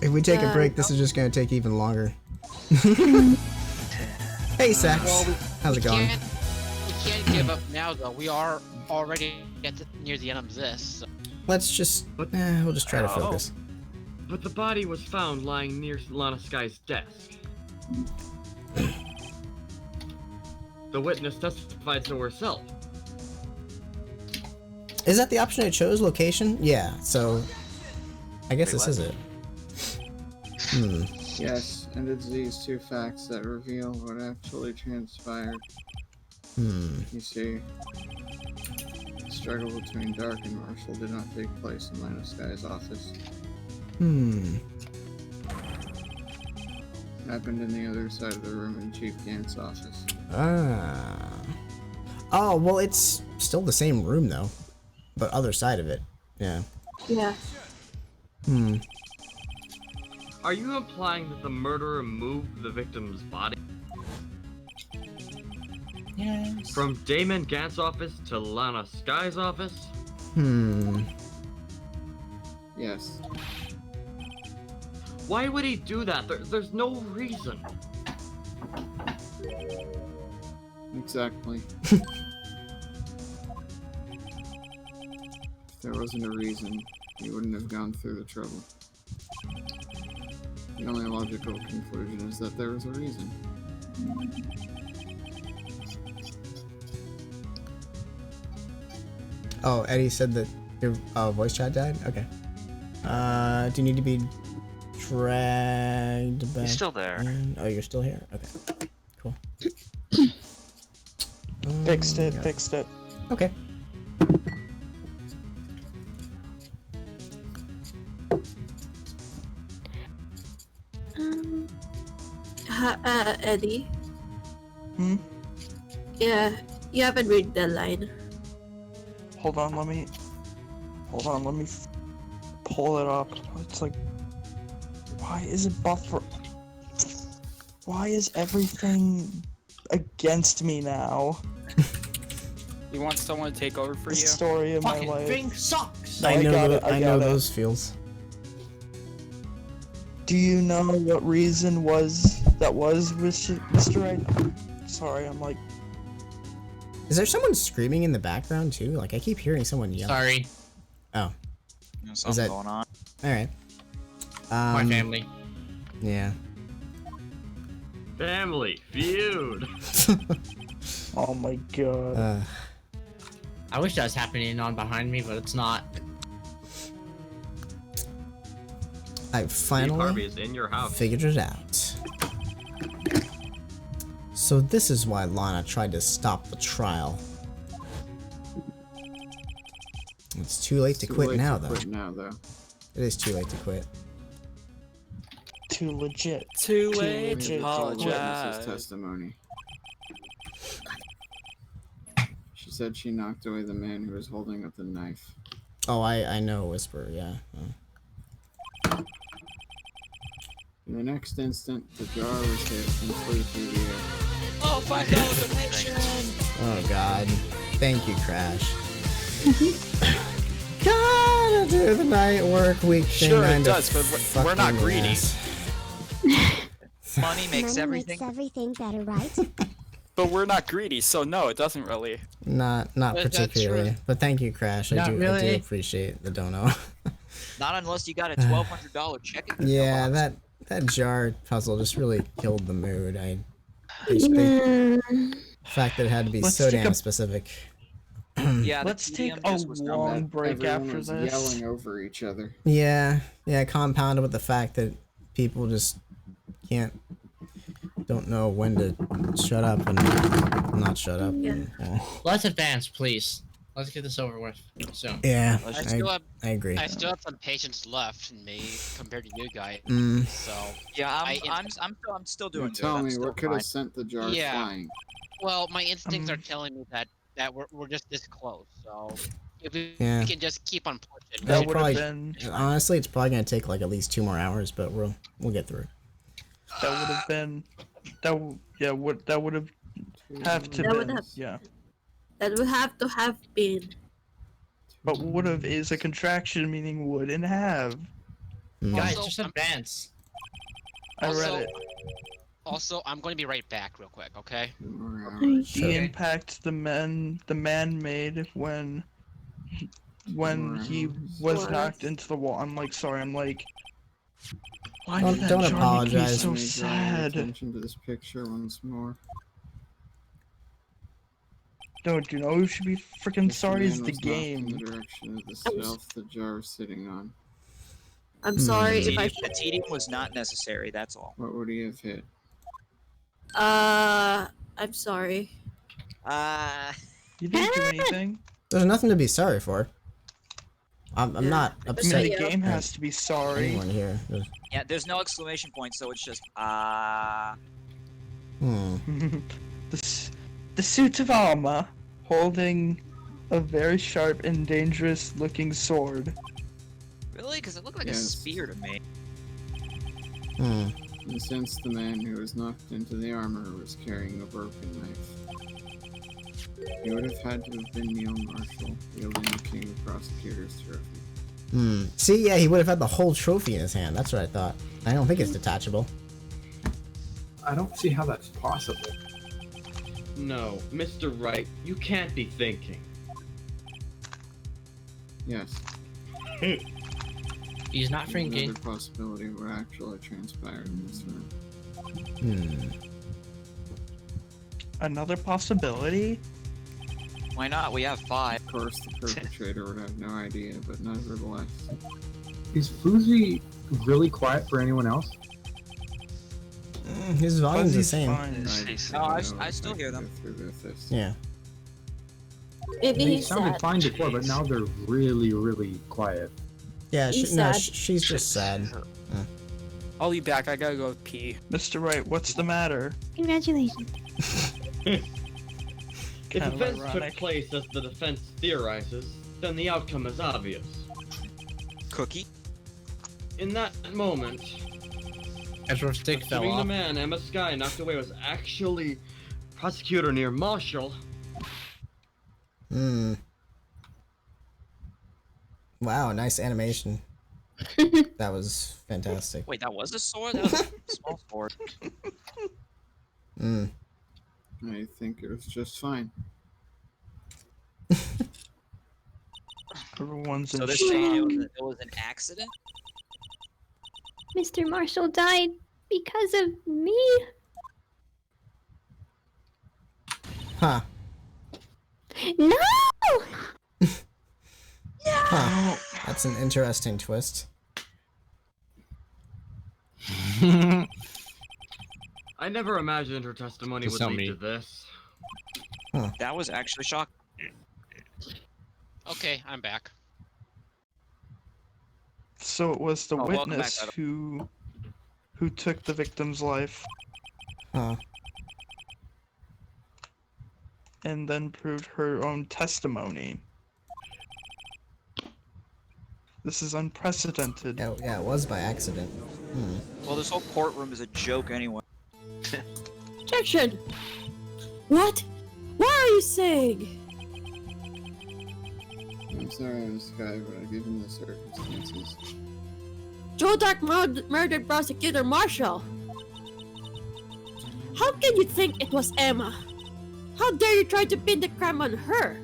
If we take a break, this is just going to take even longer. Hey, Sax. How's it going? We can't give up now, though. We are already near the end of this. So. Let's just... we'll just try to focus. But the body was found lying near Lana Sky's desk. The witness testified so herself. Is that the option I chose? Location? Yeah, so... I guess this is it. Hmm. Yes, and it's these 2 facts that reveal what actually transpired. Hmm. You see, the struggle between Dark and Marshall did not take place in Lana Sky's office. Hmm. It happened in the other side of the room in Chief Gant's office. Ah. Oh, well, it's still the same room, though. But other side of it. Yeah. yeah. Hmm. Are you implying that the murderer moved the victim's body? Yes. From Damon Gant's office to Lana Sky's office? Hmm. Yes. Why would he do that? There's no reason. Exactly. If there wasn't a reason, he wouldn't have gone through the trouble. The only logical conclusion is that there was a reason. Oh, Eddie said that your voice chat died? Okay. Do you need to be dragged back? He's still there. in? Oh, you're still here? Okay. Cool. Fixed it. Yeah. Fixed it. Okay. Eddie. Hmm. Yeah, you haven't read the line. Hold on. Let me pull it up. It's like, why is it buffer? Why is everything against me now? You want someone to take over for The you? story of my Fucking life. thing sucks. I know, got it, I I know got it. those feels. Do you know what reason was Mr. Wright? Sorry, I'm like. Is there someone screaming in the background too? Like I keep hearing someone yell. Sorry. Oh. There's Is something that going on. all right? My family. Yeah. Family feud. Oh my god. I wish that was happening on behind me, but it's not. I Steve Harvey finally is in your house. figured it out. So this is why Lana tried to stop the trial. It's too late to quit now, though. It is too late to quit. Too legit. Too late We to have called apologize. witness's testimony. She said she knocked away the man who was holding up the knife. Oh, I know, Whisper, yeah. Oh. In the next instant, the jar was hit and flew through the air. Oh, $5 donation! Oh god. Thank you, Crash. Gotta do the night work week thing. Sure it does, but we're not greedy. Money makes Money everything. makes everything better, right? But we're not greedy, so no, it doesn't really. Not particularly. But thank you, Crash. I do appreciate the dono. Not unless you got a $1,200 check. Yeah, that jar puzzle just really killed the mood. The fact that it had to be so damn specific. Yeah, let's take a long break after this. Yelling over each other. Yeah, compounded with the fact that people just don't know when to shut up and not shut up. Yeah. Let's advance, please. Let's get this over with soon. Yeah, I agree. I still have some patience left in me compared to you guys. So yeah, I'm still doing good. Tell me what could have sent the jar flying. Well, my instincts are telling me that we're just this close. So if we can just keep on pushing. That would have been. Honestly, it's probably gonna take like at least 2 more hours, but we'll get through. That would have been. That would have That would have to have been. But would have is a contraction meaning would and have. Guys, just advance. I read it. Also, I'm going to be right back real quick, okay? The impact the man made when he was knocked into the wall. I'm like, sorry, I'm like, why did that don't jar apologize. make me so sad? Attention to this picture once more. Don't you know who should be freaking This sorry is man the was knocked game. in the direction of the shelf the jar was sitting on. I'm sorry if I. The teeting was not necessary. That's all. What would he have hit? I'm sorry. You didn't do anything. There's nothing to be sorry for. I'm not I upset. mean, the game has to be sorry. Anyone here? Yeah, there's no exclamation point, so it's just The suit of armor, holding a very sharp and dangerous looking sword. Really? Because it looked like a spear to me. In a sense, the man who was knocked into the armor was carrying a broken knife. He would have had to have been Neil Marshall, wielding the King of Prosecutors trophy. See, yeah, he would have had the whole trophy in his hand. That's what I thought. I don't think it's detachable. I don't see how that's possible. No, Mr. Wright, you can't be thinking. Yes. He's not thinking. Another possibility of what actually transpired in this room. Another possibility? Why not? We have 5. Of course, the perpetrator would have no idea, but nevertheless. Is Fuzi really quiet for anyone else? His volume's the same. No, I still hear them. Yeah. Maybe They he's sounded sad. fine before, but now they're really, really quiet. Yeah, He's no, sad. she's just sad. I'll be back. I gotta go pee. Mr. Wright, what's the matter? Congratulations. If Kinda events ironic. took place as the defense theorizes, then the outcome is obvious. Cookie? In that moment, Ezra's stick fell assuming the off. man Emma Sky knocked away was actually prosecutor near Marshall. Wow, nice animation. That was fantastic. Wait, that was a sword? That was a small sword. I think it was just fine. Everyone's So in they're shock. saying it was an accident? Mr. Marshall died because of me? Huh. No! Huh. That's an interesting twist. I never imagined her testimony Just would tell lead me. to this. That was actually shocking. Okay, I'm back. So it was the Oh, welcome witness back, who took the victim's life Huh. and then proved her own testimony. This is unprecedented. Yeah, it was by accident. Well, this whole courtroom is a joke anyway. Objection! What? What are you saying? I'm sorry, Miss Sky, but given the circumstances. Joe Dark murdered Prosecutor Marshall. How can you think it was Emma? How dare you try to pin the crime on her?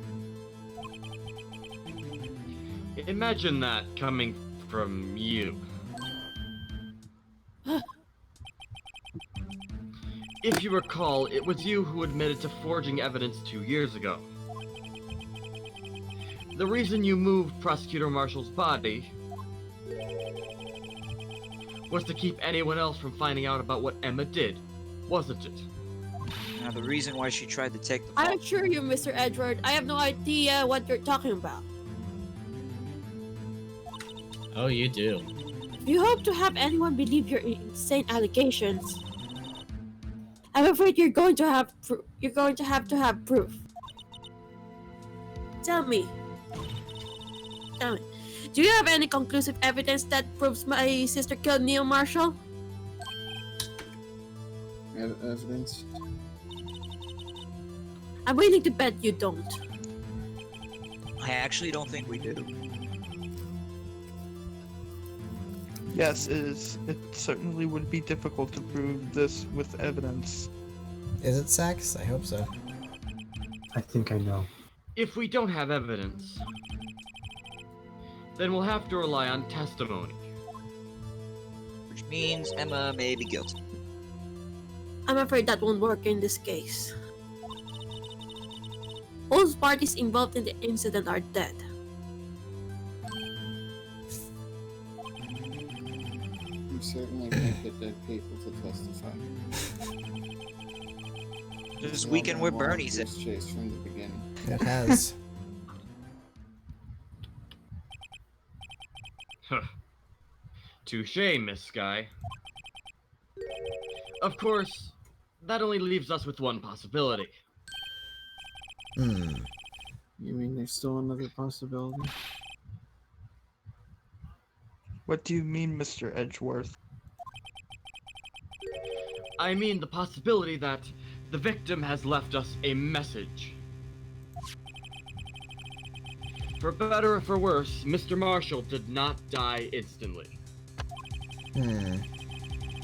Imagine that coming from you. If you recall, it was you who admitted to forging evidence 2 years ago. The reason you moved Prosecutor Marshall's body was to keep anyone else from finding out about what Emma did, wasn't it? Now, the reason why she tried to take the I assure you, Mr. Edward, I have no idea what you're talking about. Oh, you do. If you hope to have anyone believe your insane allegations, I'm afraid you're going to have to have proof. Tell me, do you have any conclusive evidence that proves my sister killed Neil Marshall? Evidence? I'm willing to bet you don't. I actually don't think we do. Yes, it is. It certainly would be difficult to prove this with evidence. Is it sex? I hope so. I think I know. If we don't have evidence, then we'll have to rely on testimony. Which means Emma may be guilty. I'm afraid that won't work in this case. All parties involved in the incident are dead. You certainly can't get dead people to testify. This weekend where Bernie's at. Chase from the beginning. It has. Touché, Miss Sky. Of course, that only leaves us with one possibility. You mean there's still another possibility? What do you mean, Mr. Edgeworth? I mean the possibility that the victim has left us a message. For better or for worse, Mr. Marshall did not die instantly.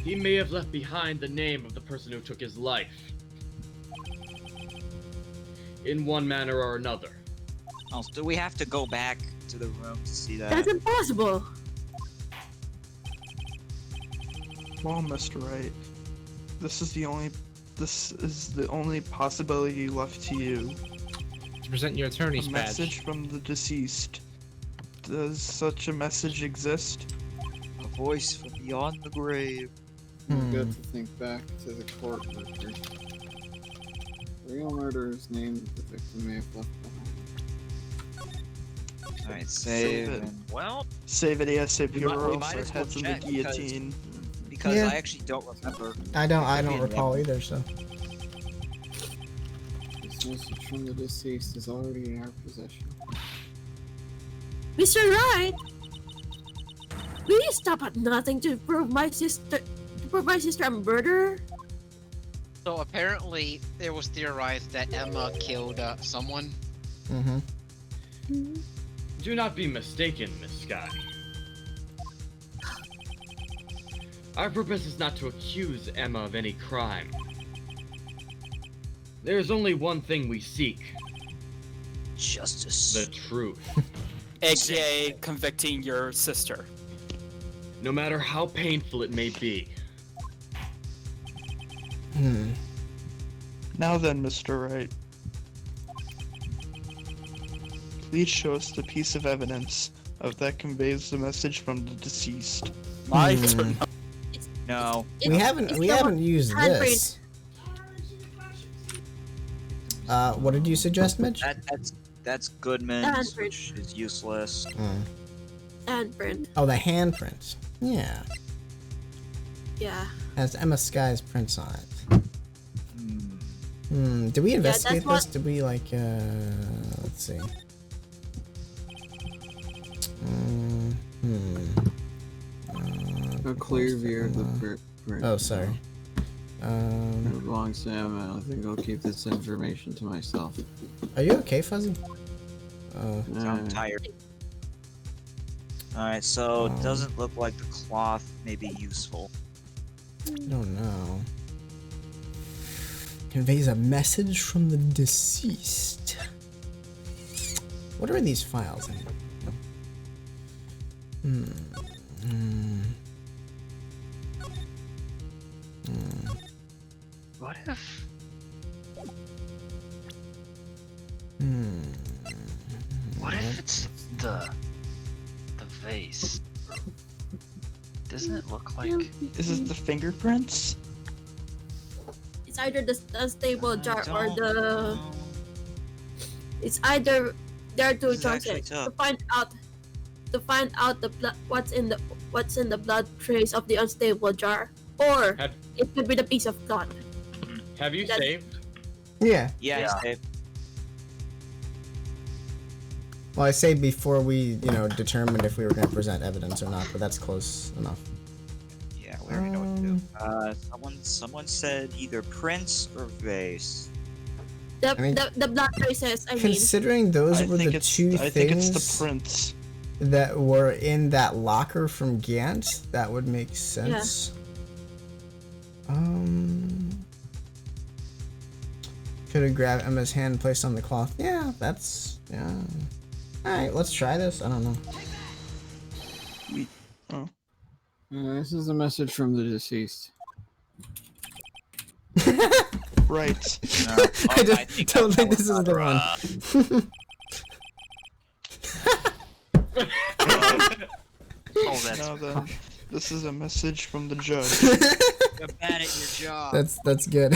He may have left behind the name of the person who took his life. In one manner or another. Oh, do we have to go back to the room to see that? That's impossible! Well, Mr. Wright, this is the only possibility left to you. To present your attorney's A badge. message from the deceased. Does such a message exist? A voice from beyond the grave. We've got to think back to the court record. The real murderer's name that the victim may have left behind. Alright, save and, well... Save it ASAP we or might else as our well heads in the check, guillotine. Because Yeah. I actually don't remember. I don't recall either, so. This message from the deceased is already in our possession. Mr. Wright! Will you stop at nothing to prove my sister a murderer? So apparently, it was theorized that Emma killed someone. Do not be mistaken, Miss Sky. Our purpose is not to accuse Emma of any crime. There is only one thing we seek. Justice. The truth. AKA convicting your sister. No matter how painful it may be. Now then, Mr. Wright. Please show us the piece of evidence that conveys the message from the deceased. My turn. No. We haven't used this. What did you suggest, Mitch? That's Goodman's, which is useless. Handprint. Oh, the handprint. Yeah. Yeah. Has Emma Sky's prints on it. Did we investigate this? Did we like let's see. A clear view of the brick. Oh, sorry. It belongs to Emma. I think I'll keep this information to myself. Are you okay, Fuzzy? I'm tired. Alright, so it doesn't look like the cloth may be useful. I don't know. Conveys a message from the deceased. What are these files? What if? What if it's the vase? Doesn't it look like? Is it the fingerprints? It's either the unstable jar or the. It's either there are two choices to find out the what's in the blood trace of the unstable jar, or it could be the piece of cloth. Have you saved? Yeah. Yeah, I saved. Well, I say before we, determined if we were going to present evidence or not, but that's close enough. Yeah, we already know what to do. Someone said either prince or vase. The blood traces. Considering those were the two I think it's things the prince that were in that locker from Gant, that would make sense. Could have grabbed Emma's hand and placed on the cloth. Yeah. Alright, let's try this. I don't know. This is a message from the deceased. Right. I just don't think this is the one. Now then, this is a message from the judge. You're bad at your job. That's good.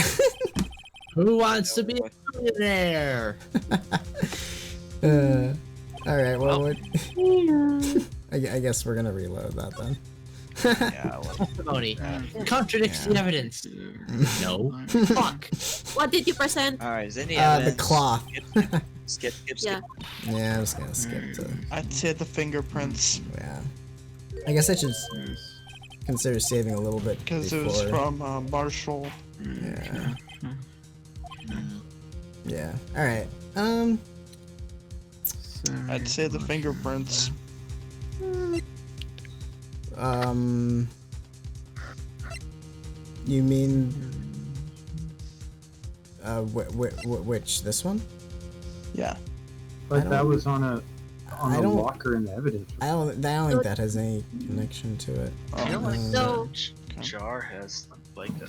Who wants to be a millionaire? Alright, well, I guess we're gonna reload that then. Testimony contradicts the evidence. No. Fuck. What did you present? Alright, is any The evidence? cloth. Skip. Yeah. Yeah, I'm just gonna skip to. I'd say the fingerprints. Yeah. I guess I should consider saving a little bit because it was from Marshall. Yeah. Yeah. All right. I'd say the fingerprints. You mean which this one? Yeah. But that was on a locker in the evidence. I don't think that has any connection to it. I feel like So- the jar has like a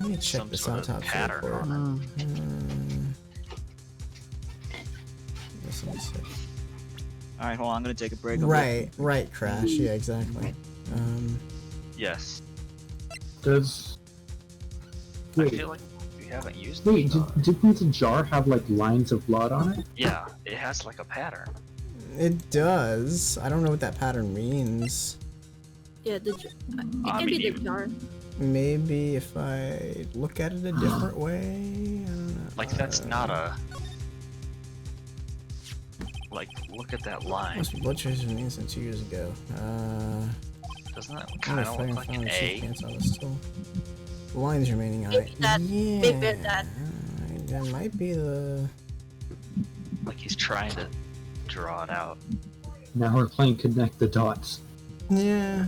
Let me check some this sort of autopsy pattern report. on This one's sick. Alright, hold on, I'm gonna take a break. Right, Crash. Yeah, exactly. Yes. Does I feel like we haven't used wait? it. Didn't the jar have like lines of blood on it? Yeah, it has like a pattern. It does. I don't know what that pattern means. Yeah, it can be the jar. Maybe if I look at it a different way. I don't know. Like that's not a. Like, look at that line. Must be blood traces from incident 2 years ago. Doesn't that kind of look like an A? The lines remaining on it. Maybe that. That might be the. Like he's trying to draw it out. Now we're playing connect the dots. Yeah.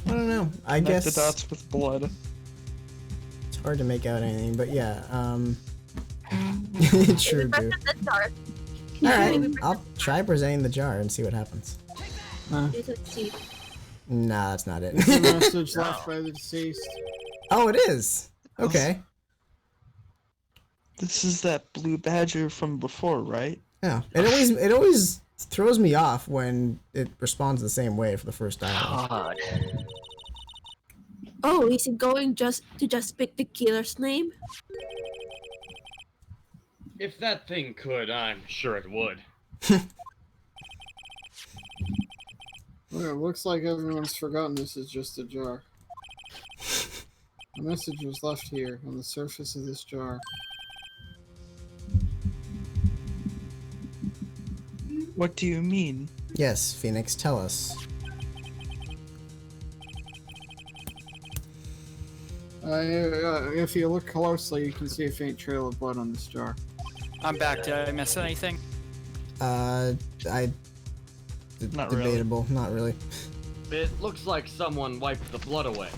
I don't know. I Connect guess the dots with blood. it's hard to make out anything, but yeah. Sure do. The jar. All right, I'll try presenting the jar and see what happens. Let's see. Nah, that's not it. It's a message left by the deceased. Oh, it is. Okay. This is that blue badger from before, right? Yeah. It always throws me off when it responds the same way for the first dialogue. God. Oh, is he going just pick the killer's name? If that thing could, I'm sure it would. Well, it looks like everyone's forgotten this is just a jar. A message was left here on the surface of this jar. What do you mean? Yes, Phoenix, tell us. If you look closely, you can see a faint trail of blood on this jar. I'm back. Did I miss anything? Not debatable. really. Not really. It looks like someone wiped the blood away.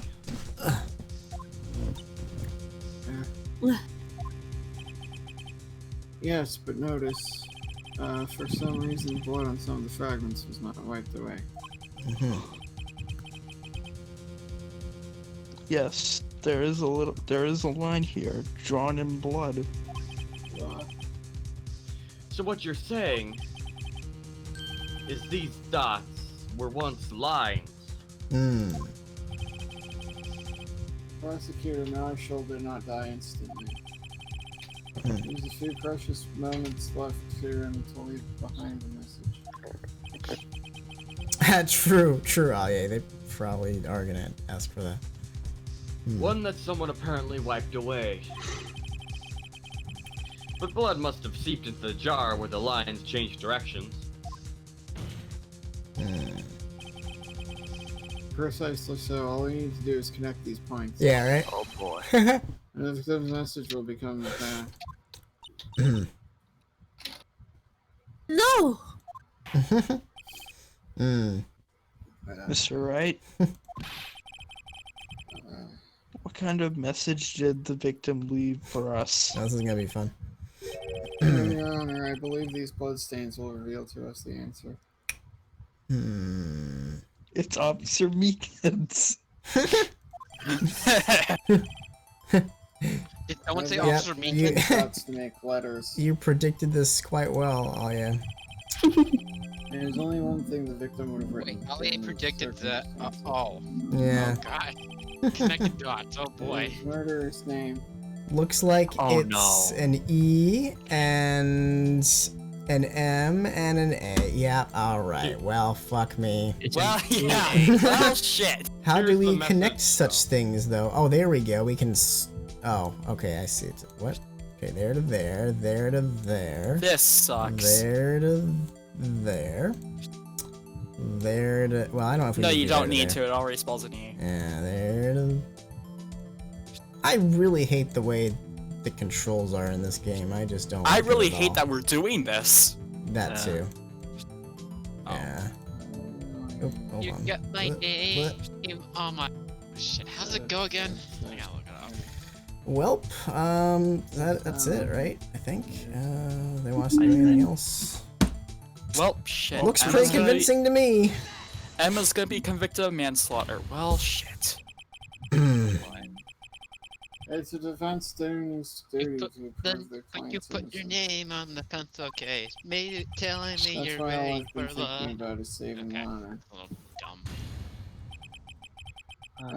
Yes, but notice, for some reason, the blood on some of the fragments was not wiped away. Yes, there is a line here drawn in blood. So what you're saying is these dots were once lines. Prosecutor Marshall did not die instantly. There's a few precious moments left for him to leave behind a message. True, Aye. They probably are gonna ask for that. One that someone apparently wiped away. But blood must have seeped into the jar where the lines changed directions. Precisely so. All we need to do is connect these points. Yeah, right? Oh boy. And the message will become No! Mr. Wright? What kind of message did the victim leave for us? This is gonna be fun. Your Honor, I believe these bloodstains will reveal to us the answer. It's Officer Meekins. Did someone say Officer Meekins? Dots to make letters. You predicted this quite well, Alia. There's only one thing the victim would have written. Wait, Ollie predicted that. Oh. Yeah. Oh god. Connected dots. Oh boy. His murderer's name. Looks like Oh, it's no. an E and an M and an A. Yep, alright. Well, fuck me. Well, yeah. Well, shit. How do Here's the we message, connect such things, though? Oh, there we go. We can... Oh, okay, I see. What? Okay, there to there, there to there. This sucks. There to there. There to... Well, I don't know if we No, need you to do don't there need there. to. It already spells an E. Yeah, there to... I really hate the way the controls are in this game. I just don't I like it really at hate all. that we're doing this. That too. Oh. Yeah. Oh, hold You on. got my What? name. Oh my. Shit, how does it go again? I gotta look it up. Welp, that's it, right? I think. They want us to do anything else? Well, shit. Looks Emma's pretty gonna be- convincing to me. Emma's gonna be convicted of manslaughter. Well, shit. It's a defense duty to prove their But client's you put your innocence. name on the pencil case. Telling me That's you're why all waiting I've been for thinking love. about is saving honor. A little dumb.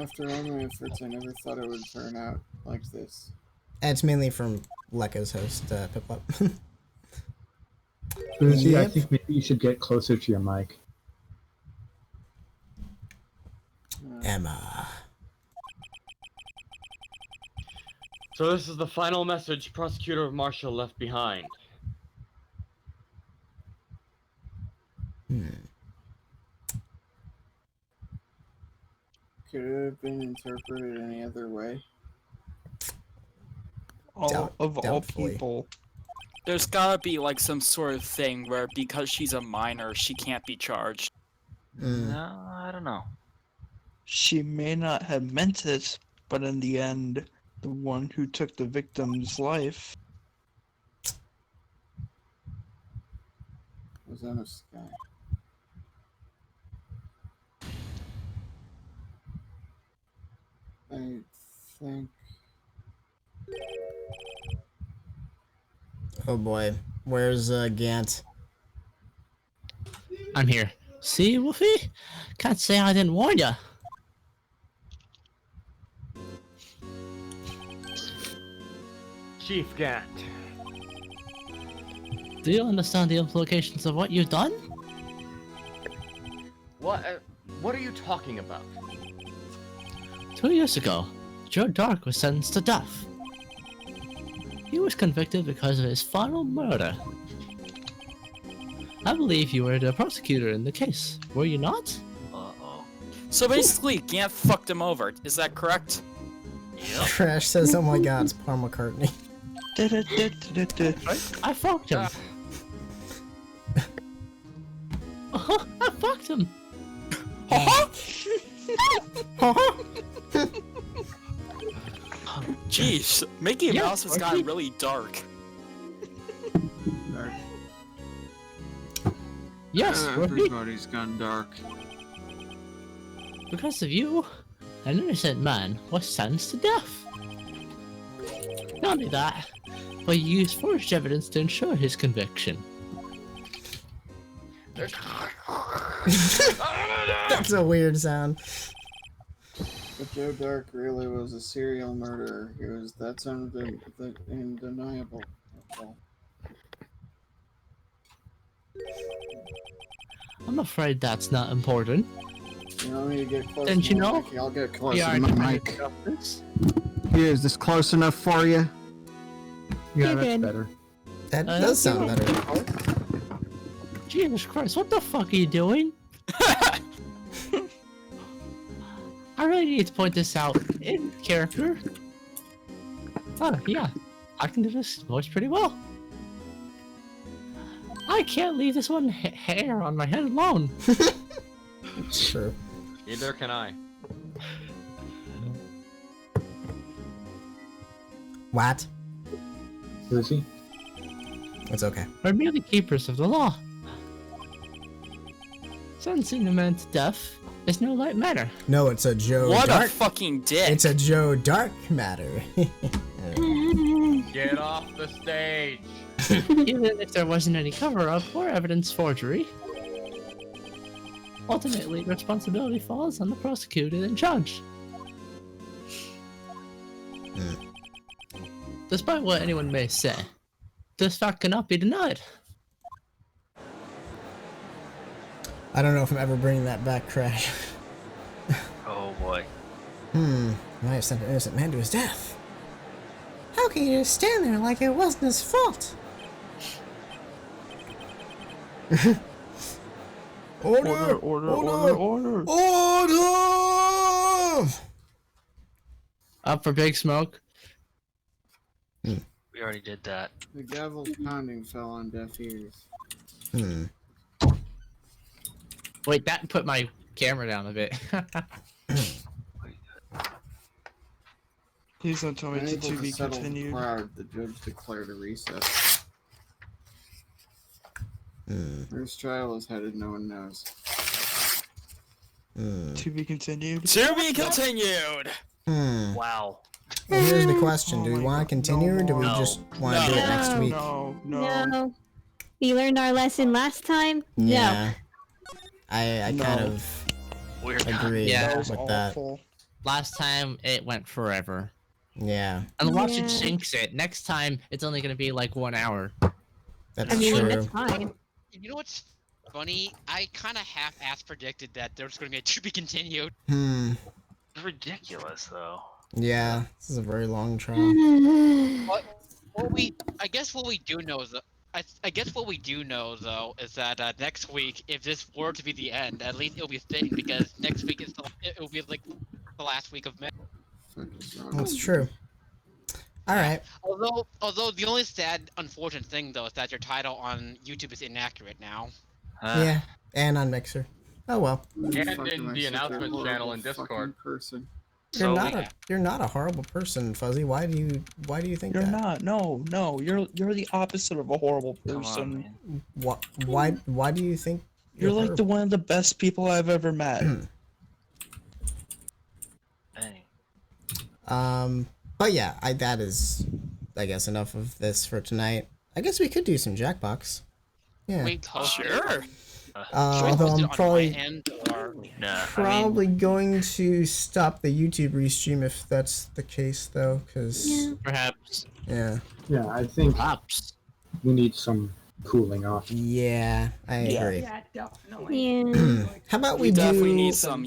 After all my efforts, I never thought it would turn out like this. And it's mainly from Lekka's host, Piplup. Boozy, I Yep. think maybe you should get closer to your mic. Emma. So this is the final message Prosecutor Marshall left behind. Could it have been interpreted any other way? All doubtfully. people. There's gotta be like some sort of thing where because she's a minor, she can't be charged. No, I don't know. She may not have meant it, but in the end, the one who took the victim's life. Was on a sky. I think. Oh boy. Where's Gant? I'm here. See, Wolfie? Can't say I didn't warn ya. Chief Gant. Do you understand the implications of what you've done? What are you talking about? 2 years ago, Joe Dark was sentenced to death. He was convicted because of his final murder. I believe you were the prosecutor in the case, were you not? Uh-oh. So basically, Gant fucked him over, is that correct? Trash says, oh my god, it's Paul McCartney. I fucked him. I fucked him. Jeez, Mickey Mouse has gotten really dark. Yes, everybody's gone dark. Because of you, an innocent man was sentenced to death. Not only that, but you used forged evidence to ensure his conviction. That's a weird sound. But Joe Dark really was a serial murderer. That's undeniable. I'm afraid that's not important. You want me to get close? Didn't you know? I'll get close We to are my trying mic. to stop this. Here, is this close enough for you? Yeah, You're that's good. better. That does sound better. Jesus Christ, what the fuck are you doing? I really need to point this out in character. Oh, yeah. I can do this voice pretty well. I can't leave this one hair on my head alone. It's true. Neither can I. What? Who is he? It's okay. We're merely keepers of the law. Sentencing a man to death is no light matter. No, it's a Joe What Dark. a fucking dick! It's a Joe Dark matter. Get off the stage. Even if there wasn't any cover-up or evidence forgery, ultimately the responsibility falls on the prosecutor and judge. Despite what anyone may say, this fact cannot be denied. I don't know if I'm ever bringing that back, Crash. Oh boy. I have sent an innocent man to his death. How can you just stand there like it wasn't his fault? Order! Order! Order! Up for Big Smoke. We already did that. The gavel's pounding fell on deaf ears. Wait, that put my camera down a bit. Please don't tell me it's Unable to to be settle the continued. crowd, the judge declared a recess. Whose trial is headed, no one knows. To be continued. To be continued! Wow. Well, here's the question. Do we want to continue or do we No. just want to do it next week? No. We learned our lesson last time. Yeah. I kind No. of We're agree Yeah. with that. Awful. Last time, it went forever. Yeah, And watch Yeah. it jinx it. Next time, it's only gonna be like 1 hour. that's I mean, true. that's fine. You know what's funny? I kind of half-ass predicted that there's going to be a to be continued. It's ridiculous though. Yeah, this is a very long trial. I guess what we do know is I guess what we do know though is that next week, if this were to be the end, at least it'll be fitting because next week it'll be like the last week of May. That's true. All right. Although the only sad, unfortunate thing though is that your title on YouTube is inaccurate now. Yeah, and on Mixer. Oh well. And in the announcement channel in Discord. Person. You're not a horrible person, Fuzzy. Why do you think You're that? not. No. You're the opposite of a horrible Come on, person. man. Why do you think You're like horrible? one of the best people I've ever met. Dang. But yeah, that is, I guess, enough of this for tonight. I guess we could do some Jackbox. Yeah. Wait, Sure. Although I'm probably Nah, Probably going to stop the YouTube restream if that's the case, though, because Perhaps. yeah. Yeah, I think Perhaps. we need some cooling off. Yeah, I agree. Yeah, definitely. Yeah. How about We we definitely do? need some,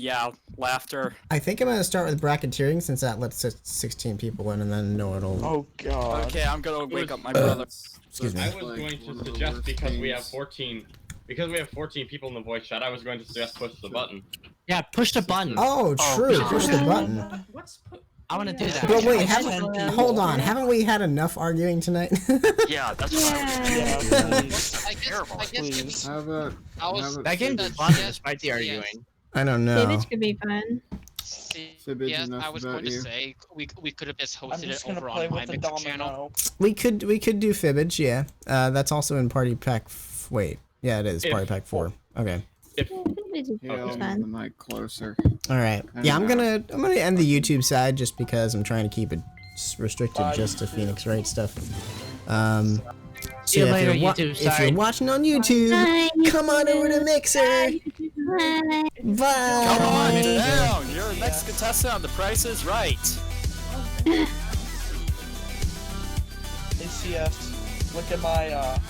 laughter. I think I'm gonna start with bracketeering since that lets 16 people in, and then no, it'll. Oh god. Okay, I'm gonna wake up my brother. Excuse me. I was going to suggest because we have 14 people in the voice chat. I was going to suggest push the button. Yeah, push the button. Oh, true. Push the button. I want to do that. But wait, hold on. Haven't we had enough arguing tonight? Yeah, that's what I guess How about That game's fun despite the arguing. I don't know. Savage could be fun. Yes, I was going to say we could have just I'm hosted just it gonna over play on my with the Mixer domino. channel. We could do Fibbage, yeah. That's also in Party Pack. Wait, yeah, it is Party Pack 4. Okay. the mic closer. All right. Yeah, I'm gonna end the YouTube side just because I'm trying to keep it restricted just to Phoenix Wright stuff. See you later, YouTube if you're side. watching on YouTube, come on over to Mixer. Bye. Come on down. You're the next contestant on The Price is Right. ACS, look at my